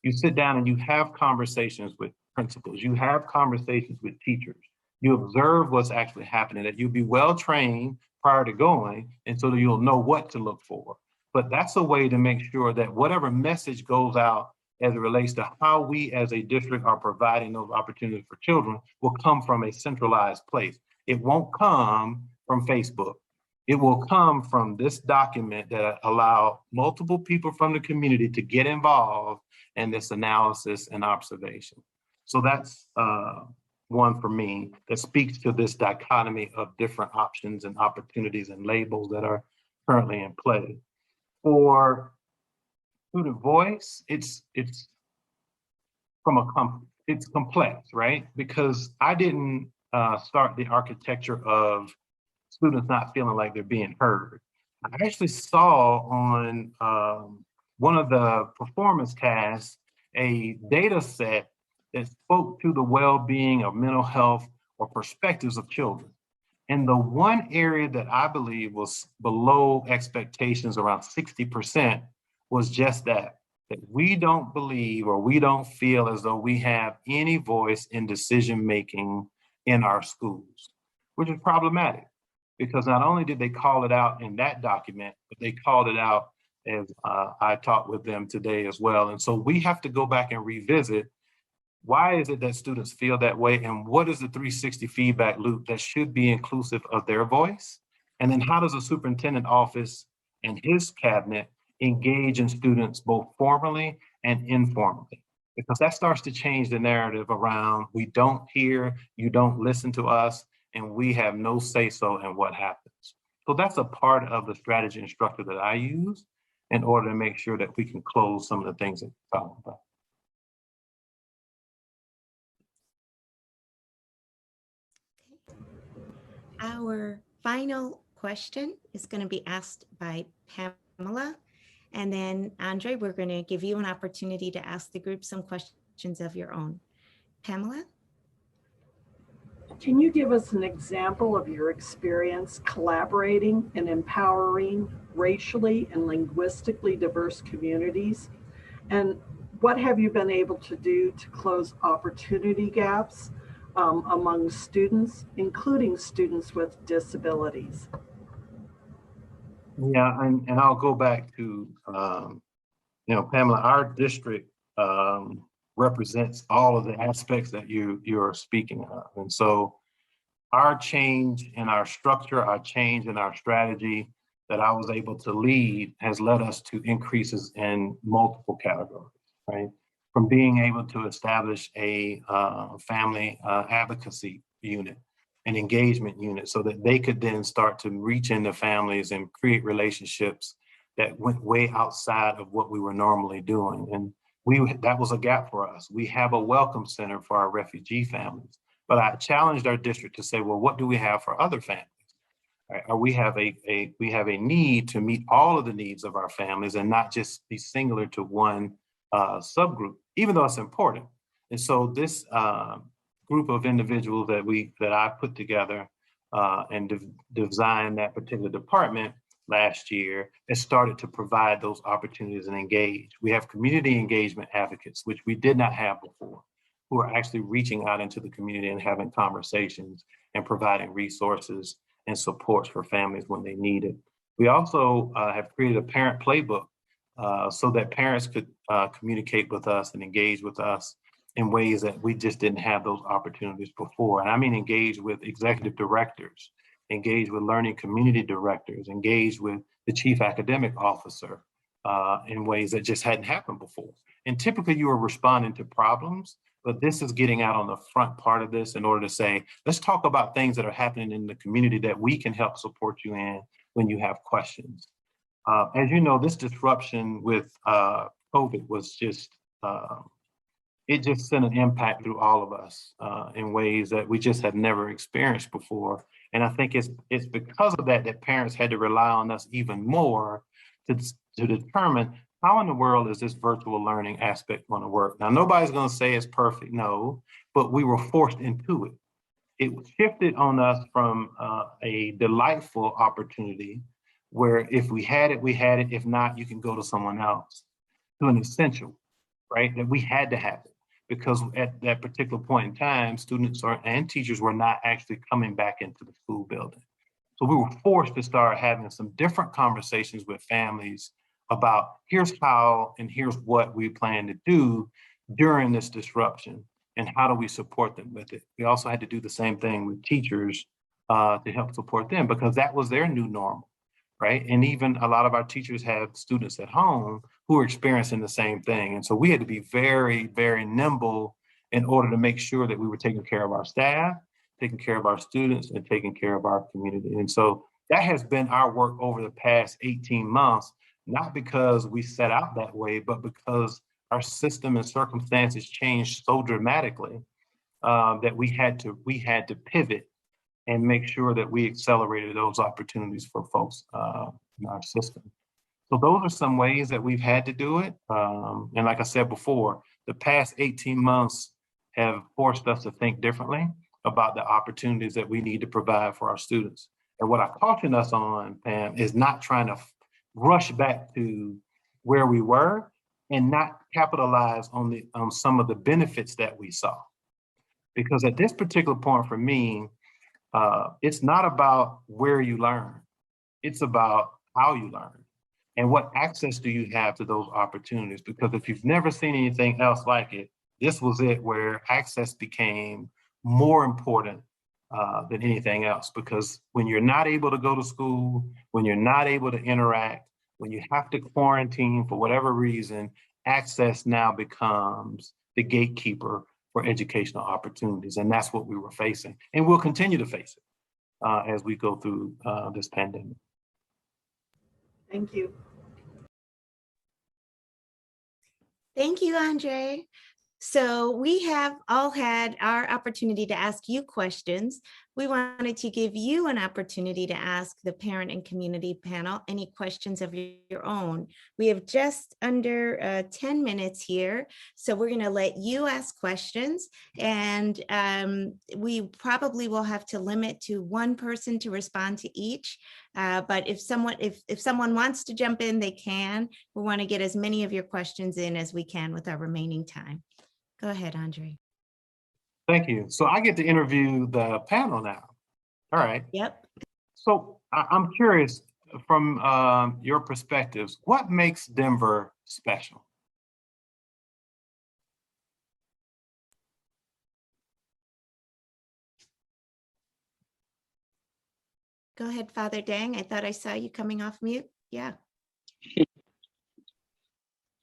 You sit down and you have conversations with principals, you have conversations with teachers, you observe what's actually happening, that you'll be well trained prior to going, and so that you'll know what to look for. But that's a way to make sure that whatever message goes out as it relates to how we as a district are providing those opportunities for children will come from a centralized place. It won't come from Facebook. It will come from this document that allow multiple people from the community to get involved in this analysis and observation. So that's one for me that speaks to this dichotomy of different options and opportunities and labels that are currently in play. For student voice, it's complex, right? Because I didn't start the architecture of students not feeling like they're being heard. I actually saw on one of the performance tasks a data set that spoke to the well-being of mental health or perspectives of children. And the one area that I believe was below expectations, around 60%, was just that we don't believe or we don't feel as though we have any voice in decision-making in our schools, which is problematic. Because not only did they call it out in that document, but they called it out as I talked with them today as well. And so we have to go back and revisit, why is it that students feel that way? And what is the 360 feedback loop that should be inclusive of their voice? And then how does the superintendent office and his cabinet engage in students both formally and informally? Because that starts to change the narrative around, we don't hear, you don't listen to us, and we have no say-so in what happens. So that's a part of the strategy and structure that I use in order to make sure that we can close some of the things that we're talking about. Our final question is going to be asked by Pamela. And then Andre, we're going to give you an opportunity to ask the group some questions of your own. Pamela? Can you give us an example of your experience collaborating and empowering racially and linguistically diverse communities? And what have you been able to do to close opportunity gaps among students, including students with disabilities? Yeah, and I'll go back to, Pamela, our district represents all of the aspects that you're speaking of. And so our change in our structure, our change in our strategy that I was able to lead has led us to increases in multiple categories, right? From being able to establish a family advocacy unit, an engagement unit, so that they could then start to reach into families and create relationships that went way outside of what we were normally doing. And that was a gap for us. We have a welcome center for our refugee families, but I challenged our district to say, well, what do we have for other families? Right? Or we have a need to meet all of the needs of our families and not just be singular to one subgroup, even though it's important. And so this group of individuals that I put together and designed that particular department last year has started to provide those opportunities and engage. We have community engagement advocates, which we did not have before, who are actually reaching out into the community and having conversations and providing resources and supports for families when they need it. We also have created a parent playbook so that parents could communicate with us and engage with us in ways that we just didn't have those opportunities before. And I mean engage with executive directors, engage with learning community directors, engage with the chief academic officer in ways that just hadn't happened before. And typically you are responding to problems, but this is getting out on the front part of this in order to say, let's talk about things that are happening in the community that we can help support you in when you have questions. As you know, this disruption with COVID was just, it just sent an impact through all of us in ways that we just had never experienced before. And I think it's because of that that parents had to rely on us even more to determine how in the world is this virtual learning aspect going to work. Now, nobody's going to say it's perfect, no, but we were forced into it. It shifted on us from a delightful opportunity where if we had it, we had it. If not, you can go to someone else, to an essential, right? That we had to have it. Because at that particular point in time, students and teachers were not actually coming back into the school building. So we were forced to start having some different conversations with families about here's how and here's what we plan to do during this disruption and how do we support them with it. We also had to do the same thing with teachers to help support them because that was their new normal, right? And even a lot of our teachers have students at home who are experiencing the same thing. And so we had to be very, very nimble in order to make sure that we were taking care of our staff, taking care of our students, and taking care of our community. And so that has been our work over the past 18 months, not because we set out that way, but because our system and circumstances changed so dramatically that we had to pivot and make sure that we accelerated those opportunities for folks in our system. So those are some ways that we've had to do it. And like I said before, the past 18 months have forced us to think differently about the opportunities that we need to provide for our students. And what I caution us on, Pam, is not trying to rush back to where we were and not capitalize on some of the benefits that we saw. Because at this particular point for me, it's not about where you learn, it's about how you learn and what access do you have to those opportunities. Because if you've never seen anything else like it, this was it where access became more important than anything else. Because when you're not able to go to school, when you're not able to interact, when you have to quarantine for whatever reason, access now becomes the gatekeeper for educational opportunities. And that's what we were facing. And we'll continue to face it as we go through this pandemic. Thank you. Thank you, Andre. So we have all had our opportunity to ask you questions. We wanted to give you an opportunity to ask the parent and community panel any questions of your own. We have just under 10 minutes here, so we're going to let you ask questions, and we probably will have to limit to one person to respond to each. But if someone wants to jump in, they can. We want to get as many of your questions in as we can with our remaining time. Go ahead, Andre. Thank you. So I get to interview the panel now. All right. Yep. So I'm curious from your perspectives, what makes Denver special? Go ahead, Father Dang. I thought I saw you coming off mute. Yeah.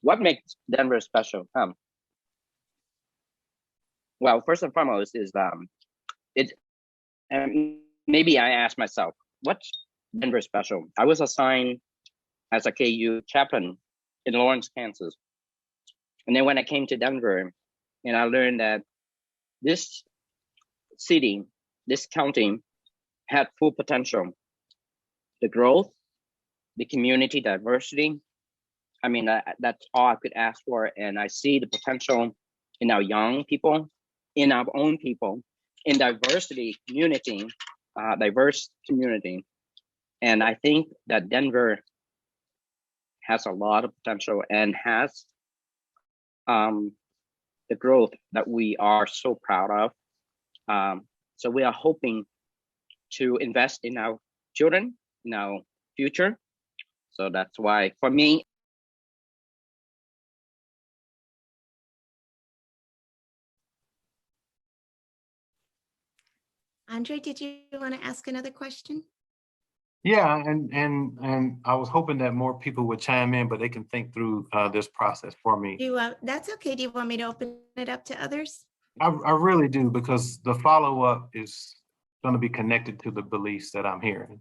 What makes Denver special? Well, first and foremost is maybe I asked myself, what's Denver special? I was assigned as a KU chaplain in Lawrence, Kansas. And then when I came to Denver, and I learned that this city, this county had full potential. The growth, the community diversity. I mean, that's all I could ask for. And I see the potential in our young people, in our own people, in diversity community, diverse community. And I think that Denver has a lot of potential and has the growth that we are so proud of. So we are hoping to invest in our children, in our future. So that's why, for me, Andre, did you want to ask another question? Yeah, and I was hoping that more people would chime in, but they can think through this process for me. That's okay. Do you want me to open it up to others? I really do, because the follow-up is going to be connected to the beliefs that I'm hearing.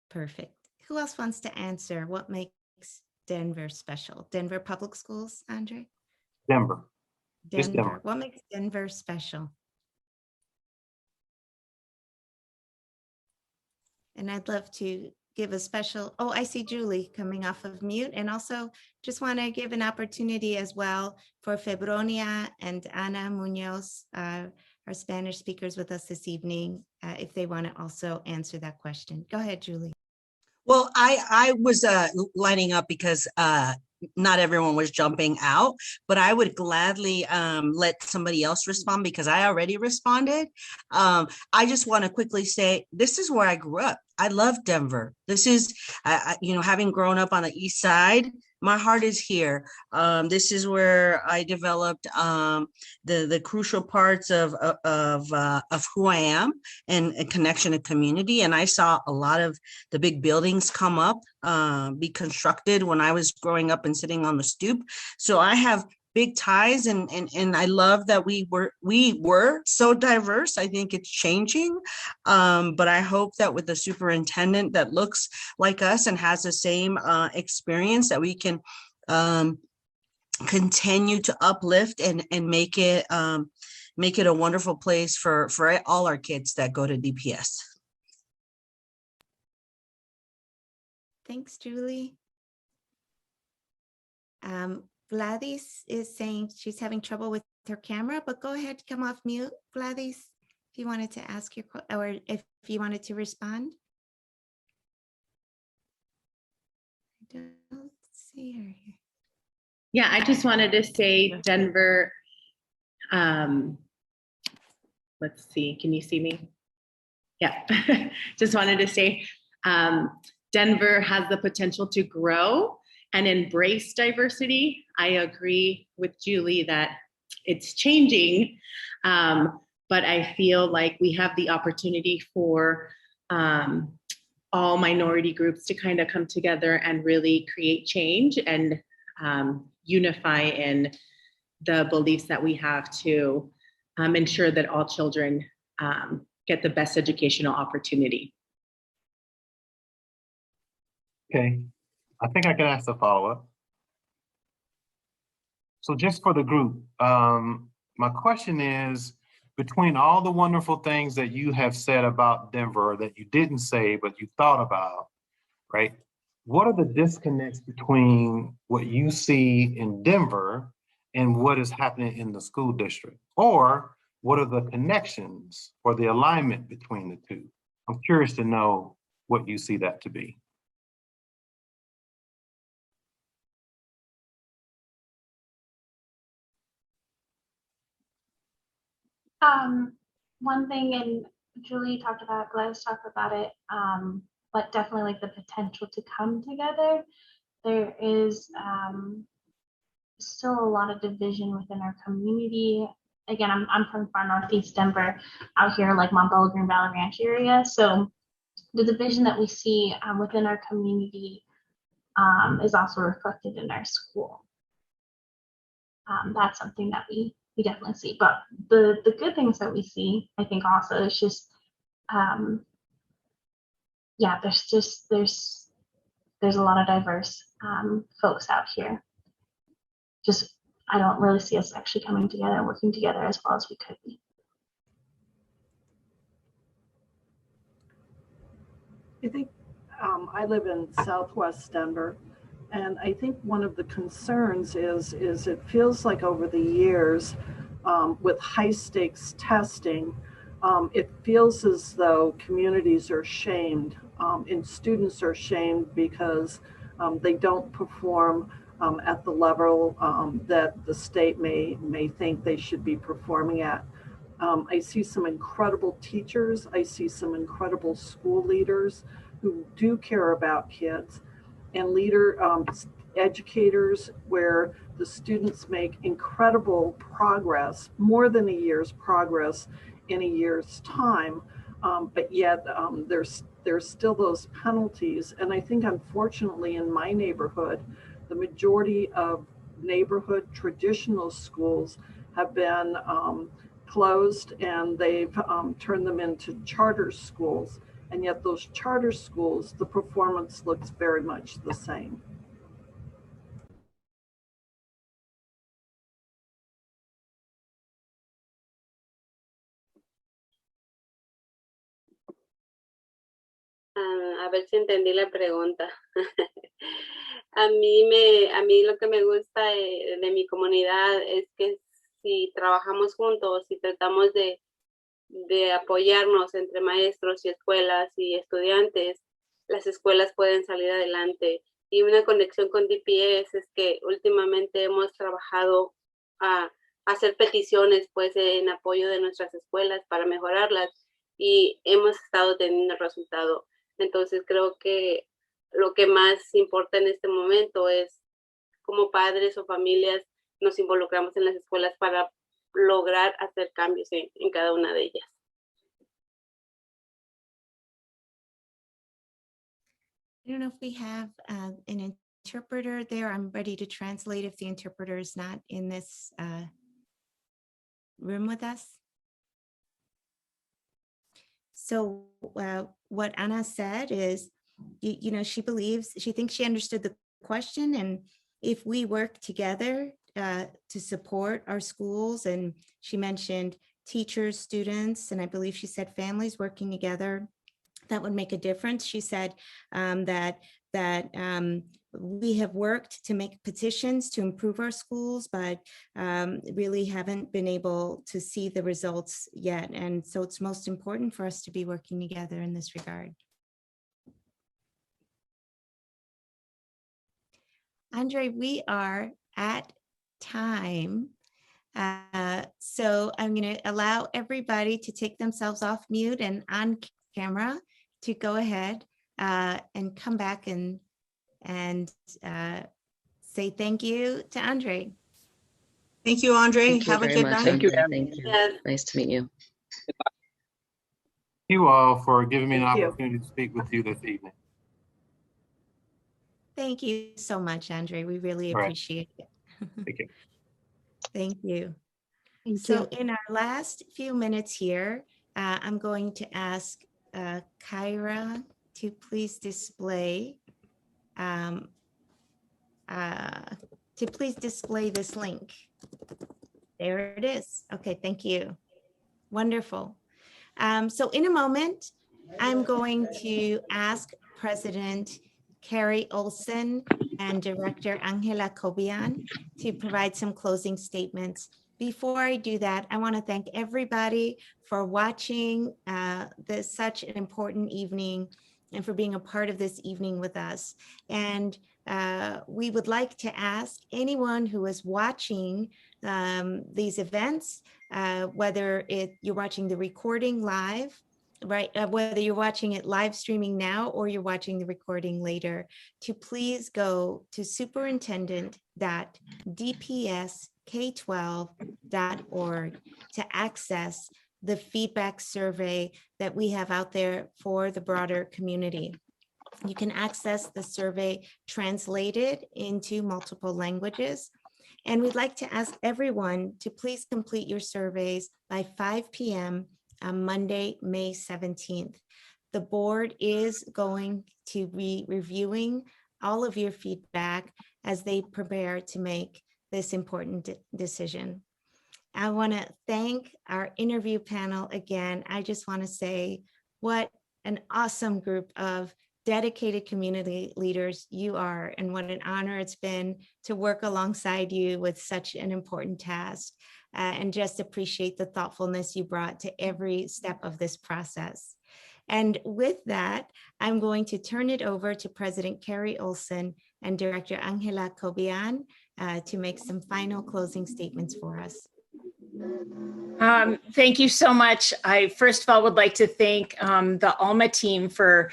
Perfect. Who else wants to answer? What makes Denver special? Denver Public Schools, Andre? Denver. Denver. What makes Denver special? And I'd love to give a special, oh, I see Julie coming off of mute, and also just want to give an opportunity as well for Febronia and Ana Munoz, our Spanish speakers with us this evening, if they want to also answer that question. Go ahead, Julie. Well, I was lining up because not everyone was jumping out, but I would gladly let somebody else respond because I already responded. I just want to quickly say, this is where I grew up. I love Denver. This is, having grown up on the East Side, my heart is here. This is where I developed the crucial parts of who I am and a connection to community. And I saw a lot of the big buildings come up, be constructed when I was growing up and sitting on the stoop. So I have big ties, and I love that we were so diverse. I think it's changing, but I hope that with the superintendent that looks like us and has the same experience, that we can continue to uplift and make it a wonderful place for all our kids that go to DPS. Thanks, Julie. Gladys is saying she's having trouble with her camera, but go ahead, come off mute, Gladys, if you wanted to ask your, or if you wanted to respond. I don't see her here. Yeah, I just wanted to say Denver, let's see, can you see me? Yeah, just wanted to say Denver has the potential to grow and embrace diversity. I agree with Julie that it's changing, but I feel like we have the opportunity for all minority groups to kind of come together and really create change and unify in the beliefs that we have to ensure that all children get the best educational opportunity. Okay. I think I can ask a follow-up. So just for the group, my question is, between all the wonderful things that you have said about Denver that you didn't say, but you thought about, right? What are the disconnects between what you see in Denver and what is happening in the school district? Or what are the connections or the alignment between the two? I'm curious to know what you see that to be. One thing, and Julie talked about, Gladys talked about it, but definitely like the potential to come together. There is still a lot of division within our community. Again, I'm from far northeast Denver, out here like Montbello, Green Valley Ranch area. So the division that we see within our community is also reflected in our school. That's something that we definitely see. But the good things that we see, I think also is just, yeah, there's a lot of diverse folks out here. Just, I don't really see us actually coming together and working together as well as we could be. I think I live in Southwest Denver, and I think one of the concerns is it feels like over the years with high stakes testing, it feels as though communities are shamed and students are shamed because they don't perform at the level that the state may think they should be performing at. I see some incredible teachers. I see some incredible school leaders who do care about kids, and educators where the students make incredible progress, more than a year's progress in a year's time, but yet there's still those penalties. And I think unfortunately in my neighborhood, the majority of neighborhood traditional schools have been closed, and they've turned them into charter schools. And yet those charter schools, the performance looks very much the same. A ver si entendí la pregunta. A mí lo que me gusta de mi comunidad es que si trabajamos juntos, si tratamos de apoyarnos entre maestros y escuelas y estudiantes, las escuelas pueden salir adelante. Y una conexión con DPS es que últimamente hemos trabajado a hacer peticiones pues en apoyo de nuestras escuelas para mejorarlas, y hemos estado teniendo resultado. Entonces creo que lo que más importa en este momento es como padres o familias nos involucramos en las escuelas para lograr hacer cambios en cada una de ellas. I don't know if we have an interpreter there. I'm ready to translate if the interpreter is not in this room with us. So what Ana said is, you know, she thinks she understood the question, and if we work together to support our schools, and she mentioned teachers, students, and I believe she said families working together, that would make a difference. She said that we have worked to make petitions to improve our schools, but really haven't been able to see the results yet. And so it's most important for us to be working together in this regard. Andre, we are at time. So I'm going to allow everybody to take themselves off mute and on camera to go ahead and come back and say thank you to Andre. Thank you, Andre. Thank you Have a very good much, night. Thank you. Thank you. Yes. Nice to meet you. Thank you all for giving me an Thank you. opportunity to speak with you this evening. Thank you so much, Andre. We really All right. appreciate it. Thank you. Thank you. Thank So you. in our last few minutes here, I'm going to ask Kyra to please display this link. There it is. Okay, thank you. Wonderful. So in a moment, I'm going to ask President Carrie Olson and Director Angela Cobian to provide some closing statements. Before I do that, I want to thank everybody for watching such an important evening and for being a part of this evening with us. And we would like to ask anyone who is watching these events, whether you're watching the recording live, right? Whether you're watching it live streaming now or you're watching the recording later, to please go to superintendent.dpsk12.org to access the feedback survey that we have out there for the broader community. You can access the survey translated into multiple languages. And we'd like to ask everyone to please complete your surveys by 5 p.m. on Monday, May 17th. The board is going to be reviewing all of your feedback as they prepare to make this important decision. I want to thank our interview panel again. I just want to say what an awesome group of dedicated community leaders you are, and what an honor it's been to work alongside you with such an important task, and just appreciate the thoughtfulness you brought to every step of this process. And with that, I'm going to turn it over to President Carrie Olson and Director Angela Cobian to make some final closing statements for us. Thank you so much. I first of all would like to thank the ALMA team for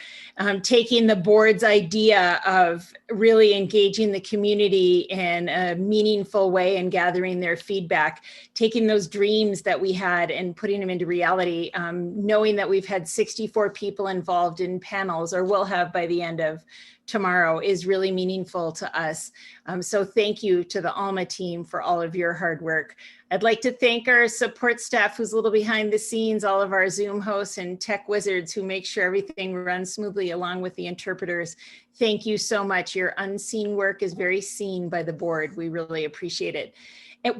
taking the board's idea of really engaging the community in a meaningful way and gathering their feedback, taking those dreams that we had and putting them into reality, knowing that we've had 64 people involved in panels, or will have by the end of tomorrow, is really meaningful to us. So thank you to the ALMA team for all of your hard work. I'd like to thank our support staff who's a little behind the scenes, all of our Zoom hosts and tech wizards who make sure everything runs smoothly, along with the interpreters. Thank you so much. Your unseen work is very seen by the board. We really appreciate it.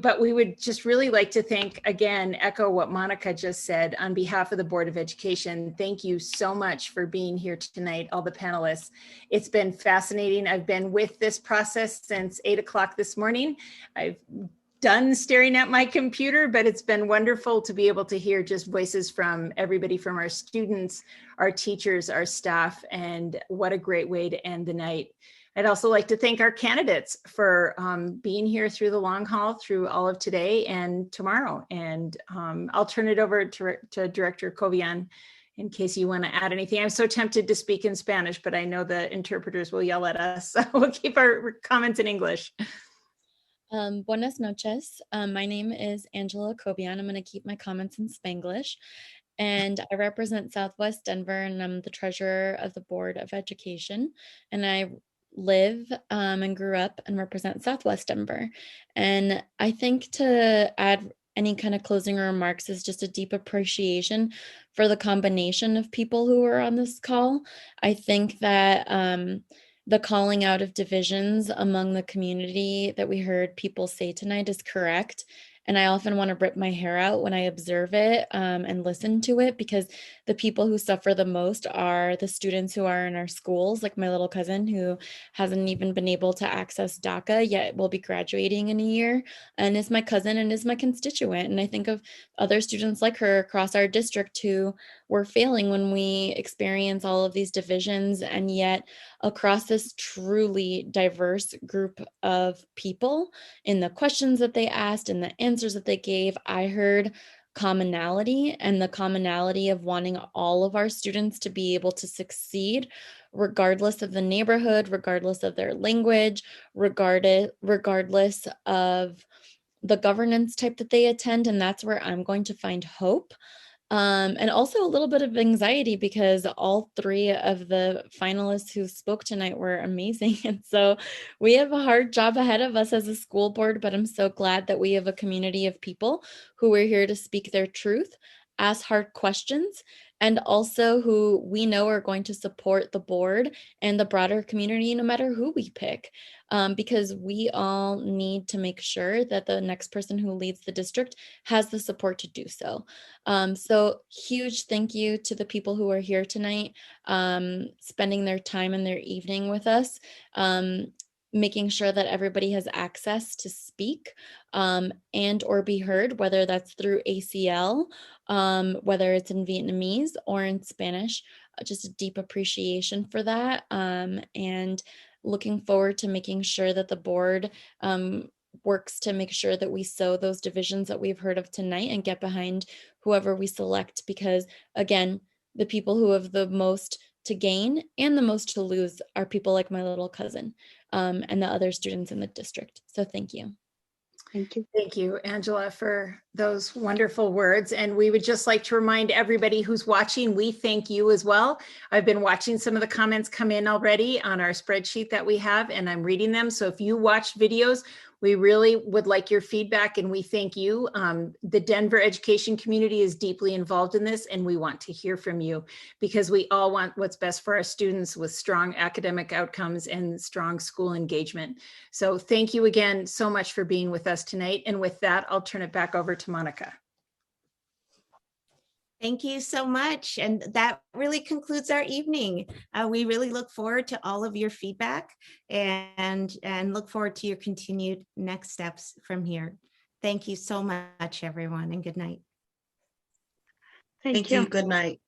But we would just really like to thank, again, echo what Monica just said on behalf of the Board of Education. Thank you so much for being here tonight, all the panelists. It's been fascinating. I've been with this process since 8 o'clock this morning. I've done staring at my computer, but it's been wonderful to be able to hear just voices from everybody, from our students, our teachers, our staff, and what a great way to end the night. I'd also like to thank our candidates for being here through the long haul, through all of today and tomorrow. And I'll turn it over to Director Cobian in case you want to add anything. I'm so tempted to speak in Spanish, but I know the interpreters will yell at us, so we'll keep our comments in English. Buenas noches. My name is Angela Cobian. I'm going to keep my comments in Spanglish. And I represent Southwest Denver, and I'm the treasurer of the Board of Education. And I live and grew up and represent Southwest Denver. And I think to add any kind of closing remarks is just a deep appreciation for the combination of people who are on this call. I think that the calling out of divisions among the community that we heard people say tonight is correct. And I often want to rip my hair out when I observe it and listen to it, because the people who suffer the most are the students who are in our schools, like my little cousin who hasn't even been able to access DACA yet will be graduating in a year, and is my cousin and is my constituent. And I think of other students like her across our district who were failing when we experience all of these divisions, and yet across this truly diverse group of people, in the questions that they asked and the answers that they gave, I heard commonality, and the commonality of wanting all of our students to be able to succeed, regardless of the neighborhood, regardless of their language, regardless of the governance type that they attend. And that's where I'm going to find hope. And also a little bit of anxiety, because all three of the finalists who spoke tonight were amazing. And so we have a hard job ahead of us as a school board, but I'm so glad that we have a community of people who are here to speak their truth, ask hard questions, and also who we know are going to support the board and the broader community, no matter who we pick, because we all need to make sure that the next person who leads the district has the support to do so. So huge thank you to the people who are here tonight, spending their time and their evening with us, making sure that everybody has access to speak and or be heard, whether that's through ACL, whether it's in Vietnamese or in Spanish. Just a deep appreciation for that, and looking forward to making sure that the board works to make sure that we sow those divisions that we've heard of tonight and get behind whoever we select, because again, the people who have the most to gain and the most to lose are people like my little cousin and the other students in the district. So thank you. Thank you. Thank you, Angela, for those wonderful words. And we would just like to remind everybody who's watching, we thank you as well. I've been watching some of the comments come in already on our spreadsheet that we have, and I'm reading them. So if you watch videos, we really would like your feedback, and we thank you. The Denver education community is deeply involved in this, and we want to hear from you because we all want what's best for our students with strong academic outcomes and strong school engagement. So thank you again so much for being with us tonight. And with that, I'll turn it back over to Monica. Thank you so much. And that really concludes our evening. We really look forward to all of your feedback and look forward to your continued next steps from here. Thank you so much, everyone, and good night. Thank you. Good night.